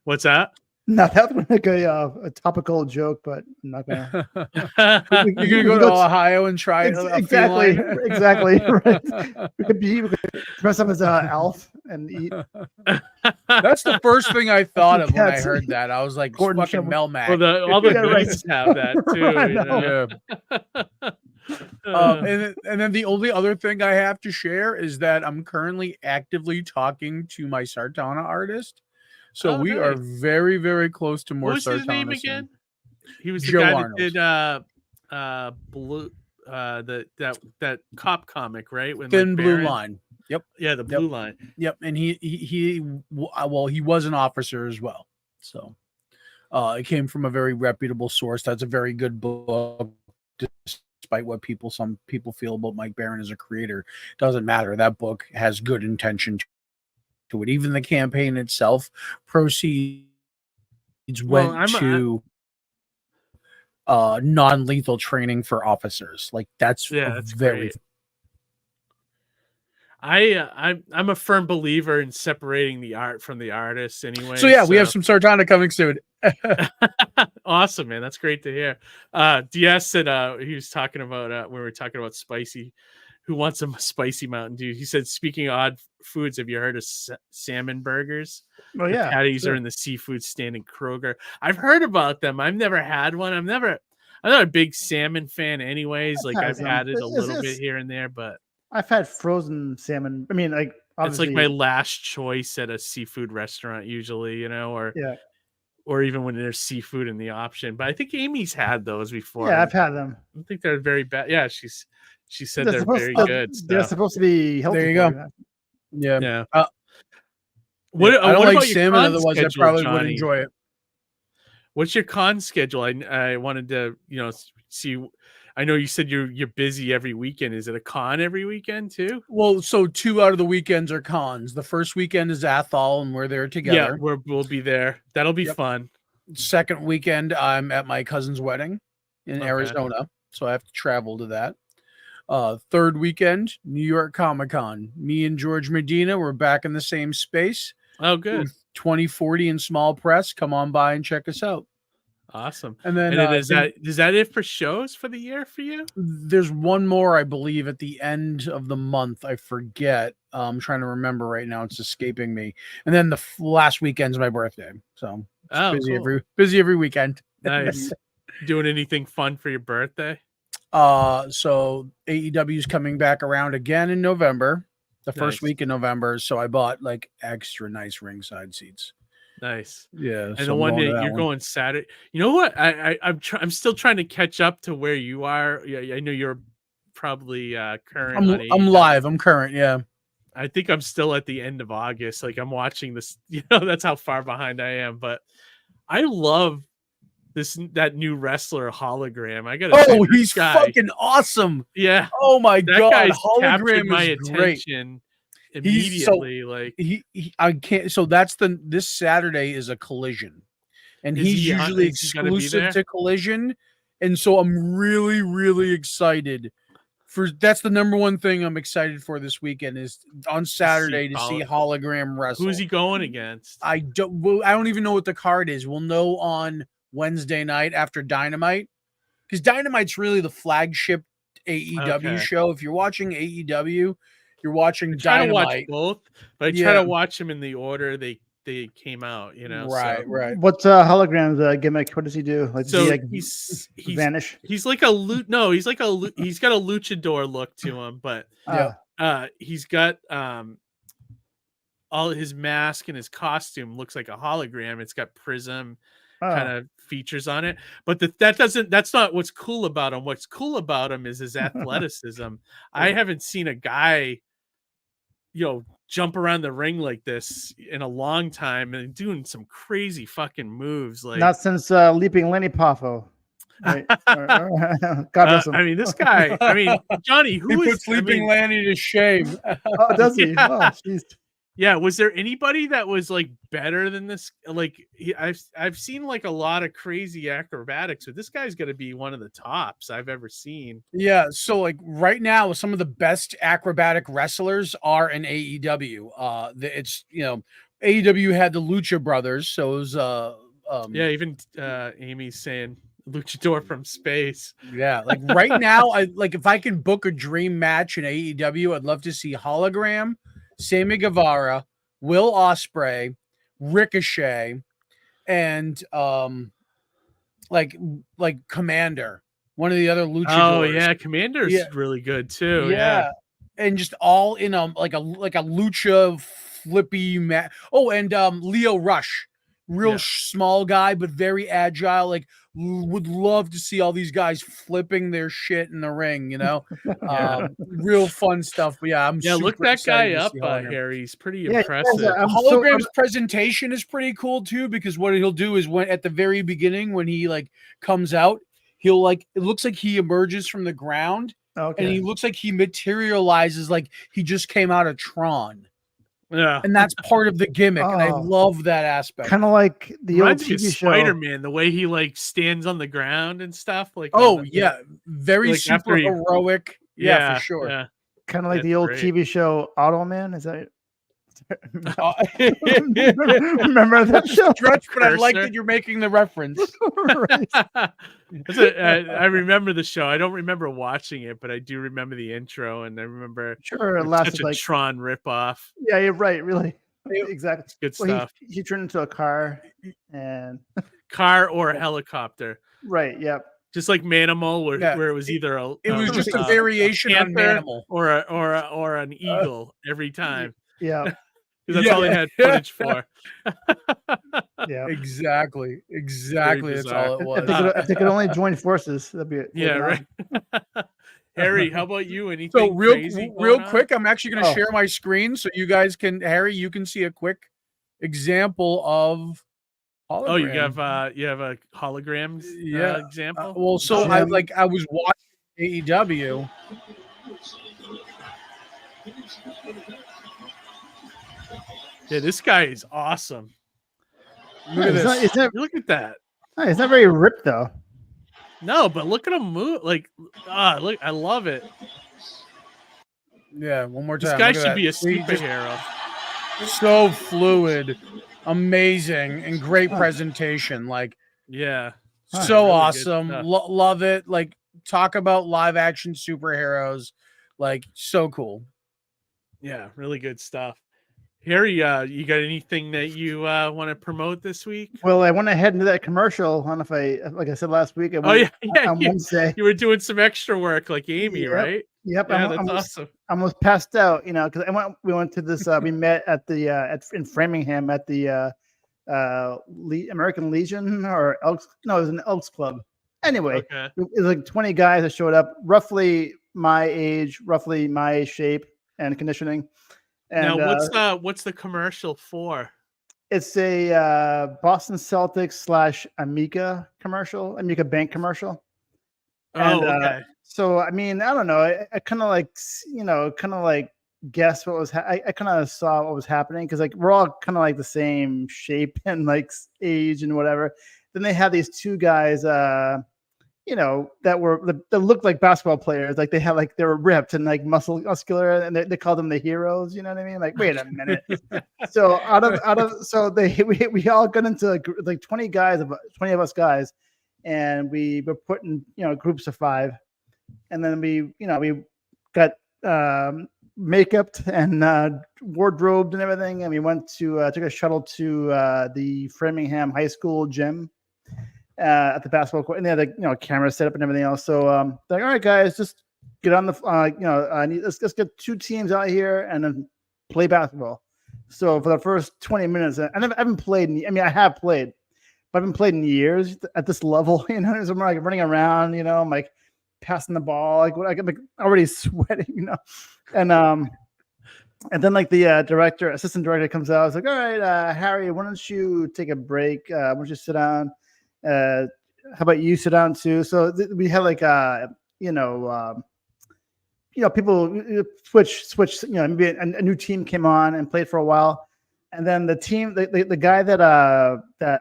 H: What's that?
J: No, that was like a topical joke, but I'm not gonna.
E: You're gonna go to Ohio and try a
J: exactly,
E: feline?
J: exactly. Right. We could dress up as Alf and eat.
E: That's the first thing I thought of when I
J: Cats.
E: heard that. I was like,
J: Gordon
E: fucking
J: Shumway.
E: Melmac.
H: Well, all the
J: Yeah, right.
H: Greeks have that too.
J: I
H: you know?
E: And then the only other thing I have to share is that I'm currently actively talking to my Sartana artist. So we are very, very close to more
H: What was
E: Sartana.
H: his name
E: soon.
H: again? He was the
E: Joe
H: guy
E: Arnold.
H: that did blue that cop comic, right? When
E: Thin
H: like,
E: Blue
H: Baron-
E: Line. Yep.
H: Yeah, the blue line.
E: Yep. And he was an officer as well. So it came from a very reputable source. That's a very good book. Despite what some people feel about Mike Baron as a creator, doesn't matter. That book has good intention to it. Even the campaign itself, proceeds went to non-lethal training for officers. Like that's
H: that's
E: very
H: great. I'm a firm believer in separating the art from the artist anyway.
E: So we have some Sartana coming soon.
H: Awesome, man. That's great to hear. DS said he was talking about when we were talking about spicy, who wants some spicy Mountain Dew. He said, speaking of odd foods, have you heard of salmon burgers?
J: Oh yeah,
H: the patties are in the seafood stand in Kroger. I've heard about them. I've never had one. I'm not a big salmon fan anyways. Like I've had it a little bit here and there, but
J: I've had frozen salmon. I mean, like obviously,
H: it's like my last choice at a seafood restaurant usually, or even when there's seafood in the option. But I think Amy's had those before.
J: Yeah, I've had them.
H: I don't think they're very bad. Yeah, she said they're very good.
J: They're supposed to be healthy.
E: There you go. Yeah.
H: Yeah.
E: I don't
H: what
E: like
H: about your
E: salmon,
H: con
E: otherwise I
H: schedule,
E: probably would
H: Johnny?
E: enjoy it.
H: What's your con schedule? I wanted to, see. I know you said you're busy every weekend. Is it a con every weekend too?
E: Well, so 2 out of the weekends are cons. The first weekend is Athol, and we're there together.
H: Yeah, we'll be there. That'll be fun.
E: Second weekend, I'm at my cousin's wedding in Arizona, so I have to travel to that. Third weekend, New York Comic-Con. Me and George Medina were back in the same space.
H: Oh, good.
E: 2040 in small press. Come on by and check us out.
H: Awesome.
E: And then
H: is that it for shows for the year for you?
E: There's one more, I believe, at the end of the month. I forget. I'm trying to remember right now. It's escaping me. And then the last weekend's my birthday. So busy every weekend.
H: Nice. Doing anything fun for your birthday?
E: So AEW's coming back around again in November, the first week in November. So I bought like extra nice ringside seats.
H: Nice.
E: Yeah.
H: And the one that you're going Saturday. You know what? I'm still trying to catch up to where you are. Yeah, I know you're probably current.
E: I'm live. I'm current. Yeah.
H: I think I'm still at the end of August. Like I'm watching this, that's how far behind I am. But I love that new wrestler hologram. I gotta say,
E: he's fucking awesome.
H: Yeah.
E: Oh my God.
H: Guy's
E: Hologram
H: my
E: is
H: attention
E: great.
H: Immediately.
E: I can't. So that's this Saturday is a Collision, and he's usually exclusive to Collision, and so I'm really, really excited. That's the number one thing I'm excited for this weekend is on Saturday to see Hologram wrestle.
H: Who's he going against?
E: I don't even know what the card is. We'll know on Wednesday night after Dynamite, because Dynamite's really the flagship AEW show. If you're watching AEW, you're watching Dynamite.
H: I try to watch both, but I try to watch them in the order they came out.
E: Right.
J: What's Hologram's gimmick? What does he do? Like,
H: so
J: he's vanish.
H: He's like he's got a luchador look to him, but he's got all his mask and his costume looks like a hologram. It's got prism kind of features on it, but that's not what's cool about him. What's cool about him is his athleticism. I haven't seen a guy jump around the ring like this in a long time and doing some crazy fucking moves. Like
J: not since Leaping Lenny Poffo. Right? God bless him.
H: I mean, this guy. I mean, Johnny, who is
E: Leaping Lenny to shame?
J: Oh, does he? Oh, jeez.
H: Yeah, was there anybody that was like better than this? Like I've seen like a lot of crazy acrobatics, but this guy's going to be one of the tops I've ever seen.
E: Yeah, so like right now, some of the best acrobatic wrestlers are in AEW. It's AEW had the Lucha Brothers, so it was
H: even Amy's saying luchador from space.
E: Yeah, like right now, if I can book a dream match in AEW, I'd love to see Hologram, Sammy Guevara, Will Ospreay, Ricochet, and like Commander, one of the other luchadors.
H: Oh yeah, Commander's really good too. Yeah,
E: and just all in like a lucha flippy match. Oh, and Leo Rush, small guy but very agile. Like would love to see all these guys flipping their shit in the ring. Real fun stuff. But I'm
H: look that guy up, Harry. He's pretty impressive.
E: Hologram's presentation is pretty cool too, because what he'll do is when at the very beginning when he like comes out, he'll it looks like he emerges from the ground, and he looks like he materializes like he just came out of Tron.
H: Yeah,
E: and that's part of the gimmick, and I love that aspect.
J: Kind of like the old TV show
H: Spider-Man, the way he like stands on the ground and stuff. Like
E: very
H: like
E: super heroic. Yeah, for sure.
H: Yeah.
J: Kind of like the old TV show Automan. Is that? Remember that show?
E: Stretch, but I like that you're making the reference.
H: I remember the show. I don't remember watching it, but I do remember the intro, and I remember
J: it lasted
H: such a Tron ripoff.
J: Yeah, you're right. Really, exactly.
H: It's good stuff.
J: He turned into a car
H: or a helicopter.
J: Right. Yep.
H: Just like Manimal, where it was either
E: just a variation on Manimal
H: or an eagle every time.
J: Yeah.
H: Because that's all they had footage for.
J: Yeah,
E: exactly. That's all it was.
J: If they could only join forces, that'd be it.
H: Yeah, right. Harry, how about you? Anything?
E: So real quick, I'm actually going to share my screen so you guys can, Harry, you can see a quick example of hologram.
H: Oh, you have a holograms example.
E: Well, so I was watching AEW.
H: Yeah, this guy is awesome.
J: Look at this.
H: Look at that.
J: It's not very ripped though.
H: No, but look at him move. Like, look, I love it.
E: Yeah, one more time.
H: This guy
E: Look at
H: should
E: that.
H: be a
E: See, just
H: superhero.
E: so fluid, amazing, and great presentation. Like,
H: Yeah.
E: so
H: Really good
E: awesome.
H: stuff.
E: Love it. Like, talk about live action superheroes. Like, so cool.
H: Yeah, really good stuff. Harry, you got anything that you want to promote this week?
J: Well, I went ahead and did that commercial. I don't know if like I said last week. On Wednesday.
H: You were doing some extra work like Amy, right?
J: Yep.
H: Yeah, that's awesome.
J: I almost passed out, because we went to this. We met at the in Framingham at the American Legion or Elks. No, it was an Elks Club. Anyway,
H: Okay.
J: it was like 20 guys that showed up, roughly my age, roughly my shape and conditioning. And
H: now, what's the commercial for?
J: It's a Boston Celtics / Amica commercial, Amica Bank commercial. And,
H: okay.
J: So I mean, I don't know. I kind of like, guess what was. I kind of saw what was happening because like we're all kind of like the same shape and like age and whatever. Then they had these two guys, that looked like basketball players. Like they were ripped and like muscular, and they called them the heroes. You know what I mean? Like, wait a minute. So we all got into like 20 of us guys, and we were put in groups of 5, and then we got makeuped and wardrobed and everything, and we went to took a shuttle to the Framingham High School gym. At the basketball court, and they had a camera set up and everything else. So like, all right, guys, just get on the let's get 2 teams out here and then play basketball. So for the first 20 minutes, I haven't played. I have played, but I haven't played in years at this level. So I'm like running around, I'm like passing the ball, like I'm like already sweating, and then like the assistant director comes out. I was like, all right, Harry, why don't you take a break? Why don't you sit down? How about you sit down too? So we had like people switch. Maybe a new team came on and played for a while, and then the team, the guy that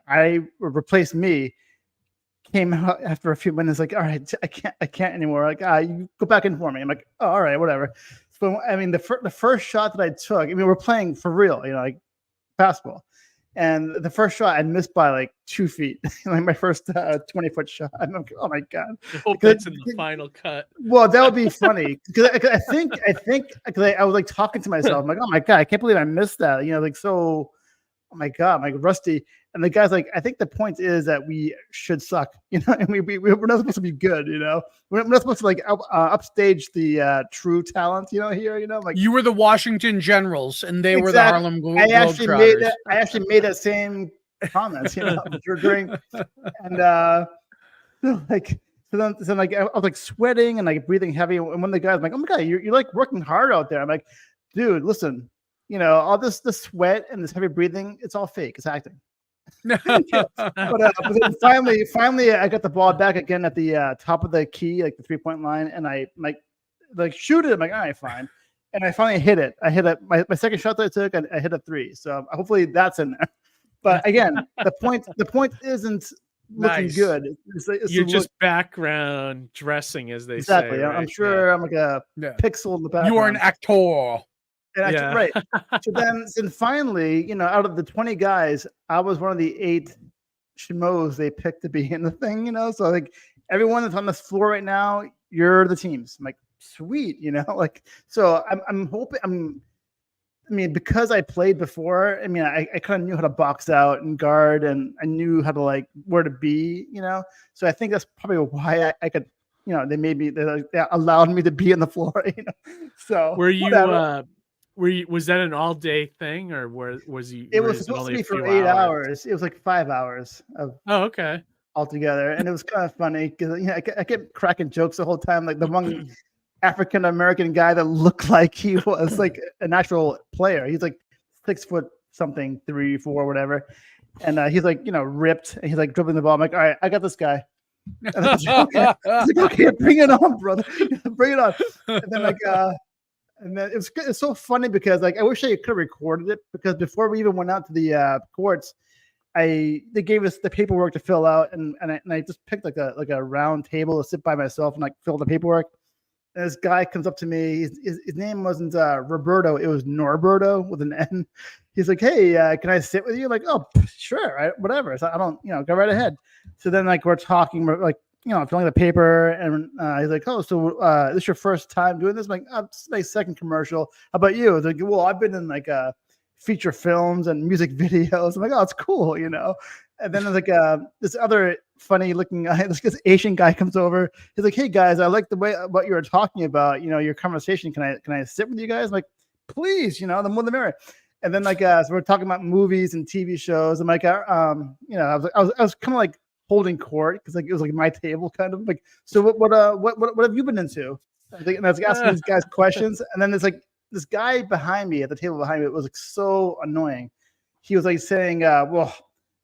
J: I replaced me, came out after a few minutes. Like, all right, I can't anymore. Like, you go back in for me. I'm like, oh, all right, whatever. So I mean, the first shot that I took. I mean, we're playing for real, like basketball. And the first shot I missed by like 2 feet, like my first 20-foot shot. I'm like, oh my god!
H: I hope that's in the final cut.
J: Well, that would be funny because I think I was like talking to myself. I'm like, oh my god, I can't believe I missed that. Like so. Oh my god, I'm like rusty. And the guy's like, I think the point is that we should suck, and we're not supposed to be good, We're not supposed to like upstage the true talent, here, like
E: you were the Washington Generals and they were the Harlem
J: Globetrotters. I actually made that same comments, during, and so like I was like sweating and like breathing heavy. And one of the guys like, oh my god, you're like working hard out there. I'm like, dude, listen, all this sweat and this heavy breathing, it's all fake. It's acting. but then finally, I got the ball back again at the top of the key, like the 3-point line, and I like shoot it. I'm like, all right, fine. And I finally hit it. I hit it. My second shot that I took, I hit a 3. So hopefully that's in there. But again, the point isn't looking good.
H: You're just background dressing, as they say.
J: Exactly. I'm sure I'm like a pixel in the background.
E: You are an actor.
J: And right. So then finally, out of the 20 guys, I was one of the 8 schmoes they picked to be in the thing, So like everyone that's on this floor right now, you're the teams. I'm like, sweet, like so I'm hoping because I played before, I kind of knew how to box out and guard, and I knew how to like where to be, So I think that's probably why I could, they allowed me to be in the floor, So
H: were you was that an all-day thing, or was you?
J: It was supposed to be for 8 hours. It was like 5 hours of
H: okay
J: altogether, and it was kind of funny because I kept cracking jokes the whole time. Like the one African American guy that looked like he was like an actual player. He's like 6 foot something, 3, 4, whatever, and he's like ripped, and he's like dribbling the ball. I'm like, all right, I got this guy. And I was like, okay, bring it on, brother, bring it on. And then like. And then it's so funny because like I wish I could have recorded it, because before we even went out to the courts, they gave us the paperwork to fill out, and I just picked like a round table to sit by myself and like fill the paperwork. And this guy comes up to me. His name wasn't Roberto. It was Norberto with an N. He's like, hey, can I sit with you? I'm like, oh, sure, whatever. So I don't, go right ahead. So then like we're talking, we're like, filling the paper, and he's like, oh, so this is your first time doing this? I'm like, oh, this is my second commercial. How about you? He's like, well, I've been in like feature films and music videos. I'm like, oh, it's cool, And then there's like this other funny looking guy, this Asian guy comes over. He's like, hey guys, I like the way what you were talking about, your conversation. Can I sit with you guys? I'm like, please, the more the merrier. And then like so we're talking about movies and TV shows. I'm like, I was kind of like holding court because like it was like my table kind of like. So what have you been into? And I was asking these guys questions, and then there's like this guy behind me at the table behind me. It was like so annoying. He was like saying, well,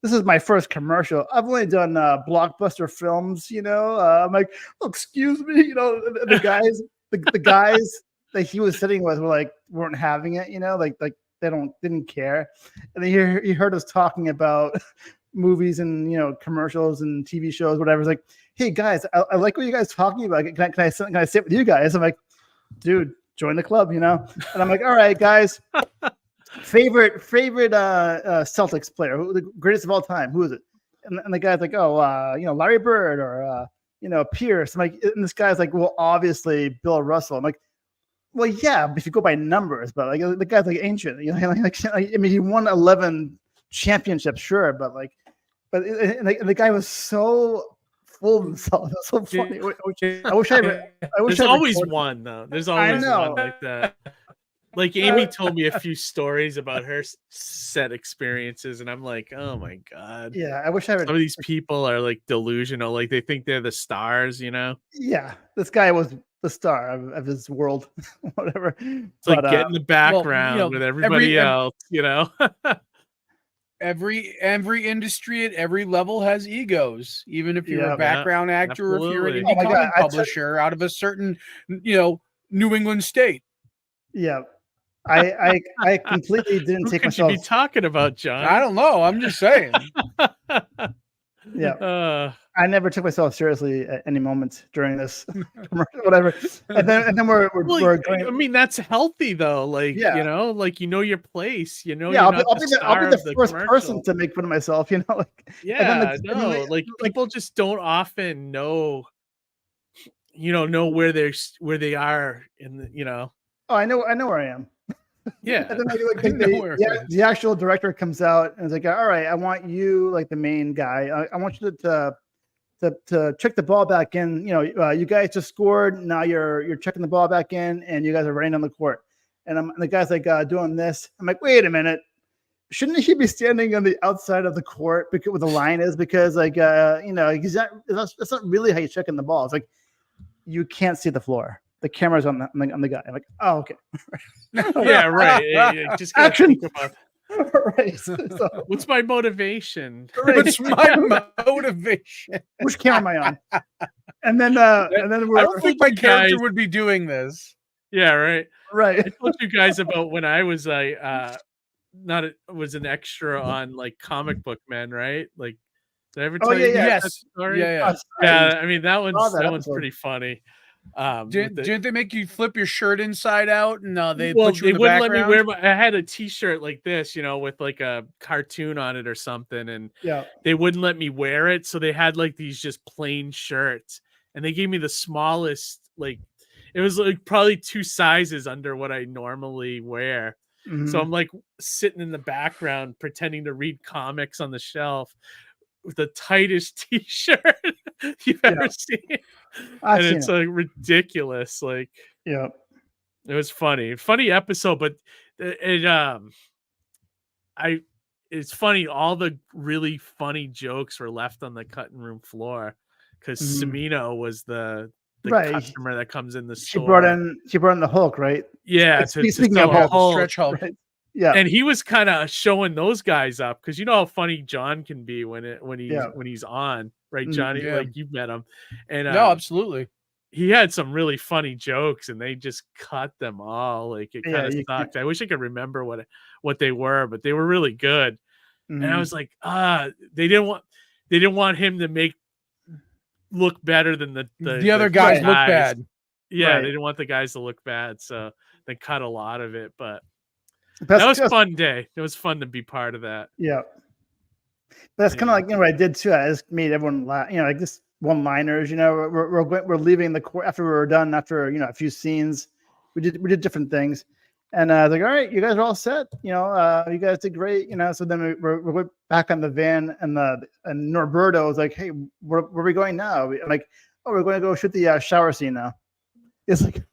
J: this is my first commercial. I've only done blockbuster films, I'm like, oh, excuse me, the guys that he was sitting with weren't having it, like they didn't care. And then he heard us talking about movies and commercials and TV shows, whatever. It's like, hey guys, I like what you guys talking about. Can I sit with you guys? I'm like, dude, join the club, And I'm like, all right, guys. Favorite Celtics player, the greatest of all time. Who is it? And the guy's like, oh, Larry Bird or Pierce. I'm like, and this guy's like, well, obviously Bill Russell. I'm like, well, yeah, if you go by numbers, but like the guy's like ancient. I mean, he won 11 championships, sure, but the guy was so full of himself. It was so funny. I wish
H: There's always one though. There's always one like that. Like Amy told me a few stories about her set experiences, and I'm like, oh my god.
J: Yeah, I wish I would.
H: Some of these people are like delusional, like they think they're the stars,
J: Yeah, this guy was the star of his world, whatever.
H: It's like get in the background with everybody else,
E: Every industry at every level has egos, even if you're a background actor or if you're an indie comic publisher out of a certain, New England state.
J: Yeah. I completely didn't take myself.
H: Who could you be talking about, John?
E: I don't know. I'm just saying.
J: Yeah. I never took myself seriously at any moment during this whatever. And then we're going.
H: I mean, that's healthy though. Like, like your place,
J: Yeah, I'll be the first person to make fun of myself,
H: Yeah, people just don't often know where they are in the,
J: Oh, I know where I am.
H: Yeah.
J: And then the actual director comes out and is like, all right, I want you like the main guy. I want you to check the ball back in. You guys just scored. Now you're checking the ball back in, and you guys are running on the court. And the guy's like doing this. I'm like, wait a minute. Shouldn't he be standing on the outside of the court because where the line is? Because that's not really how you're checking the ball. It's like you can't see the floor. The camera's on the guy. I'm like, oh, okay.
H: Yeah, right. Just
J: action.
E: Right.
J: So,
H: what's my motivation?
E: What's my motivation?
J: Which camera am I on? And then I
E: don't think my character would be doing this.
H: Yeah, right.
J: Right.
H: I told you guys about when I was was an extra on like Comic Book Men, right? Like, did I ever tell you that story?
E: Yeah.
H: I mean, that one's pretty funny.
E: Didn't they make you flip your shirt inside out and they
H: put
E: you in the
H: wouldn't
E: background?
H: let me wear I had a t-shirt like this, with like a cartoon on it or something, and they wouldn't let me wear it, so they had like these just plain shirts, and they gave me the smallest, like it was like probably 2 sizes under what I normally wear. Mm-hmm. So I'm like sitting in the background pretending to read comics on the shelf with the tightest t-shirt you've ever seen. And it's like ridiculous. Like,
J: it
H: was funny episode, but it's funny. All the really funny jokes were left on the cutting room floor because Samino was the customer that comes in the store.
J: She brought in the Hulk, right?
H: Yeah.
J: Speaking of Hulk,
E: Stretch Hulk.
J: Right? Yeah,
H: and he was kind of showing those guys up because you know how funny John can be when he's on, right, Johnny?
E: Yeah.
H: Like you've met him, and
E: no, absolutely.
H: He had some really funny jokes, and they just cut them all. Like it kind of sucked. I wish I could remember what they were, but they were really good. Mm-hmm. And I was like, they didn't want him to look better than the
E: other guys look bad.
H: Yeah,
J: Right.
H: they didn't want the guys to look bad, so they cut a lot of it. But
J: That's
H: that was a
J: just,
H: fun day. It was fun to be part of that.
J: yeah. That's kind of like, what I did too. I just made everyone laugh, like just one-liners. We're leaving the court after we were done. After a few scenes, we did different things, and I was like, all right, you guys are all set. You guys did great. So then we're back on the van, and Norberto was like, hey, where are we going now? I'm like, oh, we're going to go shoot the shower scene now. It's like.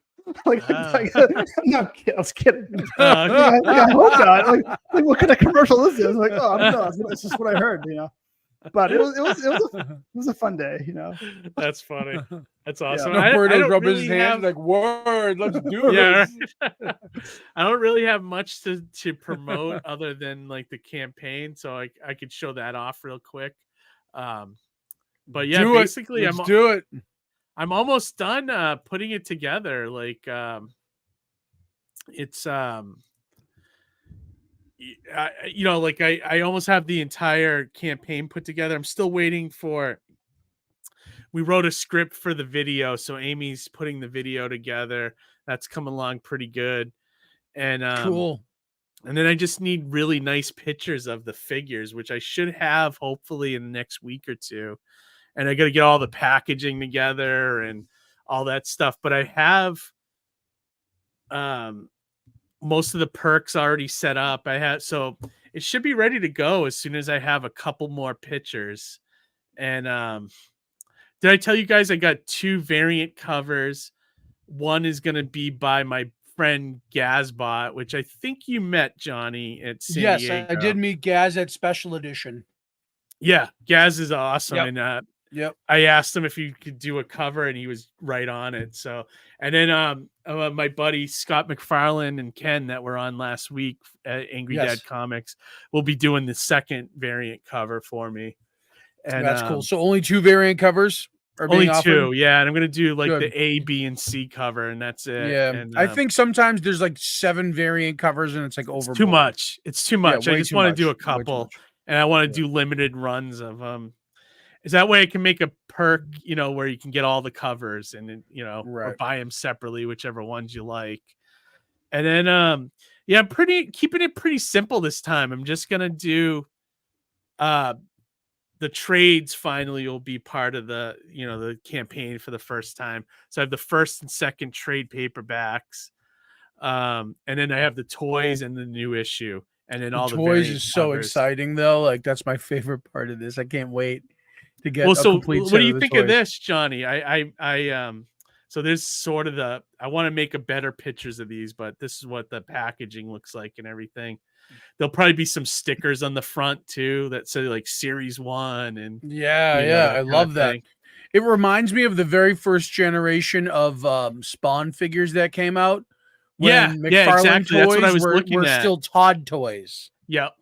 J: No, I was kidding. I hope not. Like, what kind of commercial is this? Like, oh no, it's just what I heard, But it was a fun day,
H: That's funny. That's awesome.
E: Yeah.
H: I don't
E: rub
H: really
E: his hands like, word, let's do
H: yeah,
E: this.
H: I don't really have much to promote other than like the campaign, so I could show that off real quick. But yeah, basically,
E: let's do it.
H: I'm almost done putting it together. Like it's I almost have the entire campaign put together. I'm still waiting for. We wrote a script for the video, so Amy's putting the video together. That's come along pretty good, and
E: cool.
H: And then I just need really nice pictures of the figures, which I should have hopefully in the next week or two. And I got to get all the packaging together and all that stuff. But I have most of the perks already set up. So it should be ready to go as soon as I have a couple more pictures. And did I tell you guys I got 2 variant covers? One is going to be by my friend Gazbot, which I think you met, Johnny, at San Diego.
E: Yes, I did meet Gaz at Special Edition.
H: Yeah, Gaz is awesome.
E: Yep.
H: And
E: yep.
H: I asked him if he could do a cover, and he was right on it. So, and then my buddy Scott McFarlane and Ken that were on last week at Angry Dad Comics will be doing the second variant cover for me. And
E: that's cool. So only 2 variant covers are being offered?
H: 2, yeah. And I'm gonna do like the A, B, and C cover, and that's it.
E: Yeah,
H: and,
E: I think sometimes there's like 7 variant covers, and it's like over
H: too much. It's too much.
E: Yeah,
H: I just want to do a couple, and I want to do limited runs of Is that way I can make a perk, where you can get all the covers and or buy them separately, whichever ones you like. And then I'm keeping it pretty simple this time. I'm just gonna do the trades finally will be part of the the campaign for the first time. So I have the first and second trade paperbacks. And then I have the toys and the new issue. And then all the
E: toys is so
H: covers.
E: exciting though. Like that's my favorite part of this. I can't wait to get
H: so
E: a complete
H: what
E: set
H: do you
E: of
H: think
E: toys.
H: of this, Johnny? So there's sort of I want to make a better pictures of these, but this is what the packaging looks like and everything. There'll probably be some stickers on the front too that say like Series 1 and
E: I love that. It reminds me of the very first generation of Spawn figures that came out. When McFarlane
H: exactly. That's what I was looking
E: were
H: at.
E: Still Todd toys.
H: Yep.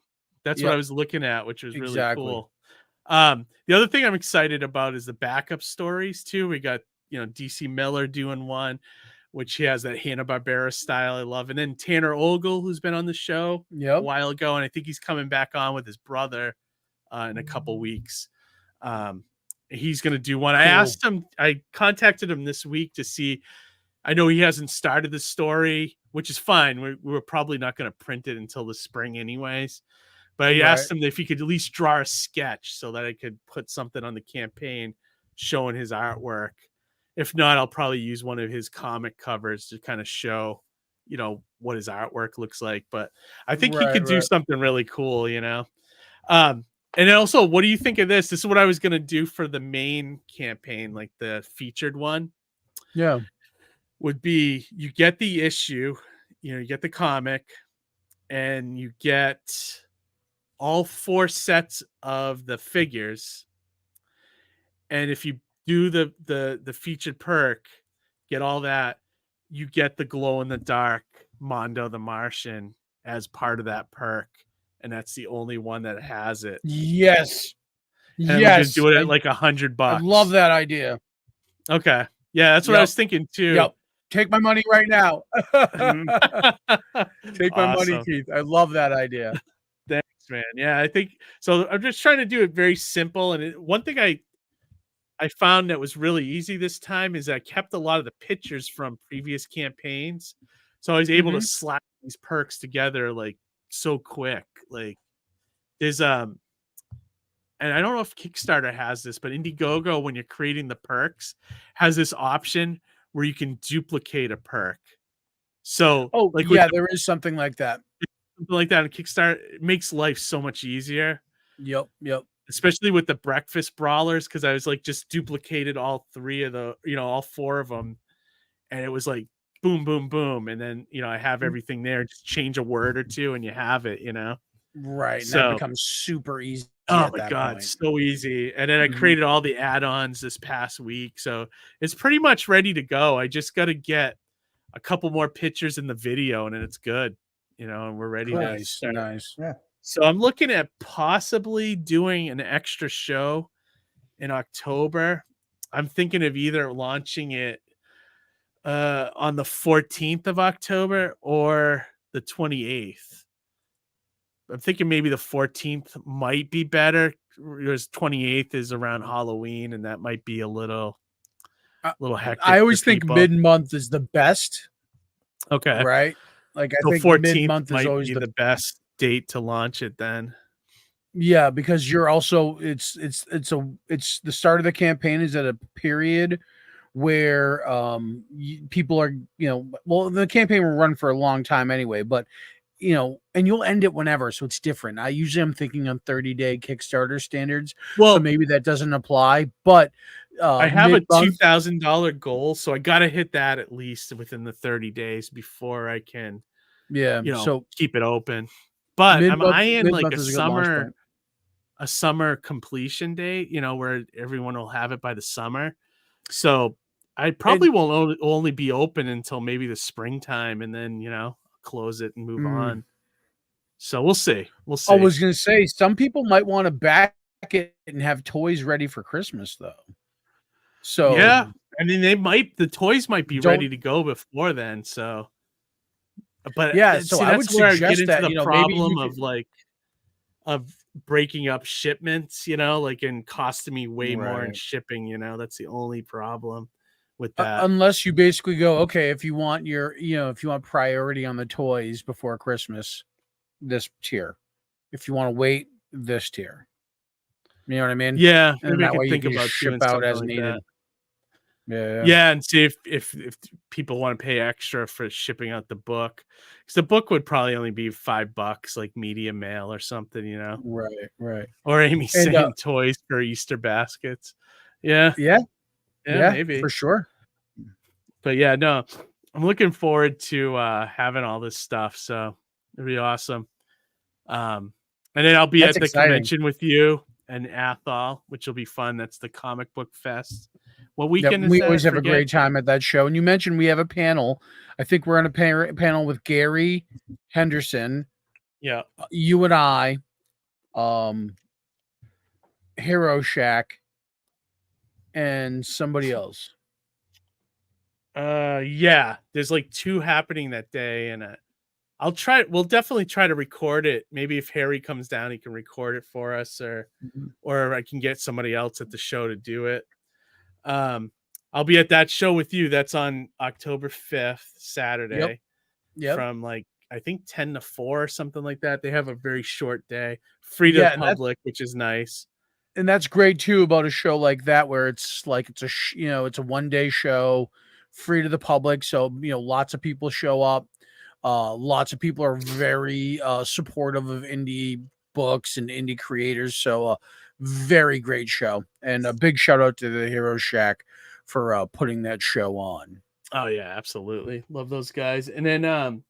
H: That's what I was looking at, which was really cool. The other thing I'm excited about is the backup stories too. We got, DC Miller doing one, which he has that Hanna-Barbera style I love. And then Tanner Ogle, who's been on the show a while ago. And I think he's coming back on with his brother in a couple weeks. He's going to do one. Cool. I contacted him this week to see, I know he hasn't started the story, which is fine. We're probably not going to print it until the spring anyways. But I asked him if he could at least draw a sketch so that I could put something on the campaign showing his artwork. If not, I'll probably use one of his comic covers to kind of show, what his artwork looks like. But I think he could do something really cool, And also, what do you think of this? This is what I was going to do for the main campaign, like the featured one.
E: Yeah.
H: Would be you get the issue, you get the comic, and you get all 4 sets of the figures. And if you do the featured perk, get all that, you get the glow in the dark Mondo the Martian as part of that perk. And that's the only one that has it.
E: Yes.
H: And we just do it at like $100.
E: I love that idea.
H: Okay. Yeah, that's what I was thinking too.
E: Yep. Take my money right now. Take my money, Keith. I love that idea.
H: Thanks, man. Yeah, I think so. I'm just trying to do it very simple. And one thing I found that was really easy this time is I kept a lot of the pictures from previous campaigns. So I was able to slap these perks together like so quick. Like there's and I don't know if Kickstarter has this, but Indiegogo, when you're creating the perks, has this option where you can duplicate a perk. So like
E: there is something like that.
H: Something like that on Kickstarter, it makes life so much easier.
E: Yep.
H: Especially with the breakfast brawlers, because I was like just duplicated all all 4 of them, and it was like boom, boom, boom, and then I have everything there. Just change a word or two, and you have it.
E: Right.
H: So
E: that becomes super easy.
H: Oh my god, so easy! And then I created all the add-ons this past week, so it's pretty much ready to go. I just got to get a couple more pictures in the video, and then it's good. And we're ready to start.
E: Nice.
J: Yeah.
H: So I'm looking at possibly doing an extra show in October. I'm thinking of either launching it on the 14th of October or the 28th. I'm thinking maybe the 14th might be better, because 28th is around Halloween, and that might be a little hectic.
E: I always think mid-month is the best.
H: Okay.
E: Right? Like I think
H: 14th
E: mid-month is
H: might
E: always
H: be the best date to launch it then.
E: Yeah, because you're also it's the start of the campaign is at a period where people are, the campaign will run for a long time anyway, but and you'll end it whenever, so it's different. I'm thinking on 30-day Kickstarter standards, so maybe that doesn't apply, but
H: I have a $2,000 goal, so I got to hit that at least within the 30 days before I can so keep it open. But I'm eyeing like a summer completion date, where everyone will have it by the summer. So I probably won't only be open until maybe the springtime, and then close it and move on. So we'll see.
E: I was gonna say some people might want to back it and have toys ready for Christmas though. So
H: yeah, I mean the toys might be ready to go before then. So, but
E: yeah, so I would suggest
H: I get into
E: that
H: the problem of breaking up shipments, like and costing me way more in shipping. That's the only problem with that.
E: Unless you basically go, okay, if you want priority on the toys before Christmas, this tier. If you want to wait, this tier. You know what I mean?
H: Yeah,
E: and that way you can
H: about
E: ship out as needed.
H: Yeah, and see if people want to pay extra for shipping out the book, because the book would probably only be $5, like media mail or something,
E: Right.
H: Or Amy saying toys for Easter baskets. Yeah, maybe
E: for sure.
H: But yeah, no, I'm looking forward to having all this stuff, so it'll be awesome. And then I'll be at the convention with you and Athol, which will be fun. That's the Comic Book Fest. What weekend is
E: we
H: that?
E: always have a great time at that show. And you mentioned we have a panel. I think we're on a panel with Gary Henderson.
H: Yeah.
E: You and I, Hero Shack, and somebody else.
H: Yeah. There's like 2 happening that day, and we'll definitely try to record it. Maybe if Harry comes down, he can record it for us, or I can get somebody else at the show to do it. I'll be at that show with you. That's on October 5th, Saturday.
E: Yep.
H: From like I think 10 to 4 or something like that. They have a very short day, free to the public, which is nice.
E: And that's great too about a show like that, where it's like it's a one-day show, free to the public. So lots of people show up. Lots of people are very supportive of indie books and indie creators. So very great show, and a big shout out to the Hero Shack for putting that show on.
H: Oh yeah, absolutely. Love those guys. And then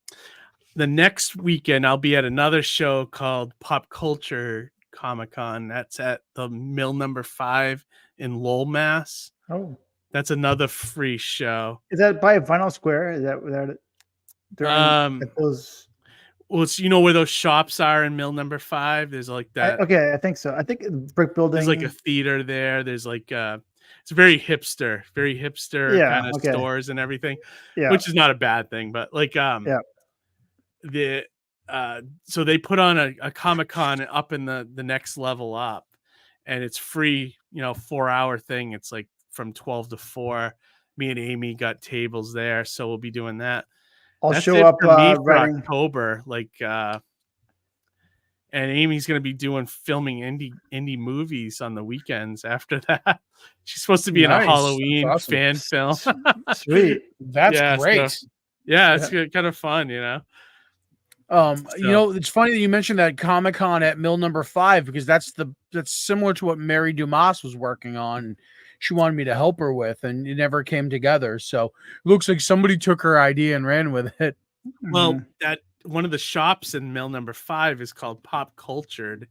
H: the next weekend I'll be at another show called Pop Culture Comic-Con. That's at the Mill Number 5 in Lowell, Mass.
J: Oh.
H: That's another free show.
J: Is that by Vinyl Square? Is that those?
H: Well, it's where those shops are in Mill Number 5. There's like that.
J: I think so. I think brick building.
H: There's like a theater there. There's like it's very hipster kind of stores and everything, which is not a bad thing. But like so they put on a Comic-Con up in the next level up, and it's free. 4-hour thing. It's like from 12 to 4. Me and Amy got tables there, so we'll be doing that.
J: I'll
H: That's
J: show
H: it
J: up
H: for me for
J: writing.
H: October. And Amy's going to be filming indie movies on the weekends after that. She's supposed to be in a Halloween fan film.
J: Sweet.
E: That's great.
H: So, it's kind of fun,
E: It's funny that you mentioned that Comic-Con at Mill Number 5, because that's similar to what Mary Dumas was working on. She wanted me to help her with, and it never came together. So it looks like somebody took her idea and ran with it.
H: Well, that one of the shops in Mill Number 5 is called Pop Cultured,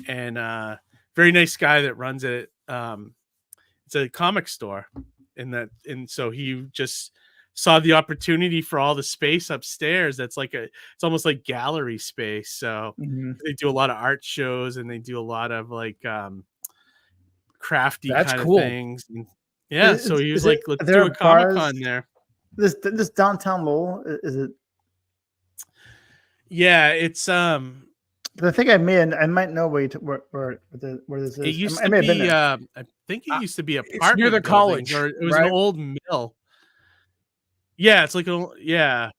H: and very nice guy that runs it. It's a comic store, and so he just saw the opportunity for all the space upstairs. It's almost like gallery space. So they do a lot of art shows, and they do a lot of crafty kind of things. And, so he was like, let's do a Comic-Con there.
J: This downtown Lowell, is it?
H: Yeah, it's
J: I think I might know where this is.
H: It used to be I think it used to be apartment
E: near the college,
H: or it was an old mill. Yeah, it's like
J: okay.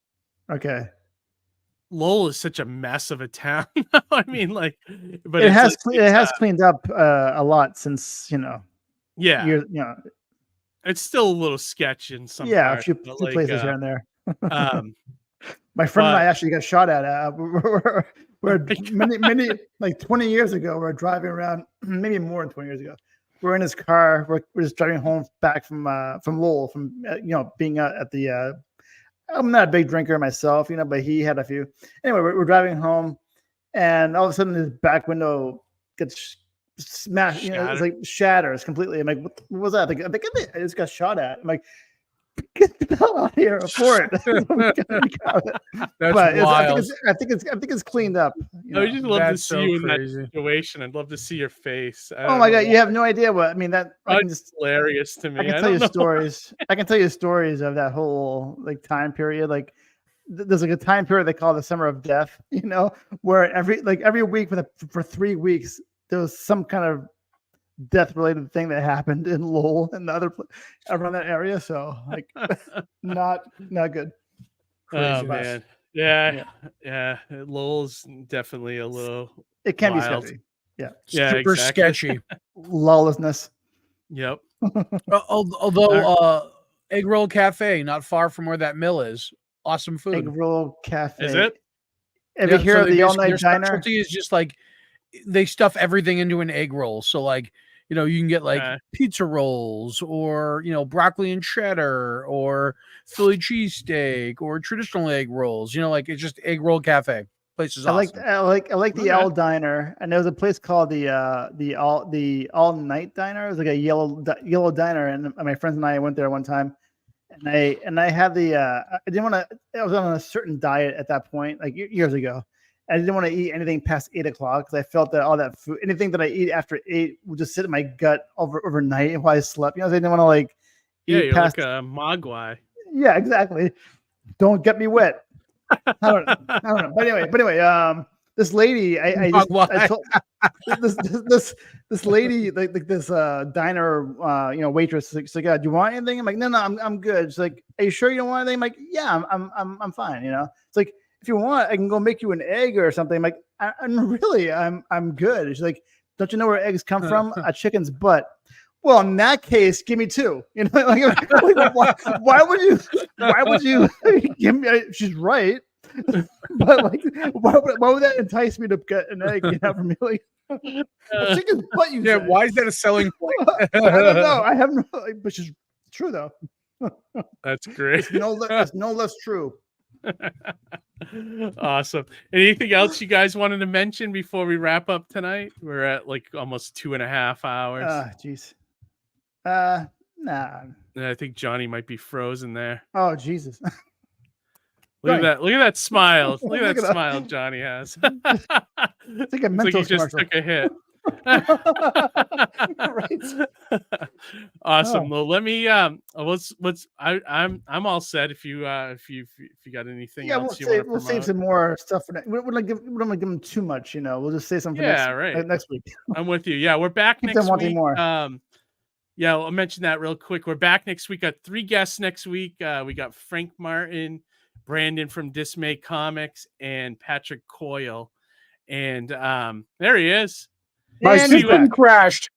H: Lowell is such a mess of a town. I mean, but
J: it has cleaned up a lot since
H: Yeah, it's still a little sketch in some.
J: Yeah,
H: parts,
J: a few places here and there. My friend and I actually got shot at. We're many 20 years ago. We're driving around, maybe more than 20 years ago. We're in his car. We're just driving home back from Lowell, from being at the. I'm not a big drinker myself, but he had a few. Anyway, we're driving home, and all of a sudden his back window gets smashed. It's like shatters completely. I'm like, what was that? I just got shot at. I'm like, get the hell out of here for it.
E: That's wild.
J: I think it's cleaned up.
H: I would just love to see you in that situation. I'd love to see your face.
J: Oh my God, you have no idea what I mean.
H: That's hilarious to me.
J: I can tell you stories. I can tell you stories of that whole time period. There's a time period they call the Summer of Death. Where every week for 3 weeks there was some kind of death-related thing that happened in Lowell and the other around that area. So not good.
H: Oh man, yeah. Lowell's definitely a little.
J: It can
H: wild.
J: be sketchy. Yeah,
E: super sketchy.
J: Lawlessness.
H: Yep.
E: Although Egg Roll Cafe, not far from where that mill is, awesome food.
J: Egg Roll Cafe.
H: Is it?
J: Have you heard of the all night diner?
E: Specialty is just they stuff everything into an egg roll. So you can get pizza rolls, or broccoli and cheddar, or Philly cheesesteak, or traditional egg rolls. It's just Egg Roll Cafe. Place is awesome.
J: I like the All Diner, and there was a place called the All Night Diner. It was like a yellow diner, and my friends and I went there one time, and I had I didn't want to. I was on a certain diet at that point, years ago. I didn't want to eat anything past 8 o'clock because I felt that all that food, anything that I eat after 8 would just sit in my gut overnight while I slept. I didn't want to eat
H: you're
J: past
H: like a mogwai.
J: Yeah, exactly. Don't get me wet. I don't know. But anyway, this lady, I told this lady, this diner, waitress, she's like, do you want anything? I'm like, no, I'm good. She's like, are you sure you don't want anything? I'm like, yeah, I'm fine. It's like, if you want, I can go make you an egg or something. I'm like, I'm good. She's like, don't you know where eggs come from? A chicken's butt. Well, in that case, give me 2. Why would you give me? She's right, but why would that entice me to get an egg from me? A chicken's butt. You said.
E: Why is that a selling point?
J: I don't know. I have no, but she's true though.
H: That's great.
J: It's no less true.
H: Awesome. Anything else you guys wanted to mention before we wrap up tonight? We're at almost 2.5 hours.
J: Jeez. Nah.
H: I think Johnny might be frozen there.
J: Oh Jesus.
H: Look at that! Look at that smile! Look at that smile Johnny has.
J: It's like a mental
H: he just took a hit. Awesome.
J: Oh.
H: Well, let me I'm all set. If you got anything else you want to promote.
J: We'll save some more stuff for next. We don't give them too much, you know. We'll just say something for next week.
H: I'm with you. Yeah, we're back
J: Keep
H: next
J: them wanting
H: week.
J: more.
H: Yeah, I'll mention that real quick. We're back next week. Got 3 guests next week. We got Frank Martin, Brandon from Dismay Comics, and Patrick Coyle. And there he is.
E: My system crashed.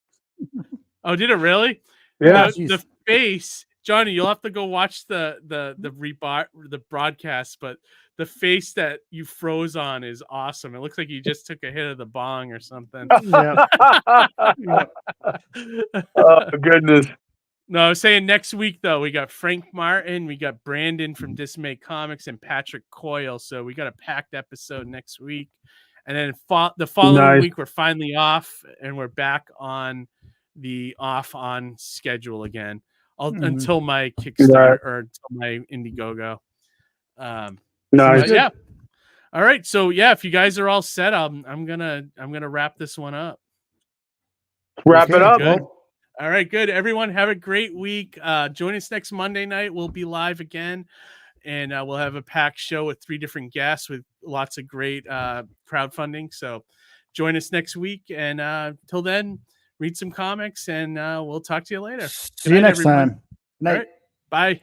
H: Oh, did it really?
E: Yeah.
H: The face, Johnny, you'll have to go watch the broadcast, but the face that you froze on is awesome. It looks like you just took a hit of the bong or something.
E: Oh, goodness.
H: No, I was saying next week, though, we got Frank Martin, we got Brandon from Dismay Comics, and Patrick Coyle. So we got a packed episode next week. And then the following week, we're finally off, and we're back on the on schedule again until my Kickstarter or until my Indiegogo.
E: Nice.
H: Yeah. All right. So yeah, if you guys are all set, I'm gonna wrap this one up.
E: Wrap it up.
H: Good. All right, good. Everyone have a great week. Join us next Monday night. We'll be live again, and we'll have a packed show with 3 different guests with lots of great crowdfunding. So join us next week. And till then, read some comics, and we'll talk to you later.
J: See you next time.
H: All right, bye.